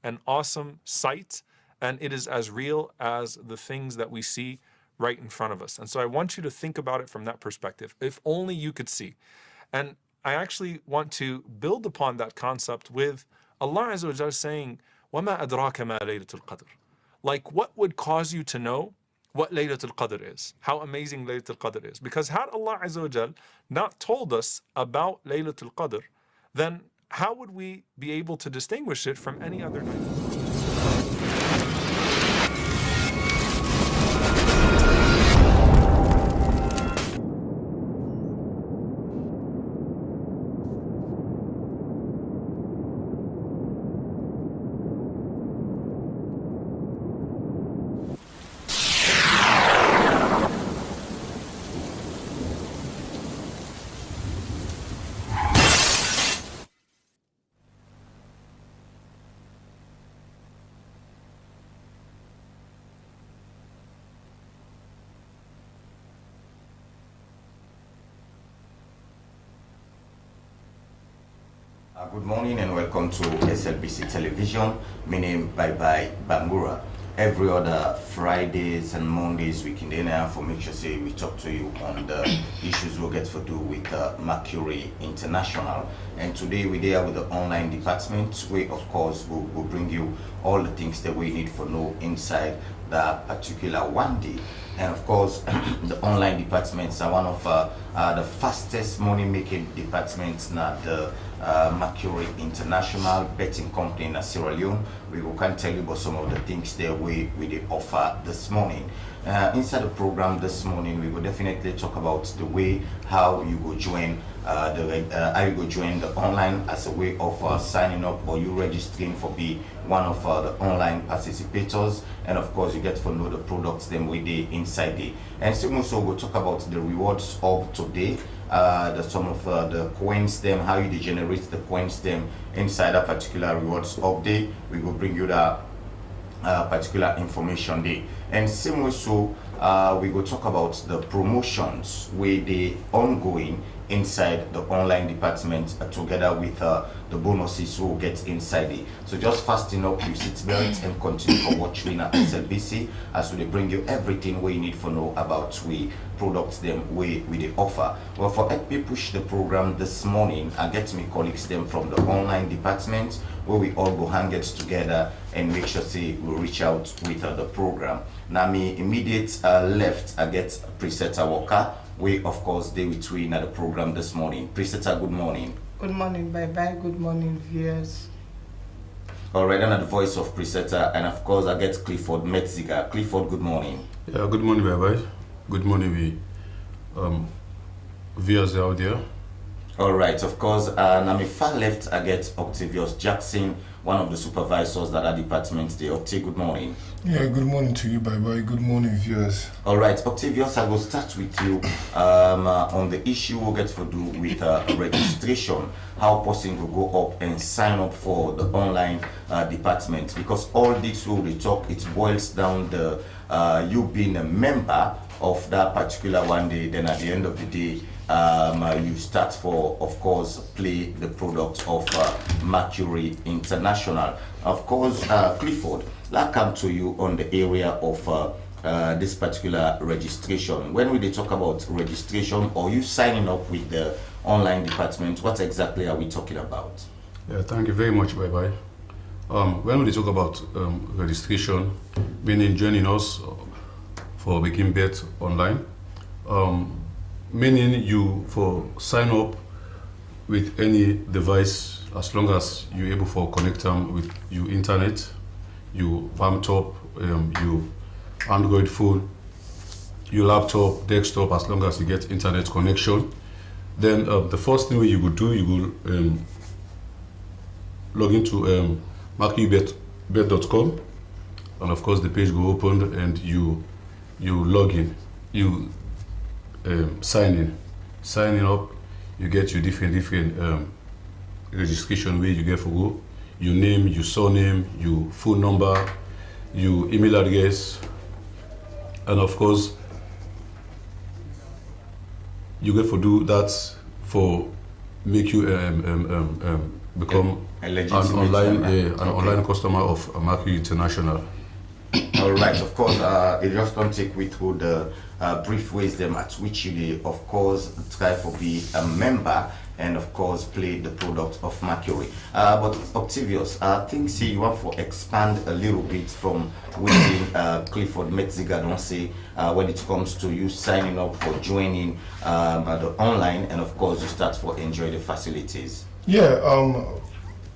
an awesome sight, and it is as real as the things that we see right in front of us. And so I want you to think about it from that perspective. If only you could see. And I actually want to build upon that concept with Allah Azza wa Jalla saying, وَمَا أَدْرَاكَ مَا لَيْلَةُ الْقَدْرِ. Like, what would cause you to know what Laylatul Qadr is? How amazing Laylatul Qadr is? Because had Allah Azza wa Jalla not told us about Laylatul Qadr, then how would we be able to distinguish it from any other night? Good morning and welcome to SLBC Television. My name is Bye Bangura. Every other Fridays and Mondays we can then for make sure say we talk to you on the issues we'll get to do with Mercury International. And today we're there with the online department where of course we'll bring you all the things that we need for know inside that particular one day. And of course the online departments are one of the fastest money making departments now the Mercury International betting company in Sierra Leone. We can tell you about some of the things that we offer this morning. Inside the program this morning, we will definitely talk about the way how you go join the online as a way of signing up or you registering for be one of the online participators, and of course you get to know the products them with the inside the. And so also we'll talk about the rewards of today. Some of the coins them, how you generate the coins them inside a particular rewards update. We will bring you that particular information day. And same way so we will talk about the promotions with the ongoing inside the online department together with the bonuses we'll get inside it. So just fasten up your seatbelt and continue for watching at SLBC as we bring you everything we need to know about we products them we the offer. Well, for help me push the program this morning, I get my colleagues them from the online department where we all go hang it together and make sure say we reach out with the program. Now me immediate left I get Presenter Walker. We of course they with we in the program this morning. Presenter, good morning. Good morning, bye. Good morning, viewers. Alright, and the voice of Presenter, and of course I get Clifford Metziger. Clifford, good morning. Yeah, good morning, bye. Good morning, viewers out there. Alright, of course, and on my far left I get Octavius Jackson, one of the supervisors at our department. Octavia, good morning. Yeah, good morning to you, bye. Good morning, viewers. Alright, Octavius, I will start with you on the issue we'll get to do with registration. How a person will go up and sign up for the online department, because all this will be talk, it boils down the you being a member of that particular one day, then at the end of the day you start for, of course, play the product of Mercury International. Of course, Clifford, I'll come to you on the area of this particular registration. When we talk about registration or you signing up with the online department, what exactly are we talking about? Yeah, thank you very much. Bye-bye. When we talk about registration, meaning joining us for Making Bet online, meaning you for sign up with any device as long as you're able to connect them with your internet, your laptop, your Android phone, your laptop, desktop, as long as you get internet connection. Then the first thing you would do, you will log into markybet.com, and of course the page will open and you log in, you signing up, you get your different registration where you get for go, your name, your surname, your phone number, your email address, and of course you get to do that for make you become an online customer of Mercury International. All right, of course, it just don't take we through the brief ways them at which you, of course, try to be a member and, of course, play the product of Mercury. But Octavius, I think you want to expand a little bit from within Clifford Metziga, don't say, when it comes to you signing up for joining the online and, of course, you start to enjoy the facilities. Yeah,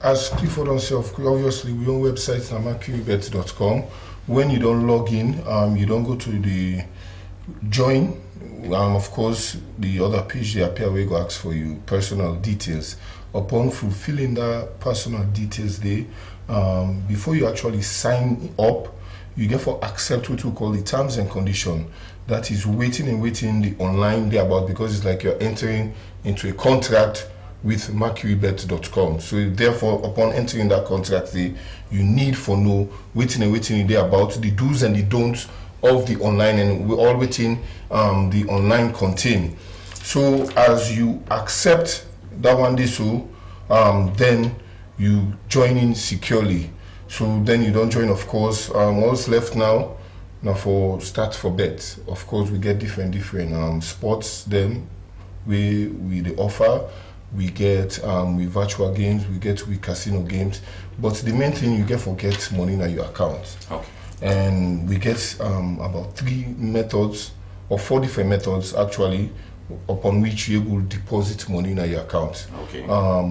as Clifford himself, obviously we own websites at mercurybet.com. When you don't log in, you don't go to the join. Of course, the other page they appear where go ask for you personal details. Upon fulfilling that personal details there, before you actually sign up, you get for accept what we call the terms and condition. That is waiting the online there about, because it's like you're entering into a contract with mercurybet.com. So therefore, upon entering that contract, you need for know waiting there about the do's and the don'ts of the online, and we're all waiting the online contain. So as you accept that one day, so then you join in securely. So then you don't join, of course. What's left now for start for bet. Of course, we get different sports. Then we the offer. We get with virtual games, we get with casino games, but the main thing you get money in your account. Okay. And we get about 3 methods or 4 different methods actually upon which you will deposit money in your account. Okay.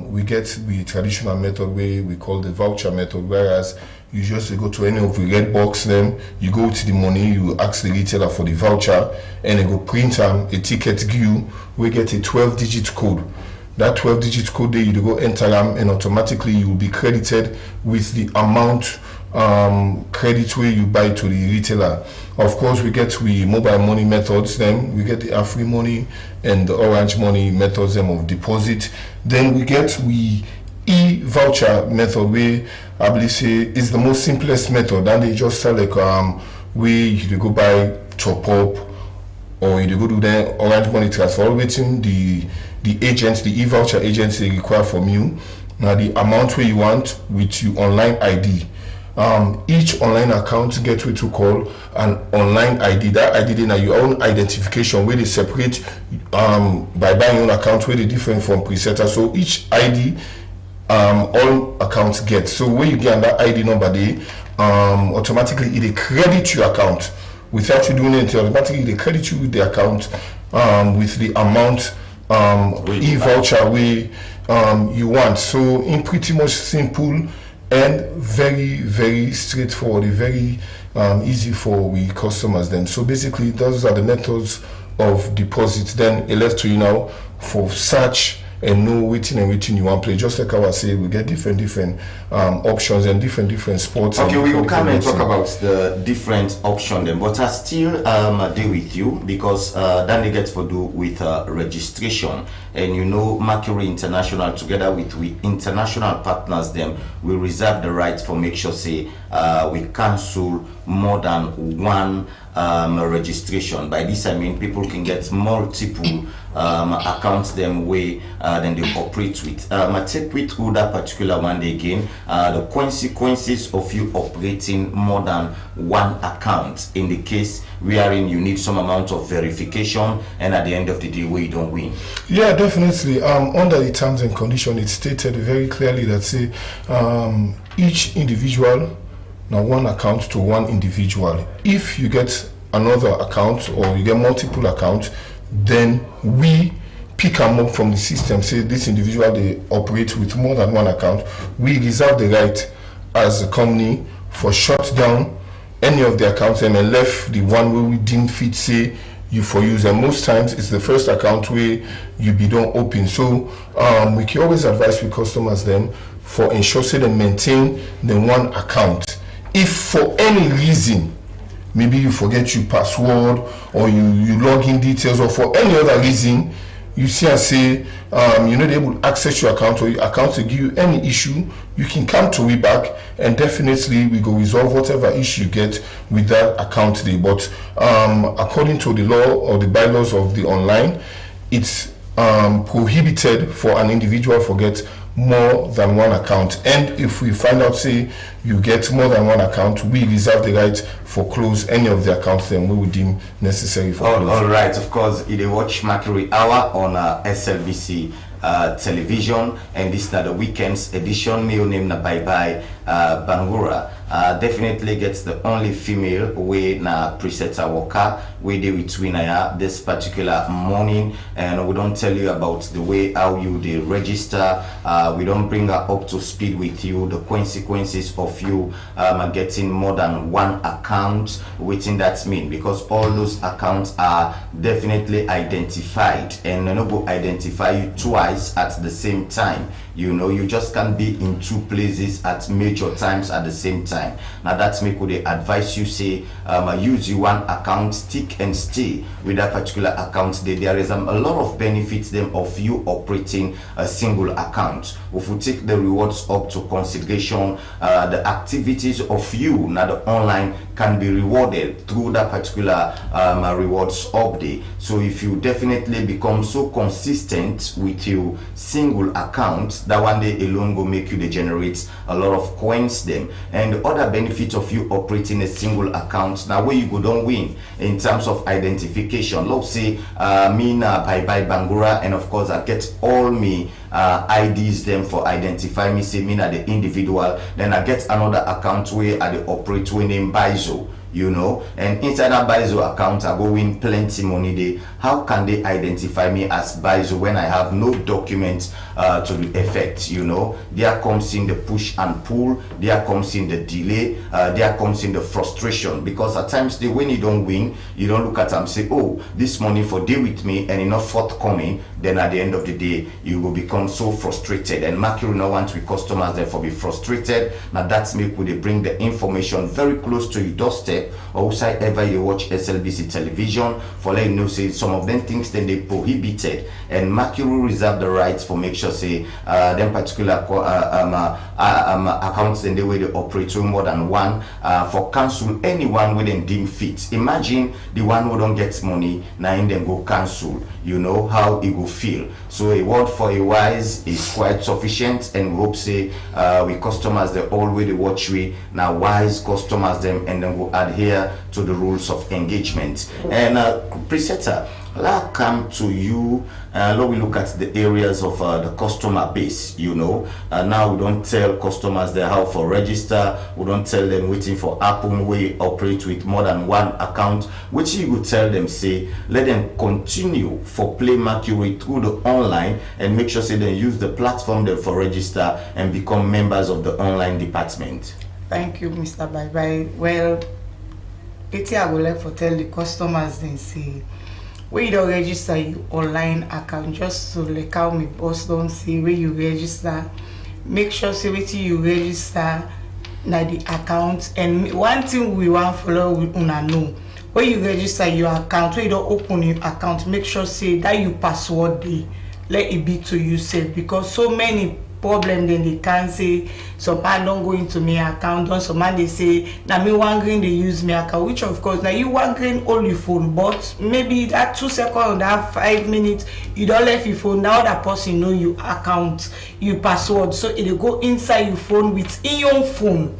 We get the traditional method where we call the voucher method, whereas you just go to any of the red box, then you go to the money, you ask the retailer for the voucher, and they go print a ticket give you, we get a 12-digit code. That 12-digit code there, you go enter them, and automatically you will be credited with the amount credit where you buy to the retailer. Of course, we get mobile money methods, then we get the free money and the orange money methods of deposit. Then we get e-voucher method, where I believe is the most simplest method. And they just sell where you go buy top up, or you go do the orange money transfer, waiting the agents, the e-voucher agents, they require from you now the amount where you want with your online ID. Each online account get what you call an online ID. That ID is your own identification where they separate by buying your own account where they different from presetter. So each ID all accounts get. So when you get that ID number there, automatically it credit your account without you doing anything. Automatically they credit you with the account with the amount e-voucher way you want. So in pretty much simple and very, very straightforward, very easy for we customers then. So basically those are the methods of deposit. Then it left to you now for search and know waiting you want to play. Just like I was saying, we get different options and different sports. Okay, we will come and talk about the different options then, but I still deal with you because then they get to do with registration. And you know, Mercury International, together with international partners, them we reserve the right for make sure say we cancel more than one registration. By this I mean people can get multiple accounts them way then they operate with. I take with through that particular one day again, the consequences of you operating more than one account in the case wherein you need some amount of verification, and at the end of the day we don't win. Yeah, definitely. Under the terms and conditions, it's stated very clearly that say each individual now one account to one individual. If you get another account or you get multiple accounts, then we pick them up from the system. Say this individual they operate with more than one account. We reserve the right as a company for shut down any of the accounts and then left the one where we didn't fit say you for use, and most times it's the first account where you be don't open. So we can always advise with customers then for ensure say they maintain the one account. If for any reason, maybe you forget your password or you log in details, or for any other reason you see and say you're not able to access your account, or your account to give you any issue, you can come to we back and definitely we go resolve whatever issue you get with that account today. But according to the law or the bylaws of the online, it's prohibited for an individual forget more than one account. And if we find out say you get more than one account, we reserve the right for close any of the accounts then we would deem necessary for close. All right, of course, you watch Mercury Hour on SLBC television, and this is the weekend's edition. My name na Bye Bye Bangura. Definitely gets the only female way na presenter worker we do with Winaya this particular morning, and we don't tell you about the way how you they register. We don't bring her up to speed with you the consequences of you getting more than one account within that mean, because all those accounts are definitely identified, and no go identify you twice at the same time. You know, you just can't be in two places at major times at the same time. Now that's me could advise you say use you one account, stick and stay with that particular account. There is a lot of benefits them of you operating a single account. If we take the rewards up to consideration, the activities of you now the online can be rewarded through that particular rewards update. So if you definitely become so consistent with your single account, that one day alone will make you generate a lot of coins them. And the other benefit of you operating a single account, now where you go don't win in terms of identification. Let's say me na Bye Bye Bangura, and of course I get all me IDs them for identify me, say me na the individual, then I get another account where I the operate with name Baizo. You know, and inside that Baizo account I go win plenty money there. How can they identify me as Baizo when I have no document to the effect? You know, there comes in the push and pull, there comes in the delay, there comes in the frustration, because at times when you don't win, you don't look at them say, oh, this money for deal with me and enough forthcoming, then at the end of the day you will become so frustrated. And Mercury no want with customers therefore be frustrated. Now that's make they bring the information very close to your doorstep, or whosoever you watch SLBC television, for let you know say some of them things then they prohibited, and Mercury reserve the rights for make sure say them particular accounts then the way they operate with more than one for cancel anyone when them deem fit. Imagine the one who don't get money now in them go cancel. You know how it will feel. So a word for a wise is quite sufficient, and we hope say we customers they already watch we now wise customers them, and then go adhere to the rules of engagement. And presenter, I'll come to you. Let we look at the areas of the customer base. You know, now we don't tell customers they how for register. We don't tell them waiting for Apple. We operate with more than one account. Which you would tell them say let them continue for Play Mercury through the online, and make sure say they use the platform there for register and become members of the online department. Thank you, Mr. Bye Bye. Well, I would like to tell the customers then say, where you don't register your online account, just so like how my boss don't say where you register, make sure say where you register na the account. And one thing we want follow we una know, where you register your account, where you don't open your account, make sure say that you password the let it be to you safe, because so many problem then they can say some man don't go into my account, and some man they say now me one green they use my account, which of course now you one green hold your phone, but maybe that 2 seconds or that 5 minutes you don't left your phone, now that person know your account, your password, so it will go inside your phone with in your phone.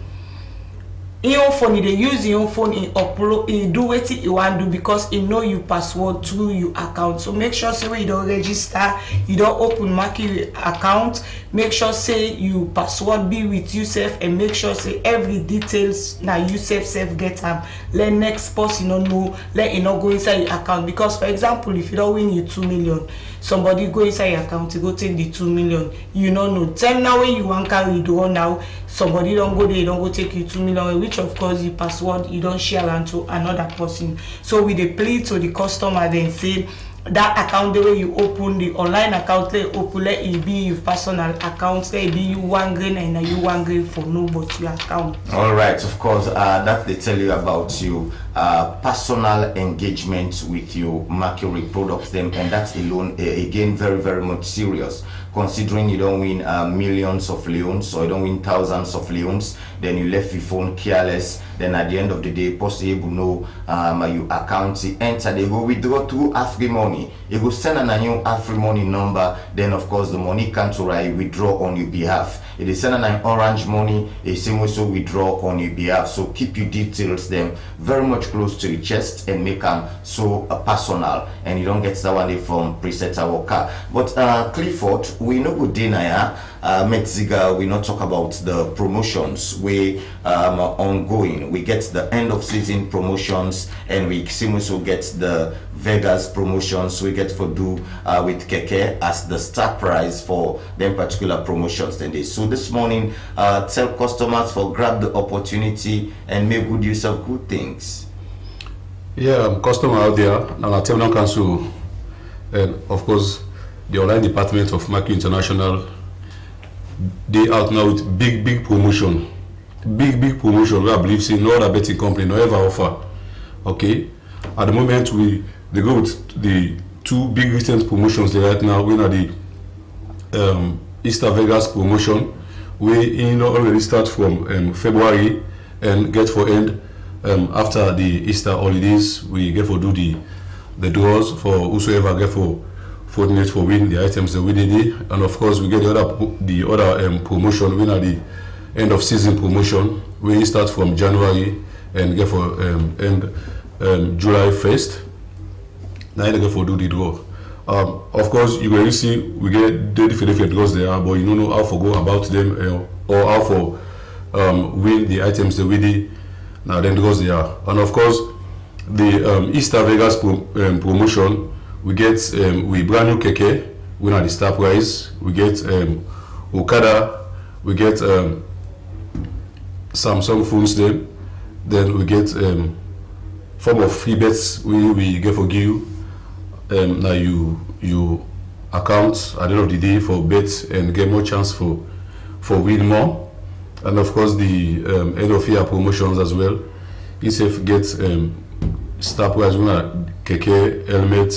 In your phone, they use your phone, in upload, you do what you want to do, because you know your password to your account. So make sure say when you don't register, you don't open market account. Make sure say your password be with yourself, and make sure say every details now you self get them. Let next person know, let you not go inside your account, because for example, if you don't win you 2 million, somebody go inside your account, you go take the 2 million. You don't know. Tell now when you want carry the now. Somebody don't go there, don't go take you 2 million, which of course the password you don't share and to another person. So we dey plead to the customer then say that account the way you open the online account, let open, let it be your personal account, let it be you one green and you one green for nobody your account. All right, of course, that they tell you about you personal engagement with your mercury products them, and that's alone again very much serious, considering you don't win millions of leons, or you don't win thousands of leons, then you left your phone careless, then at the end of the day possible know your account enter, they go withdraw through Afri money, you go send a new Afri money number, then of course the money can't withdraw on your behalf. If they send an orange money, they same also withdraw on your behalf. So keep your details them very much close to your chest and make them so personal, and you don't get that one from preset worker. But Clifford, we no go deny Mexiga, we not talk about the promotions we ongoing. We get the end of season promotions, and we also get the Vegas promotions we get for do with Keke as the star prize for them particular promotions. Then so this morning tell customers for grab the opportunity and make good use of good things. Yeah, customer out there, and I tell them council, and of course the online department of Market International, they out now with big promotion, big promotion. We I believe see no other betting company no ever offer. Okay, at the moment they go with the 2 big recent promotions there right now. We are the Easter Vegas promotion. We already start from February and get for end after the Easter holidays. We get for do the draws for whosoever get for fortunate for win the items that we did, and of course we get the other promotion. We are the end of season promotion. We start from January and get for end July 1st. Now they get for do the draw. Of course you will see we get different draws there, but you don't know how to go about them or how for win the items that we did. Now then draws they are, and of course the Easter Vegas promotion. We get we brand new Keke, we are the star prize. We get Okada, we get Samsung phones then we get form of free bets we get for you. Now you account at the end of the day for bets and get more chance for win more, and of course the end of year promotions as well. If get star prize winner Keke helmet,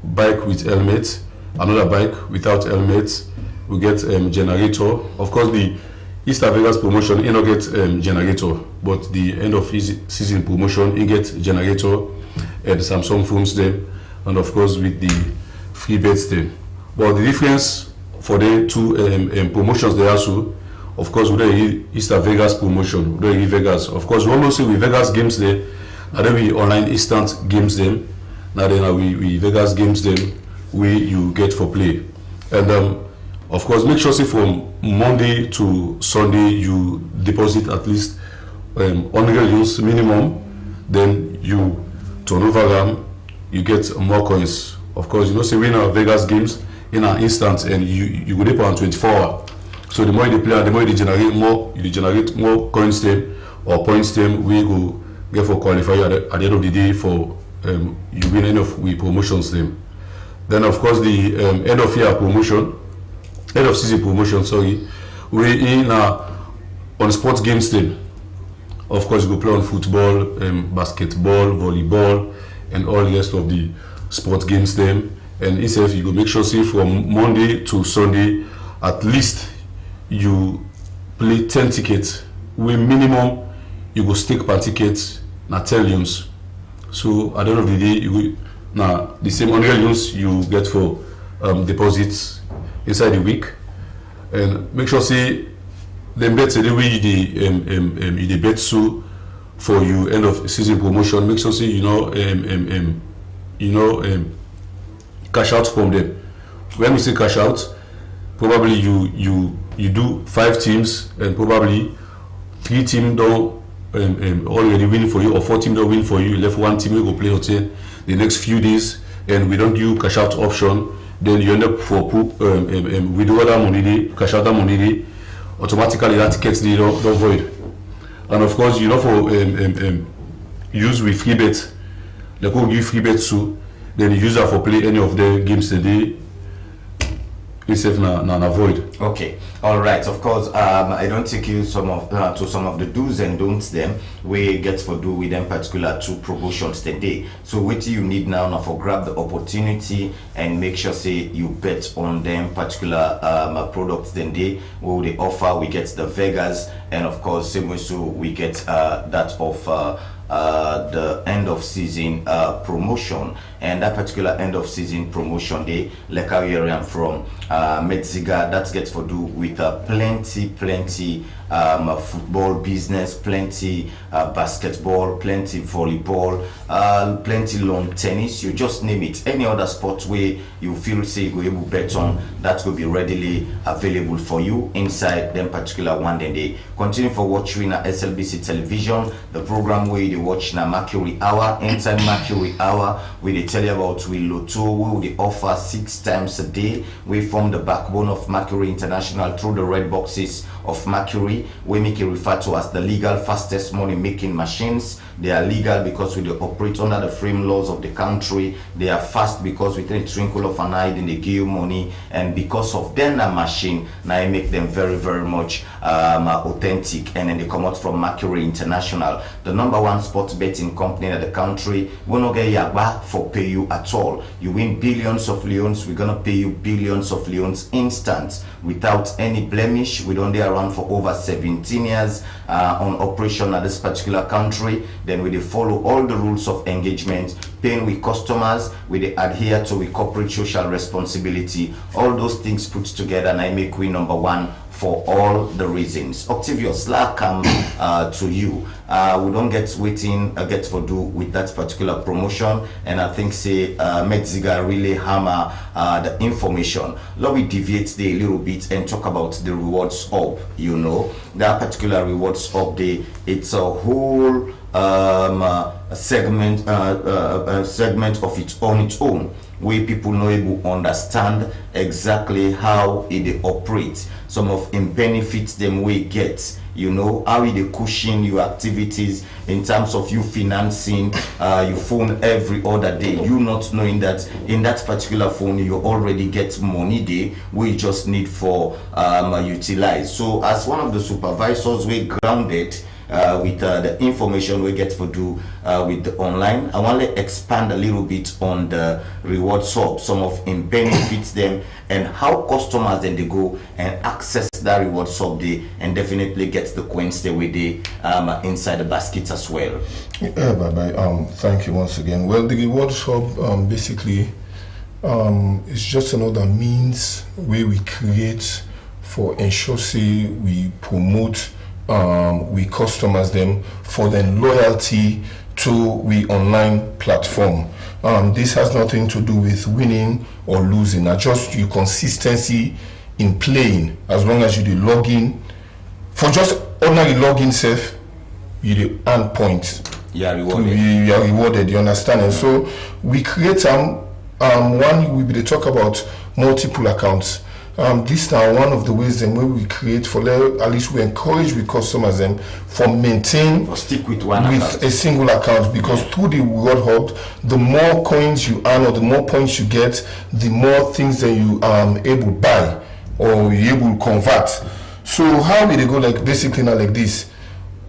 bike with helmet, another bike without helmet. We get generator. Of course the Easter Vegas promotion you not get generator, but the end of season promotion you get generator and Samsung phones them, and of course with the free bets them. But the difference for the 2 promotions there also, of course with the Easter Vegas promotion, with the Vegas, of course we almost see with Vegas games there. Now then we online instant games them. Now then we Vegas games them you get for play. And of course make sure say from Monday to Sunday you deposit at least 100 euros minimum. Then you turn over them, you get more coins. Of course you know say we in our Vegas games in an instant, and you go there on 24 hours. So the more you play, the more you generate more coins them or points them. We go get for qualify at the end of the day for you win any of we promotions them. Then of course the end of year promotion, end of season promotion, sorry, we in on sports games them. Of course you go play on football, basketball, volleyball, and all the rest of the sports games them. And itself, you go make sure say from Monday to Sunday, at least you play 10 tickets. With minimum, you go stake per ticket na 10 loans. So at the end of the day, you will, now the same 100 loans you get for deposits inside the week, and make sure say them bets the way you bet so for you end of season promotion. Make sure say cash out from them. When we say cash out, probably you do 5 teams and probably 3 teams don't already win for you, or 4 teams don't win for you. You left 1 team, you go play hotel the next few days, and we don't do cash out option. Then you end up for withdraw that money, cash out that money, automatically that tickets they don't void. And of course, for use with free bet, they go give free bet too. Then you use that for play any of the games today. It's na void. Okay, all right. Of course, I don't take you to some of the do's and don'ts them we get for do with them particular 2 promotions today. So what you need now for grab the opportunity and make sure say you bet on them particular products. Then they will they offer. We get the Vegas, and of course same way so we get that of the end of season promotion. And that particular end of season promotion day, like how you am from Medziga, that gets for do with plenty football business, plenty basketball, plenty volleyball, plenty lawn tennis. You just name it. Any other sport where you feel say you go able bet on, that will be readily available for you inside them particular one day. They continue for watching SLBC television, the program where you watch na Mercury Hour, inside Mercury Hour, where they tell you about we Lotto, where they offer 6 times a day. We form the backbone of Mercury International through the red boxes of Mercury. We make it referred to as the legal fastest money making machines. They are legal because we operate under the frame laws of the country. They are fast because within a twinkle of an eye then they give you money, and because of them a machine now I make them very much authentic, and then they come out from Mercury International, the #1 sports betting company in the country. We don't get yagba for pay you at all. You win billions of leons, we're gonna pay you billions of leons instant without any blemish. We don't there around for over 17 years on operation at this particular country. Then we follow all the rules of engagement, paying with customers, we adhere to we corporate social responsibility. All those things put together, and I make we #1 for all the reasons. Octavius, come to you. We don't get waiting get for do with that particular promotion, and I think say Medziga really hammer the information. Let me deviate a little bit and talk about the rewards hub. That particular rewards hub day, it's a whole segment of its own where people know able understand exactly how it operates, some of the benefits them we get, how it cushion your activities in terms of you financing your phone every other day, you not knowing that in that particular phone you already get money there we just need for utilize. So as one of the supervisors, we grounded with the information we get for do with the online, I want to expand a little bit on the rewards hub, some of them benefits them, and how customers then they go and access that rewards hub day and definitely get the coins they with the inside the basket as well. Thank you once again. Well, the rewards hub basically is just another means where we create for ensure say we promote we customers them for their loyalty to we online platform. This has nothing to do with winning or losing, just your consistency in playing. As long as you do log in for just ordinary login safe, you do earn points. You are rewarded. You are rewarded, you understand? And so we create one we will talk about multiple accounts. This now one of the ways then where we create for at least we encourage we customers them for maintain or stick with one account. A single account, because through the reward hub, the more coins you earn or the more points you get, the more things that you able to buy or you able to convert. So how will they go like basically now like this?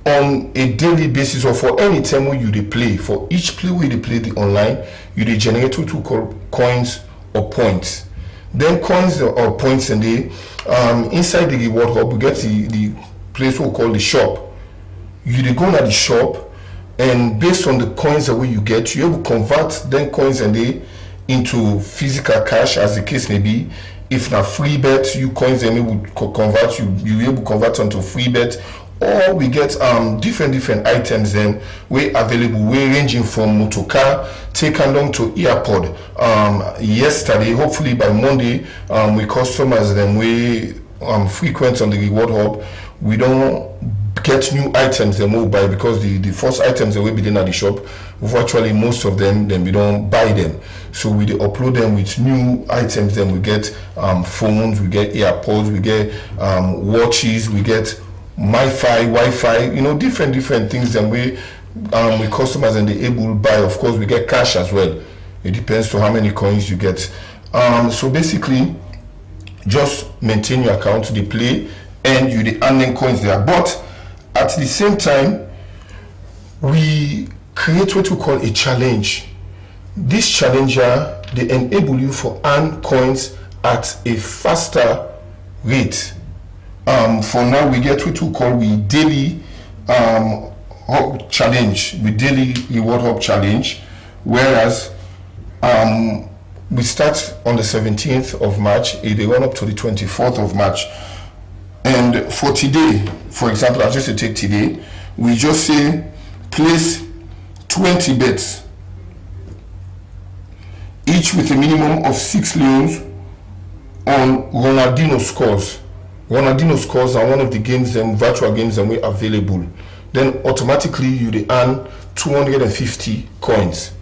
On a daily basis or for any time when you play, for each play where they play the online, you generate 2 coins or points. Then coins or points and the inside the reward hub we get the place we call the shop. You go to the shop, and based on the coins that you get, you able to convert then coins and they into physical cash, as the case may be. If na free bet, you coins them will convert, you able to convert onto free bet. Or we get different items then we available, we ranging from motor car taken down to earpod. Yesterday, hopefully by Monday, we customers them we frequent on the reward hub. We don't get new items they will buy, because the first items that will be in at the shop, virtually most of them then we don't buy them. So we upload them with new items. Then we get phones, we get earpods, we get watches, we get Wi-Fi, different things. Then we customers and they able to buy. Of course, we get cash as well. It depends to how many coins you get. So basically, just maintain your account, the play, and you the earning coins there. But at the same time, we create what we call a challenge. This challenger, they enable you for earn coins at a faster rate. For now, we get what we call daily hub challenge, with daily reward hub challenge, whereas we start on the 17th of March, they run up to the 24th of March. And for today, for example, I'll just take today, we just say place 20 bets, each with a minimum of 6 leons on Ronaldinho scores. Ronaldinho scores are one of the games, virtual games that we available. Then automatically you earn 250 coins.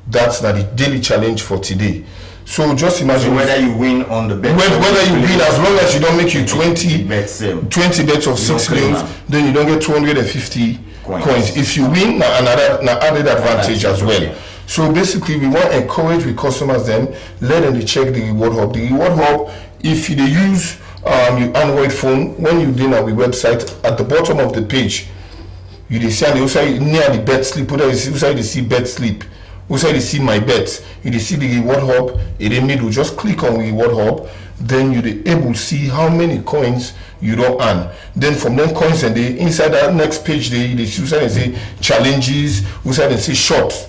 That's the daily challenge for today. So just imagine, so whether you win on the bet, whether you win, as long as you don't make you 20 bets of 6 leons, then you don't get 250 coins. If you win, another added advantage as well. So basically, we want to encourage the customers then let them check the reward hub. The reward hub, if they use your Android phone, when you do on the website, at the bottom of the page, you see on the outside near the bet slip, outside you see bet slip. Also, you see my bets. You see the reward hub in the middle. Just click on reward hub. Then you're able to see how many coins you don't earn. Then from them coins and they inside that next page, they say challenges. Inside they say shops.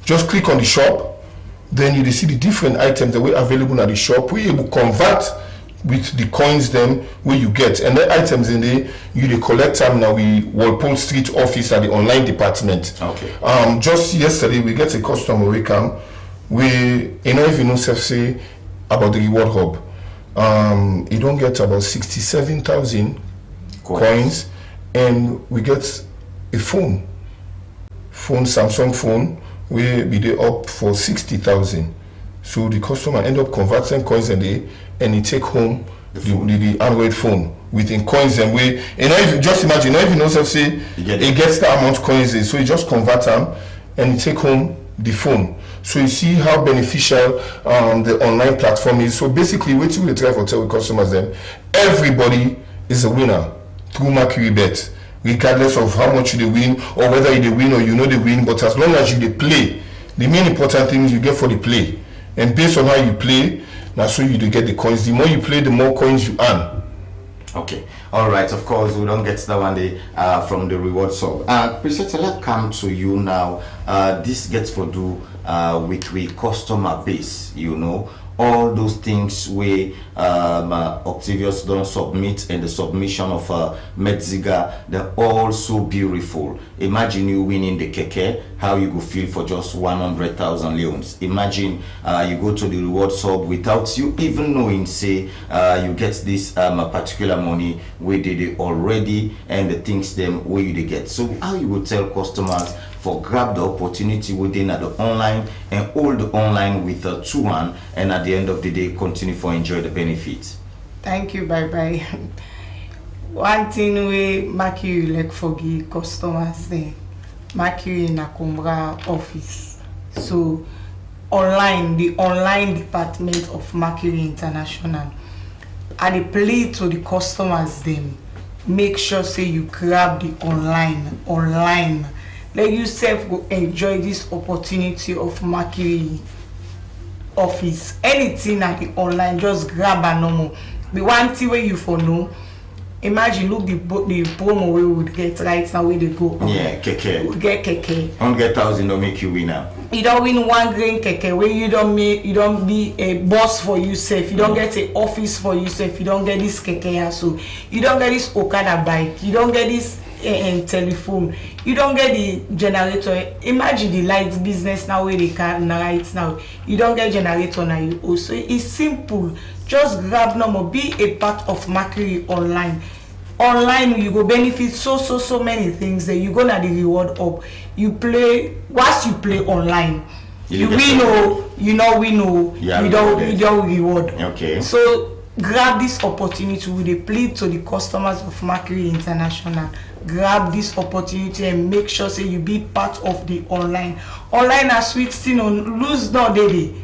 Just click on the shop. Then you see the different items that were available at the shop. We're able to convert with the coins them where you get, and the items in there you collect them now. We Walpole Street office at the online department. Okay. Just yesterday we get a customer we come. We if you know say about the reward hub. You don't get about 67,000 coins, and we get a phone, Samsung phone. We be there up for 60,000. So the customer end up converting coins and he take home the Android phone within coins and way. If you just imagine, if you know say it gets the amount of coins, so you just convert them and you take home the phone. So you see how beneficial the online platform is. So basically, what we try to tell customers then, everybody is a winner through Mercury Bet, regardless of how much you win or whether you win or they win. But as long as you play, the main important thing is you get for the play. And based on how you play, now so you do get the coins. The more you play, the more coins you earn. Okay. All right. Of course, we don't get that one day from the reward sub. President, let's come to you now. This gets for do with the customer base. All those things where Octavius don't submit, and the submission of Metziga, they're all so beautiful. Imagine you winning the keke, how you go feel for just 100,000 leons. Imagine you go to the reward sub without you even knowing, say you get this particular money where they already, and the things them where you get. So how you would tell customers for grab the opportunity within at the online and hold the online with a 2-1, and at the end of the day continue for enjoy the benefits? Thank you. Bye. One thing we make you like for the customers there, make you in a Kumbra office. So the online department of Mercury International, and they play to the customers them. Make sure say you grab the online. Let yourself go enjoy this opportunity of Mercury office, anything at the online, just grab a normal. The one thing where you for know, imagine look the promo we would get right now where they go. Yeah, keke. We get keke. 100,000 don't make you winner. You don't win one green keke where you don't be a boss for yourself. You don't get an office for yourself. You don't get this keke so you don't get this Okada bike. You don't get this telephone. You don't get the generator. Imagine the light business now where they can right now. You don't get generator now. You also it's simple. Just grab number. Be a part of Mercury online. Online you go benefit so many things. Then you go na the reward up. You play once you play online. You win or you know win or you don't reward. Okay. So grab this opportunity with a plea to the customers of Mercury International. Grab this opportunity and make sure say you be part of the online. Online are sweet thing on lose not daily.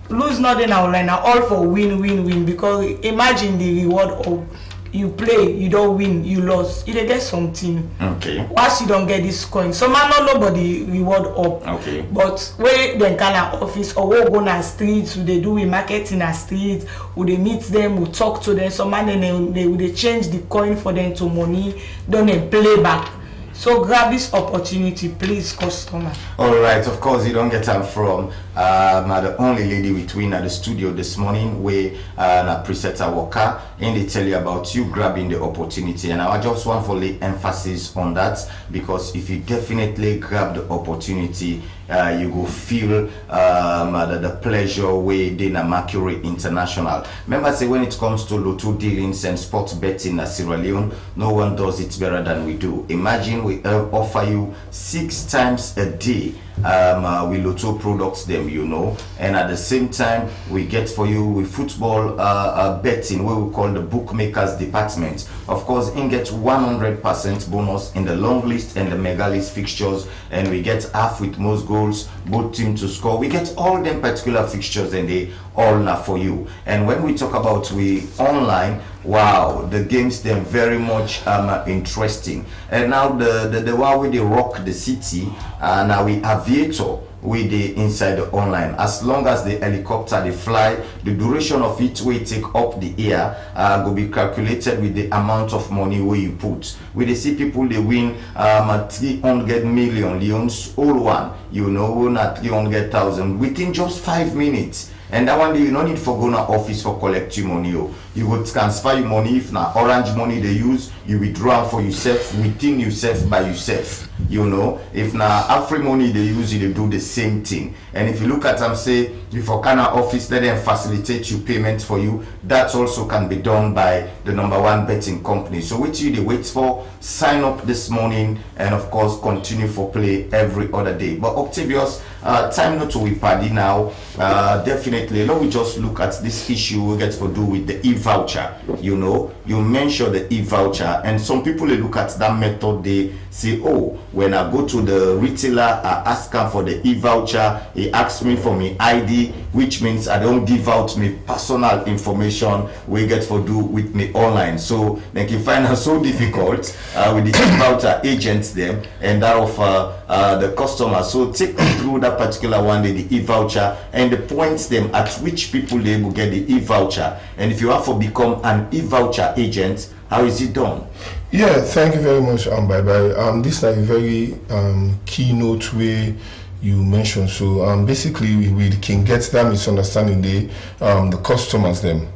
Lose not in online are all for win because imagine the reward of you play, you don't win, you lost. You get something. Okay. Once you don't get this coin, so man not nobody reward up. Okay. But where they can office or we go na streets, who they do we market in a street, who they meet them, who talk to them. So man they change the coin for them to money, don't they play back. So grab this opportunity, please, customer. All right, of course, you don't get them from the only lady between at the studio this morning where a presenter worker and they tell you about you grabbing the opportunity. And I just want to lay emphasis on that because if you definitely grab the opportunity, you go feel the pleasure way in a Mercury International. Remember, say when it comes to lotto dealings and sports betting in Sierra Leone, no one does it better than we do. Imagine we offer you 6 times a day with lotto products them, you know, and at the same time we get for you with football betting, what we call the bookmakers department. Of course, in get 100% bonus in the long list and the mega list fixtures, and we get half with most goals, both team to score. We get all them particular fixtures and they all now for you. And when we talk about we online, wow, the games they're very much interesting. And now the one where they rock the city, now we aviator with the inside the online. As long as the helicopter they fly, the duration of it will take up the air will be calculated with the amount of money where you put. We they see people they win 300 million leons, all one, you know, not 300,000 within just 5 minutes. And that one day you don't need for go to office for collect your money. You would transfer your money. If na orange money they use, you withdraw for yourself within yourself by yourself. You know, if na Afri money they use, they do the same thing. And if you look at them, say before kind of office, let them facilitate your payment for you. That also can be done by the #1 betting company. So what you they wait for? Sign up this morning, and of course continue for play every other day. But Octavius, time not to we party now. Definitely, let me just look at this issue we get to do with the e-voucher. You know, you mentioned the e-voucher, and some people they look at that method, they say, oh, when I go to the retailer, I ask him for the e-voucher, he asks me for my ID, which means I don't give out my personal information we get for do with me online. So they can find it so difficult with the e-voucher agents them and that of the customer. So take me through that particular one day, the e-voucher, and the points them at which people they will get the e-voucher. And if you have to become an e-voucher agent, how is it done? Yeah, thank you very much, Bye-bye. This is a very keynote way you mentioned. So basically we can get that misunderstanding the customers them.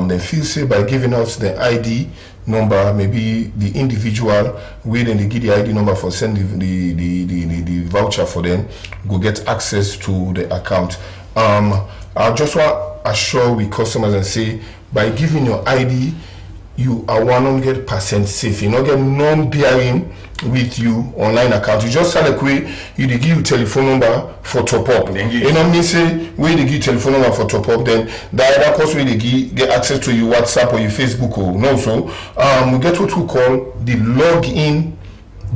They feel say by giving out the ID number, maybe the individual where then they give the ID number for send the voucher for them, go get access to the account. I just want to assure with customers and say by giving your ID, you are 100% safe. You not get non-bearing with you online account. You just had a query, you they give you telephone number for top up. You know me say where they give telephone number for top up, then the other course where they get access to your WhatsApp or your Facebook or no. So we get what we call the login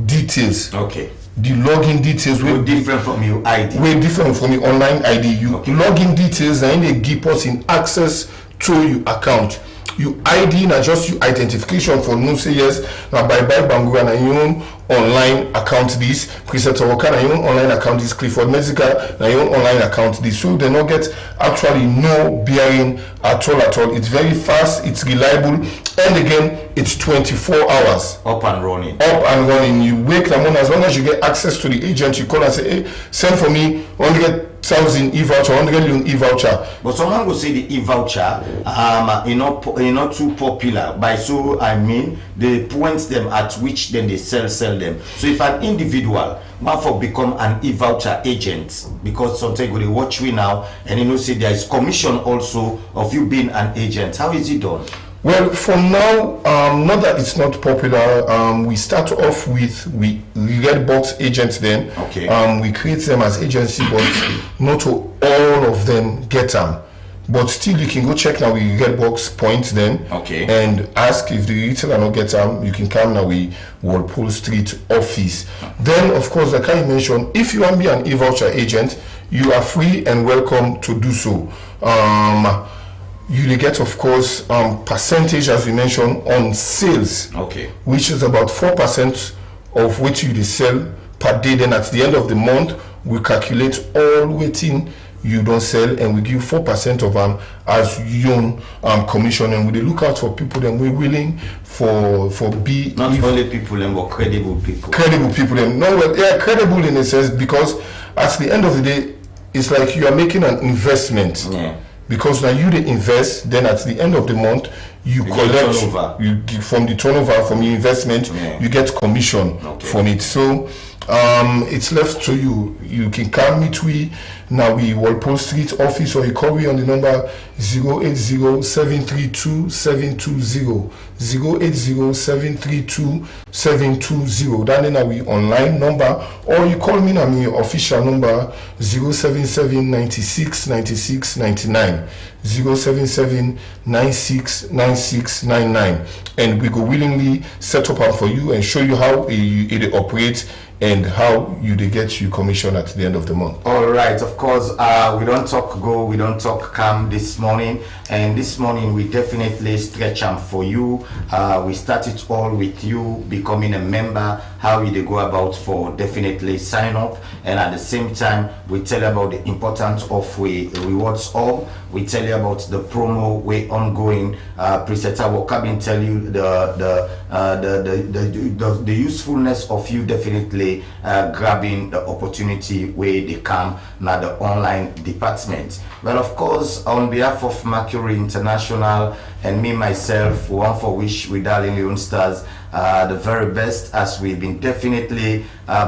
details. Okay. The login details will different from your ID. Way different from your online ID. You login details and they give us in access to your account. you ID na just you identification for no say yes na bye Bangura na your own online account this, Preset Waka na your own online account this, Clifford Mexica na your own online account this. So they not get actually no bearing at all. It's very fast, it's reliable, and again it's 24 hours up and running. You wake the morning, as long as you get access to the agent, you call and say, hey, send for me 100,000 e-voucher, 100 million e-voucher. But someone will say the e-voucher not too popular. By so I mean the points them at which then they sell them. So if an individual want for become an e-voucher agent, because sometimes they watch we now and you know say there is commission also of you being an agent. How is it done? Well, for now, not that it's not popular. We start off with we red box agents. Then we create them as agency, but not all of them get them. But still, you can go check now. We red box points then, and ask if the retailer not get them. You can come now. We Walpole Street office. Then, of course, like I mentioned, if you want to be an e-voucher agent, you are free and welcome to do so. You get, of course, percentage, as we mentioned, on sales, which is about 4% of what you sell per day. Then at the end of the month, we calculate all waiting you don't sell, and we give 4% of them as your commission. And we look out for people that we're willing for be not only people but credible people. Credible people. No, well, yeah, credible in a sense, because at the end of the day, it's like you are making an investment. Yeah. Because now you invest, then at the end of the month you collect, you give from the turnover from your investment, you get commission from it. So it's left to you. You can come meet we now we Walpole Street office, or you call me on the number 080-732-720, 080-732-720. That is our online number, or you call me on my official number 077-96-96-99, 077-96-96-99, and we go willingly set up for you and show you how it operates and how you get your commission at the end of the month. All right, of course, we don't talk go, we don't talk come this morning, and this morning we definitely stretch them for you. We start it all with you becoming a member, how you go about for definitely sign up, and at the same time we tell you about the importance of we rewards all. We tell you about the promo we ongoing. Presenter will come and tell you the usefulness of you definitely grabbing the opportunity where they come now the online department. Well, of course, on behalf of Mercury International and me myself, one for which we Sierra Leone Stars the very best, as we've been definitely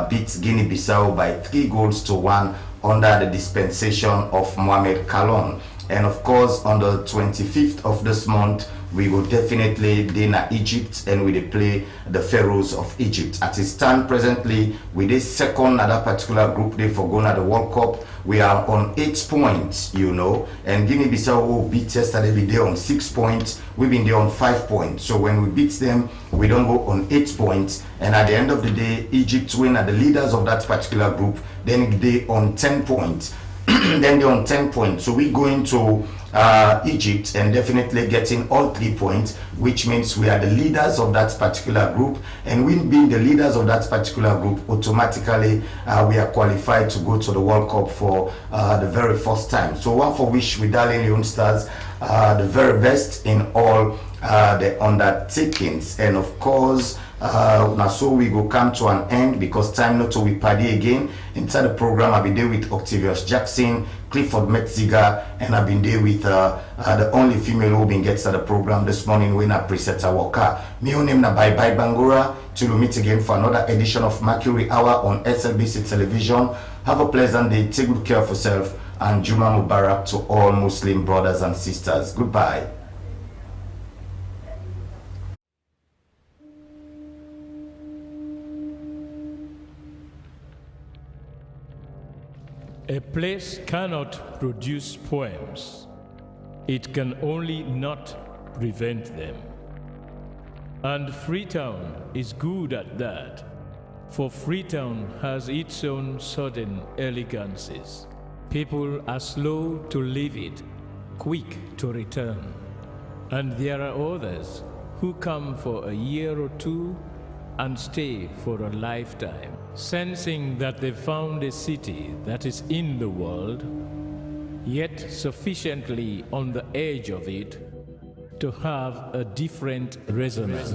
beat Guinea-Bissau by 3-1 under the dispensation of Mohamed Kalon. And of course, on the 25th of this month, we will definitely dinner Egypt, and we play the Pharaohs of Egypt. At its stand presently, with this second at that particular group day for going at the World Cup, we are on 8 points, you know, and Guinea-Bissau who beat yesterday, we there on 6 points. We've been there on 5 points. So when we beat them, we don't go on 8 points. And at the end of the day, Egypt win at the leaders of that particular group. Then they on 10 points. Then they're on 10 points. So we go into Egypt and definitely getting all 3 points, which means we are the leaders of that particular group, and we being the leaders of that particular group, automatically we are qualified to go to the World Cup for the very first time. So one for which we Sierra Leone Stars the very best in all the undertakings. And of course, now so we go come to an end, because time not to we party again. Inside the program, I've been there with Octavius Jackson, Clifford Metziger, and I've been there with the only female who been gets to the program this morning, when I preset Waka. Me name na Bye Bye Bangura. Till we meet again for another edition of Mercury Hour on SLBC Television. Have a pleasant day, take good care of yourself, and Juma Mubarak to all Muslim brothers and sisters. Goodbye. A place cannot produce poems. It can only not prevent them. And Freetown is good at that, for Freetown has its own sudden elegances. People are slow to leave it, quick to return. And there are others who come for a year or two and stay for a lifetime, sensing that they found a city that is in the world, yet sufficiently on the edge of it to have a different resonance.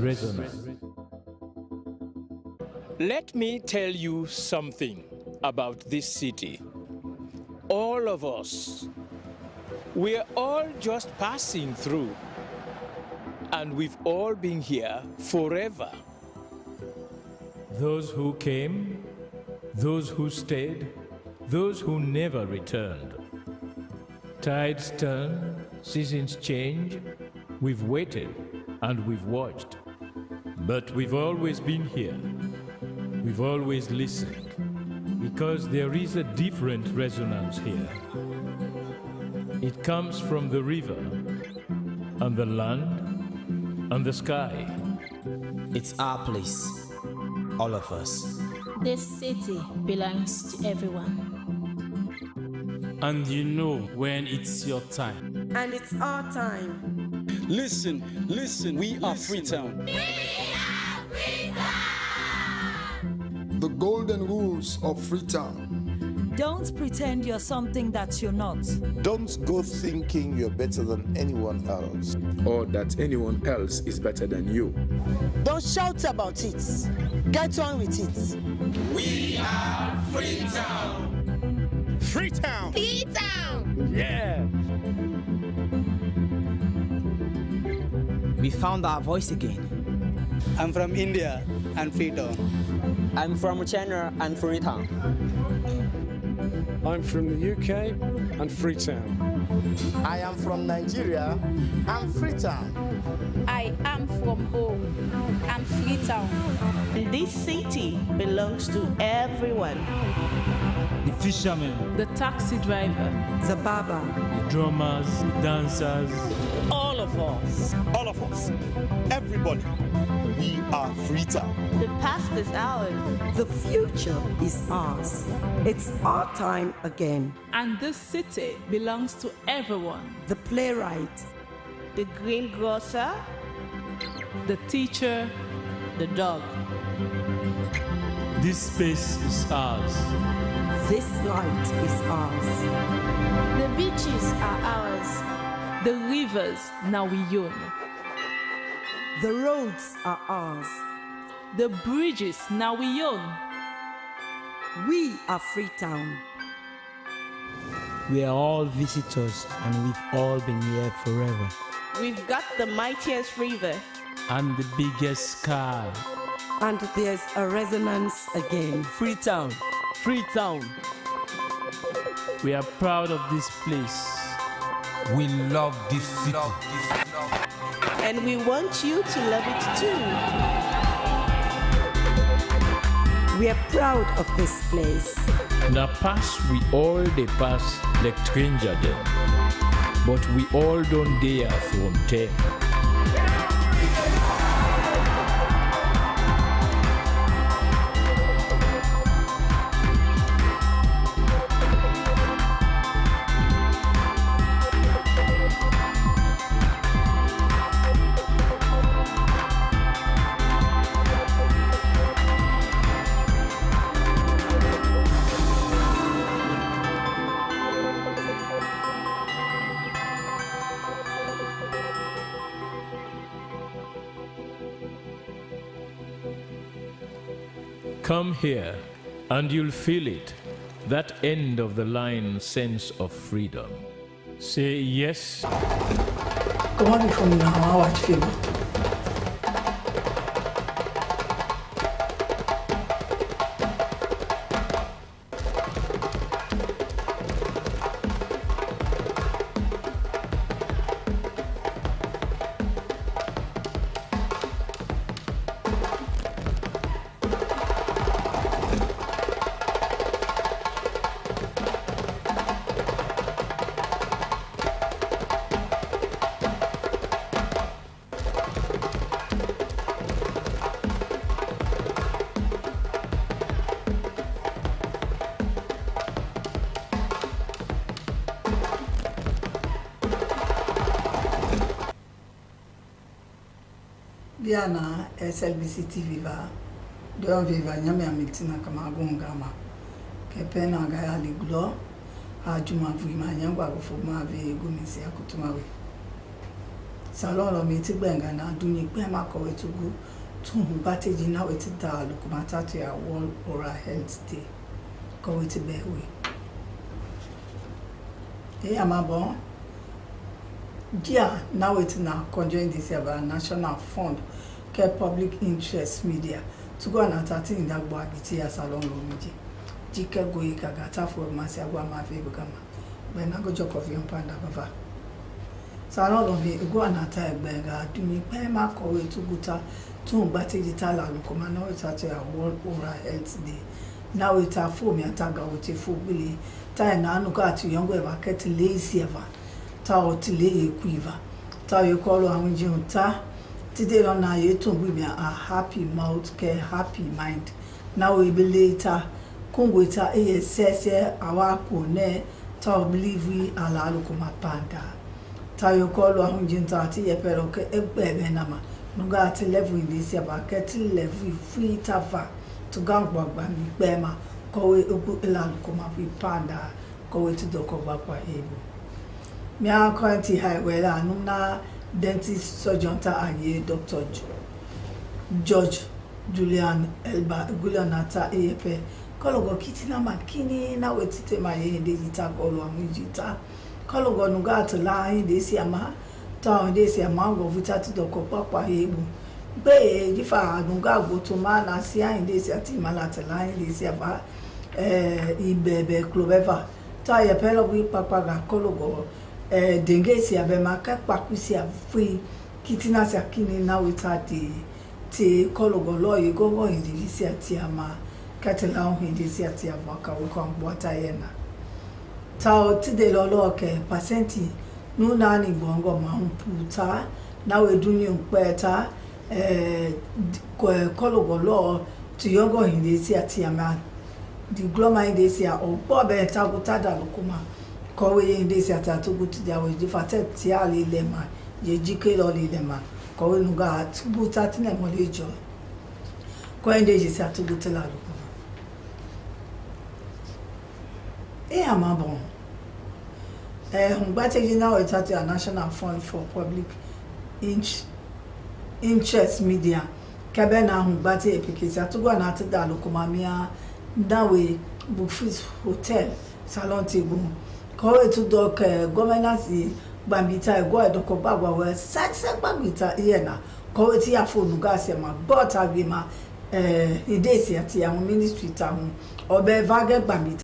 Let me tell you something about this city. All of us, we're all just passing through, and we've all been here forever. Those who came, those who stayed, those who never returned. Tides turn, seasons change, we've waited and we've watched. But we've always been here. We've always listened, because there is a different resonance here. It comes from the river, and the land, and the sky. It's our place, all of us. This city belongs to everyone. And you know when it's your time. And it's our time. Listen, we are Freetown. The golden rules of Freetown. Don't pretend you're something that you're not. Don't go thinking you're better than anyone else. Or that anyone else is better than you. Don't shout about it. Get on with it. We are Freetown. Freetown. Freetown. Yeah. We found our voice again. I'm from India and Freetown. I'm from China and Freetown. I'm from the UK and Freetown. I am from Nigeria and Freetown. I am from home and Freetown. This city belongs to everyone. The fishermen, The taxi driver, The barber, the drummers, the dancers. all of us. All of us. Everybody. We are Freetown. The past is ours. The future is ours. It's our time again. and this city belongs to everyone. The playwright, the greengrocer, The teacher, the dog. This space is ours. This light is ours. the beaches are ours. The rivers now we own. The roads are ours. The bridges now we own. We are Freetown. We are all visitors and we've all been here forever. We've got the mightiest river. And the biggest sky. And there's a resonance again. Freetown. Freetown. We are proud of this place. We love this city. And we want you to love it too. We are proud of this place. Na pass we all dey pass like stranger dem, but we all don dey here from ten. Come here, and you'll feel it, that end of the line sense of freedom. Say yes. Come on from now, what feel? Dia na SLBC TV va. Don viva nyame amitina kama agongama. Kepena gaya liglo. Ajuma vima nyangwa gufuma ve gumisi akutumawe. Salon lo meti benga na duni pe makowe tugu. Tun bateji na weti da lukumata to ya World Oral Health Day. Ko weti bewe. Amabon. Dia now it's now conjoin this about National Fund Care Public Interest Media to go and attend in that bagiti as along Romiji. Jika go ikagata for Masiagua Mafi Bugama. When I go job of young panda bava. Salon me go and attack Benga, do me pema kowe to guta to batijitala lukomano it's at a World Oral Health Day. Now it's a full me ataga with a full billy. Time na nuka to young ever get lazy ever. Ta otile quiver. Ta you call on junta. Today on na you to be a happy mouth care, happy mind. Now we be later. Kungwita says our kone ta believe we ala lukuma panda. Ta you call on junta ti ye peroke ebebe nama. Nuga ati level in this year ba keti level free tava to gangba mi bema kowe ugu ila lukuma vi panda kowe to doko bakwa ebo. Mia County Highway Anuna dentist surgeon ta aye Dr. George Julian Elba Gulanata EFE kologo kitina makini na wetite maye ndejita kolo amujita kologo nuga atla ndesi ama ta ndesi ama go vitatu doko papa hebu be difa nuga go to mana sia ndesi ati malata la ndesi aba ibebe cloveva ta ye pelo wi papa ga kologo dengesi abema kakpakusi afui kitina sakini na witati te kologo lo yigogo indisi ati ama katela on indisi ati amaka wo kan bota yena ta tide lo ke pasenti nu na ni bongo ma mputa na we dunyi mpeta kologo lo ti yogo indisi ati ama di gloma indisi a obo be ta gutada lokuma kowe indesi atatu gutuja we difate ti ali lema ye jike lo lema kowe nuga atubuta tine molejo ko indesi si atubutela lo amabon ngbateji now it's at a National Fund for Public Interest Media kabena ngbate epikisi atugwa na atida lokumamia dawe Bufis Hotel Salon Tibu kowe to doc governance bambita go edoko bagwa we saksa bambita yena kowe ti afonu gase ma but agima idesi ati am ministry ta ho obe vage bambita